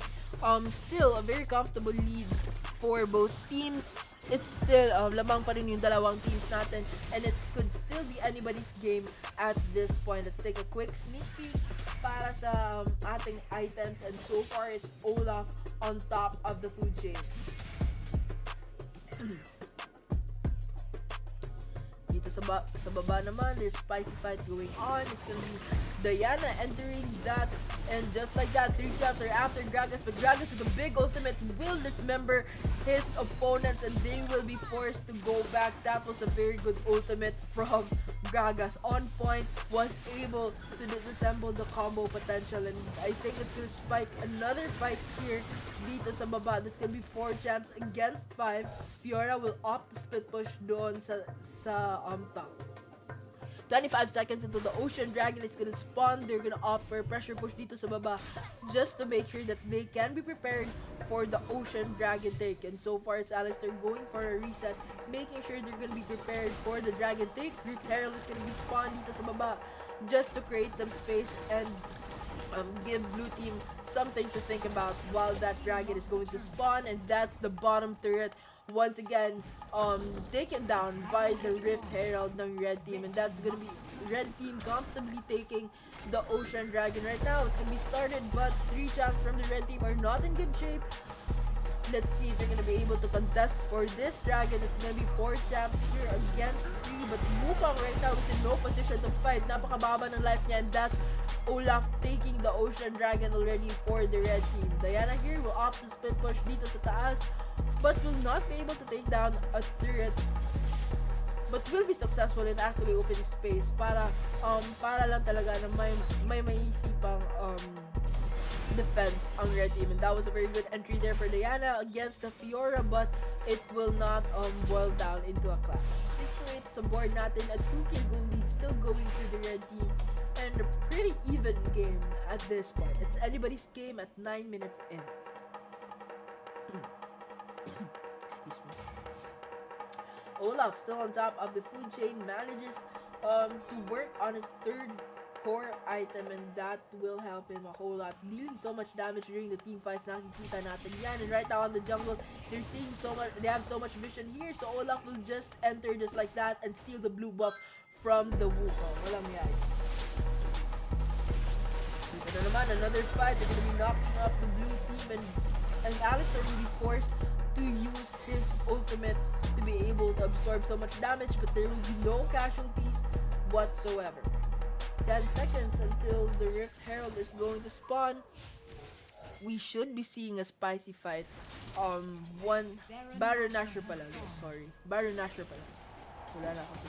Still a very comfortable lead for both teams. It's still lamang pa rin yung dalawang teams natin, and it could still be anybody's game at this point. Let's take a quick sneak peek para sa ating items, and so far it's Olaf on top of the food chain. Dito sa Sa baba naman, there's spicy fight going on. It's gonna be Diana entering that, and just like that, 3 traps are after Gragas, but Gragas with a big ultimate will dismember his opponents, and they will be forced to go back. That was a very good ultimate from Gragas. On point, was able to disassemble the combo potential, and I think it's gonna spike another fight here dito sa baba. That's gonna be 4 champs against 5. Fiora will opt to split push doon sa top. 25 seconds into the Ocean Dragon is gonna spawn. They're gonna opt for a pressure push dito sa baba just to make sure that they can be prepared for the Ocean Dragon take. And so far, it's Alistar going for a reset, making sure they're gonna be prepared for the Dragon take. Group Herald is gonna be spawned dito sa baba just to create some space and give blue team something to think about while that dragon is going to spawn. And that's the bottom turret once again taken down by the Rift Herald ng red team, and that's gonna be red team comfortably taking the Ocean Dragon right now. It's gonna be started, but 3 champs from the red team are not in good shape. Let's see if they're gonna be able to contest for this dragon. It's gonna be 4 champs here against 3, but Wukong right now is in no position to fight. Napakababa ng life niya, and that's Olaf taking the Ocean Dragon already for the red team. Diana here will opt to split push dito sa taas, but will not be able to take down a turret, but will be successful in actually opening space para lang talaga na may maisipang defense ang red team. And that was a very good entry there for Diana against the Fiora, but it will not boil down into a clash. 6-8 sa board natin, a 2k goal lead still going through the red team, and a pretty even game at this point. It's anybody's game at 9 minutes in. Excuse me. Olaf still on top of the food chain, manages to work on his 3rd core item, and that will help him a whole lot, dealing so much damage during the team fights. Nakikita natin yan, and right now on the jungle, they're seeing so much, they have so much vision here, so Olaf will just enter just like that and steal the blue buff from the Wukong. Walang yay. Dito na naman, another fight. They're gonna be knocking up the blue team, and Alistar will be forced to use his ultimate to be able to absorb so much damage, but there will be no casualties whatsoever. 10 seconds until the Rift Herald is going to spawn. We should be seeing a spicy fight. Baron Nashor pala. No, sorry. Baron Nashor pala. Wala na ako.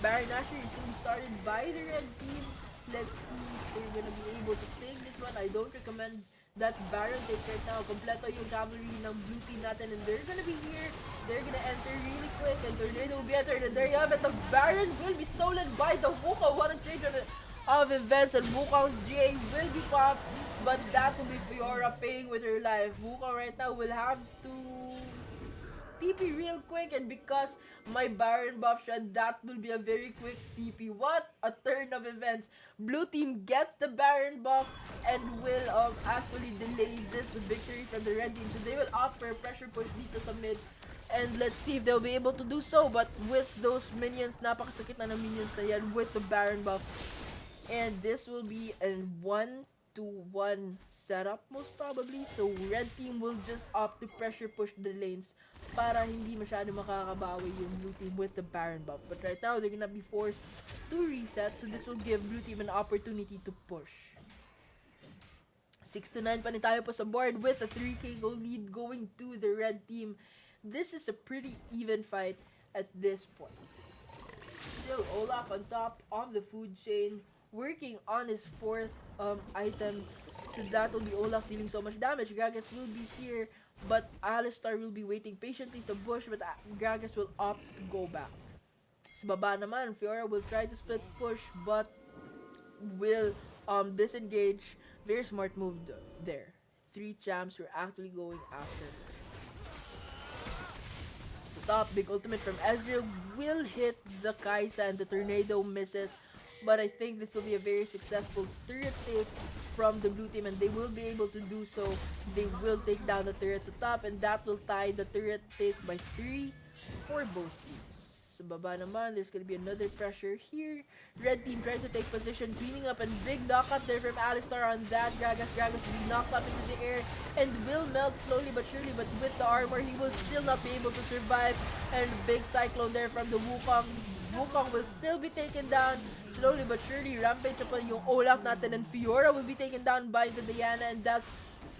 Baron Nashor is being started by the red team. Let's see if they're gonna be able to take this one. I don't recommend that Baron take right now. Kompleto yung cavalry ng blue team natin, and they're gonna be here. They're gonna enter really quick, and Tornado will be entered, and there you have it. The Baron will be stolen by the Wukong. What a change of events, and Wukong's GA will be popped, but that will be Fiora paying with her life. Wukong right now will have to TP real quick, and because my Baron buff shot, that will be a very quick TP. What a turn of events. Blue team gets the Baron buff and will actually delay this victory from the red team. So they will opt for a pressure push dito sa mid, and let's see if they'll be able to do so. But with those minions, napakasakit na ng minions na yan with the Baron buff. And this will be a 1-to-1 setup most probably. So red team will just opt to pressure push the lanes para hindi masyado makakabawi yung blue team with the Baron buff. But right now, they're gonna be forced to reset, so this will give blue team an opportunity to push. 6-9 pa rin tayo po sa board with a 3k goal lead going to the red team. This is a pretty even fight at this point. Still Olaf on top of the food chain, working on his 4th item. So that will be Olaf dealing so much damage. Gragas will be here, but Alistar will be waiting patiently sa bush, but Gragas will opt to go back. Sa baba naman, Fiora will try to split push, but will disengage. Very smart move there. 3 champs were actually going after. The top big ultimate from Ezreal will hit the Kaisa, and the tornado misses. But I think this will be a very successful turret take from the blue team, and they will be able to do so. They will take down the turrets at top, and that will tie the turret take by 3 for both teams. Sa baba naman, there's gonna be another pressure here. Red team trying to take position, cleaning up, and big knockup there from Alistar on that. Gragas will be knocked up into the air and will melt slowly but surely, but with the armor, he will still not be able to survive. And big cyclone there from the Wukong. Wukong will still be taken down slowly but surely. Rampage upon yung Olaf natin, and Fiora will be taken down by the Diana, and that's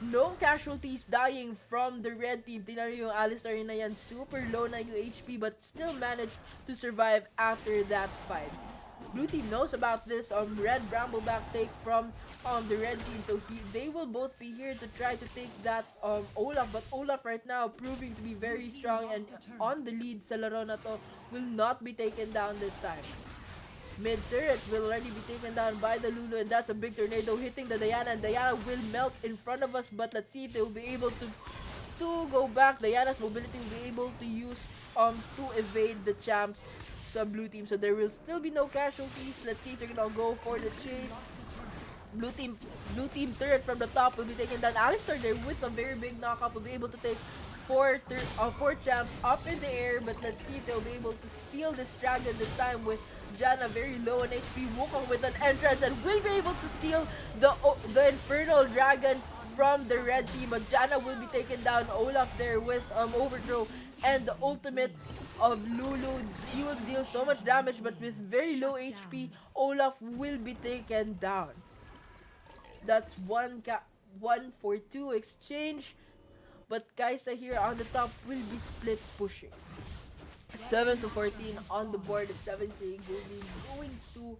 no casualties dying from the red team. Tingnan nyo yung Alistar na yan, super low na yung HP but still managed to survive after that fight. Blue team knows about this red Brambleback take from the red team, so they will both be here to try to take that Olaf, but Olaf right now proving to be very strong and on the lead sa laro na to, will not be taken down this time. Mid turret will already be taken down by the Lulu, and that's a big tornado hitting the Diana, and Diana will melt in front of us, but let's see if they will be able to go back. Diana's mobility will be able to use to evade the champs sa blue team, so there will still be no casualties. Let's see if they're gonna go for the chase. Blue team turret from the top will be taken down. Alistar there with a very big knockup will be able to take four champs up in the air, but let's see if they'll be able to steal this dragon this time with Janna very low on HP. Wukong with an entrance and will be able to steal the Infernal Dragon from the red team, but Janna will be taken down. Olaf there with overthrow and the ultimate of Lulu. He will deal so much damage, but with very low HP, Olaf will be taken down. That's 1-for-2 exchange, but Kaisa here on the top will be split pushing. 7-14 on the board, 7k golden going to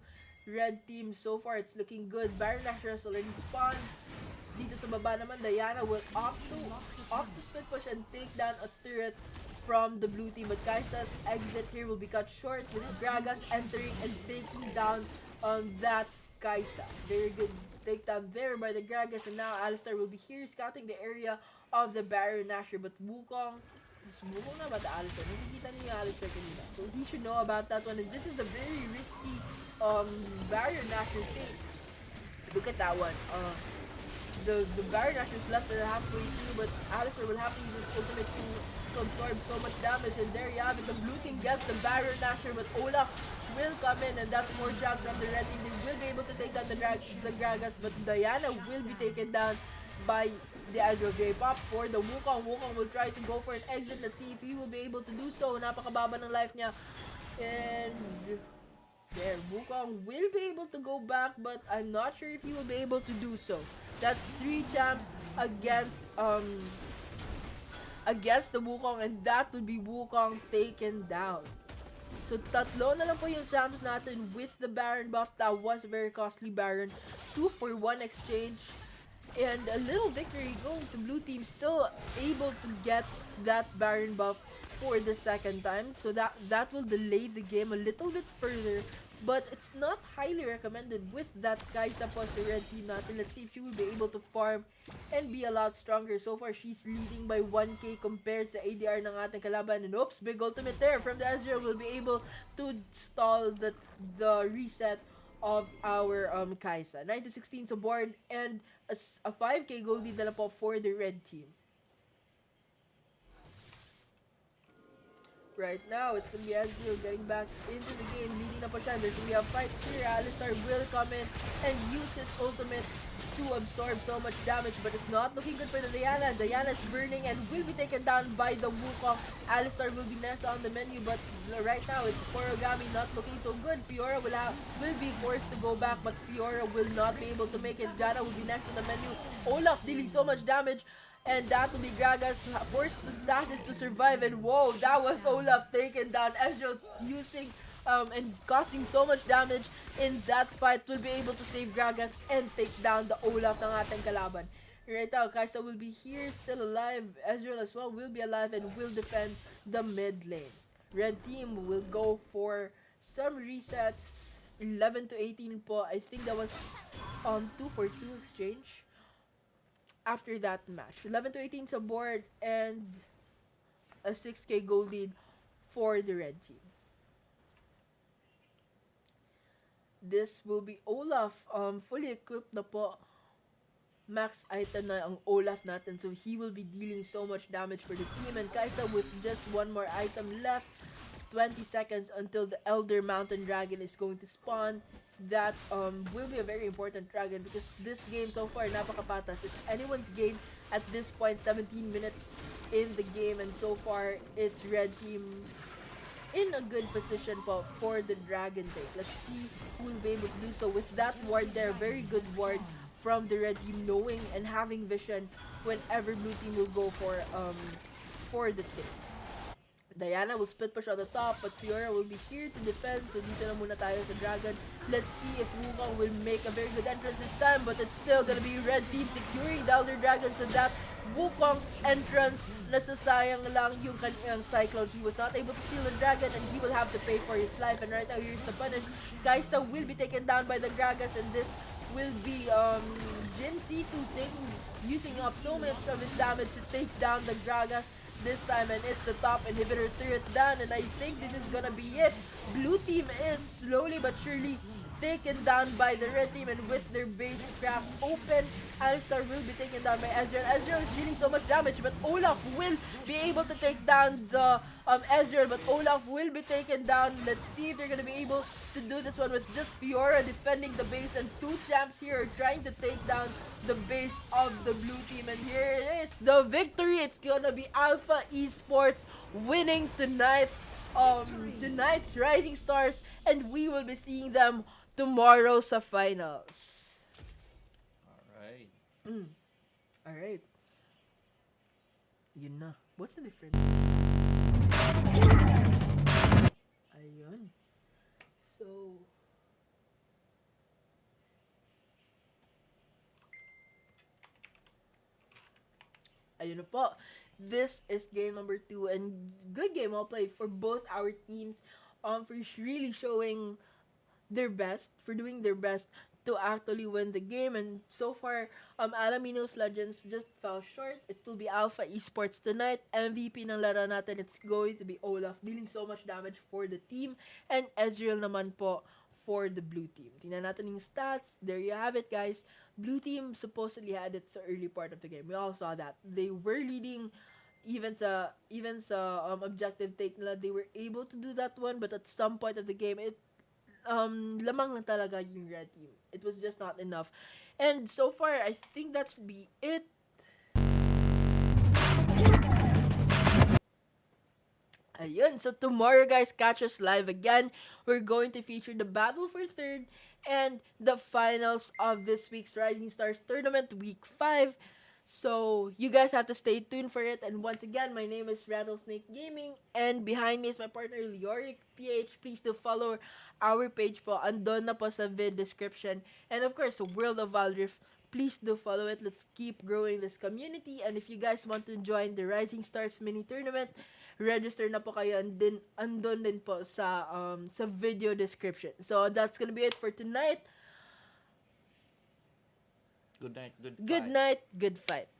red team. So far it's looking good. Baron Nashor has already spawned. Dito sa baba naman, Diana will opt to split push and take down a turret from the blue team, but Kaisa's exit here will be cut short with Gragas entering and taking down that Kaisa. Very good takedown there by the Gragas, and now Alistar will be here scouting the area of the Baron Nashor, but Wukong na ba the Alistar? Nakikita niyo yung Alistar kanina, so he should know about that one, and this is a very risky Baron Nashor take. Look at that one. The Baron Nashor is left at halfway through, but Alistar will have to use his ultimate to absorb so much damage, and there you have it. The blue team gets the Baron Nashor, but Olaf will come in, and that's more jabs from the red team. They will be able to take down the Gragas, but Diana will be taken down by the Agro J-Pop for the Wukong. Wukong will try to go for an exit. Let's see if he will be able to do so. Napakababa ng life niya. And there, Wukong will be able to go back, but I'm not sure if he will be able to do so. That's 3 champs against the Wukong, and that would be Wukong taken down. So tatlo na lang po yung champs natin with the Baron buff. That was a very costly Baron. 2-for-1 exchange. And a little victory going to blue team, still able to get that Baron buff for the second time. So that will delay the game a little bit further. But it's not highly recommended with that Kaisa plus the red team natin. Let's see if she will be able to farm and be a lot stronger. So far, she's leading by 1k compared sa ADR ng ating kalaban. And oops, big ultimate there from the Ezreal will be able to stall the reset of our Kaisa. 9-16 sa board and a 5k gold lead na lang po for the red team. Right now, it's gonna be Ezreal getting back into the game, leading na po siya. There's gonna be a fight here. Alistar will come in and use his ultimate to absorb so much damage, but it's not looking good for the Diana. Diana's burning and will be taken down by the Wukong. Alistar will be next on the menu, but right now it's Porogami not looking so good. Fiora will be forced to go back, but Fiora will not be able to make it. Janna will be next on the menu. Olaf dealing so much damage. And that will be Gragas forced to stasis to survive. And whoa, that was Olaf taken down. Ezreal using and causing so much damage in that fight will be able to save Gragas and take down the Olaf ng ating kalaban. Right now, Kaisa will be here, still alive. Ezreal as well will be alive and will defend the mid lane. Red team will go for some resets. 11-18 po. I think that was 2-for-2 exchange. After that match, 11-18 sa board and a 6k gold lead for the red team. This will be Olaf, fully equipped na po. Max item na ang Olaf natin, so he will be dealing so much damage for the team. And Kaisa with just one more item left, 20 seconds until the Elder Mountain Dragon is going to spawn. That will be a very important dragon because this game so far napakapatas. It's anyone's game at this point. 17 minutes in the game, and so far it's red team in a good position po for the Dragon Tank. Let's see who will be able to do so with that ward there. Very good ward from the red team, knowing and having vision whenever blue team will go for the tank. Diana will split push on the top, but Fiora will be here to defend. So dito na muna tayo sa Dragon. Let's see if Wukong will make a very good entrance this time, but it's still gonna be red team securing down their Dragon, so that Wukong's entrance, nasasayang lang yung kanyang Cyclone. He was not able to steal the Dragon, and he will have to pay for his life. And right now, here's the punish. Kaisa will be taken down by the Gragas, and this will be Jin C2 using up so much of his damage to take down the Gragas this time, and it's the top inhibitor turret down, and I think this is gonna be it. Blue team is slowly but surely taken down by the red team, and with their base craft open, Alistar will be taken down by Ezreal. Ezreal is dealing so much damage, but Olaf will be able to take down the Ezreal, but Olaf will be taken down. Let's see if they're gonna be able to do this one with just Fiora defending the base, and two champs here are trying to take down the base of the blue team, and here is the victory. It's gonna be Alpha Esports winning tonight's Rising Stars, and we will be seeing them tomorrow sa finals. Alright. Alright. Yun na. What's the difference? Ayun. So, ayun na po. This is game number 2, and good game well played for both our teams, for really showing their best, for doing their best to actually win the game. And so far, Alaminos Legends just fell short. It will be Alpha Esports tonight. MVP ng laro natin, it's going to be Olaf, dealing so much damage for the team, and Ezreal naman po for the blue team. Tingnan natin yung stats. There you have it, guys. Blue team supposedly had it sa early part of the game. We all saw that. They were leading even sa objective take nila. They were able to do that one, but at some point of the game, it lamang lang talaga yung red team. It was just not enough. And so far, I think that should be it. Ayun, so tomorrow, guys, catch us live again. We're going to feature the battle for third and the finals of this week's Rising Stars Tournament, week 5. So, you guys have to stay tuned for it. And once again, my name is Rattlesnake Gaming, and behind me is my partner, Leoric PH. Please do follow our page po. Andon na po sa vid description. And of course, World of Wildrift, please do follow it. Let's keep growing this community. And if you guys want to join the Rising Stars mini tournament, register na po kayo, and then andon din po sa video description. So that's gonna be it for tonight. Good night, good fight. Good night, good fight.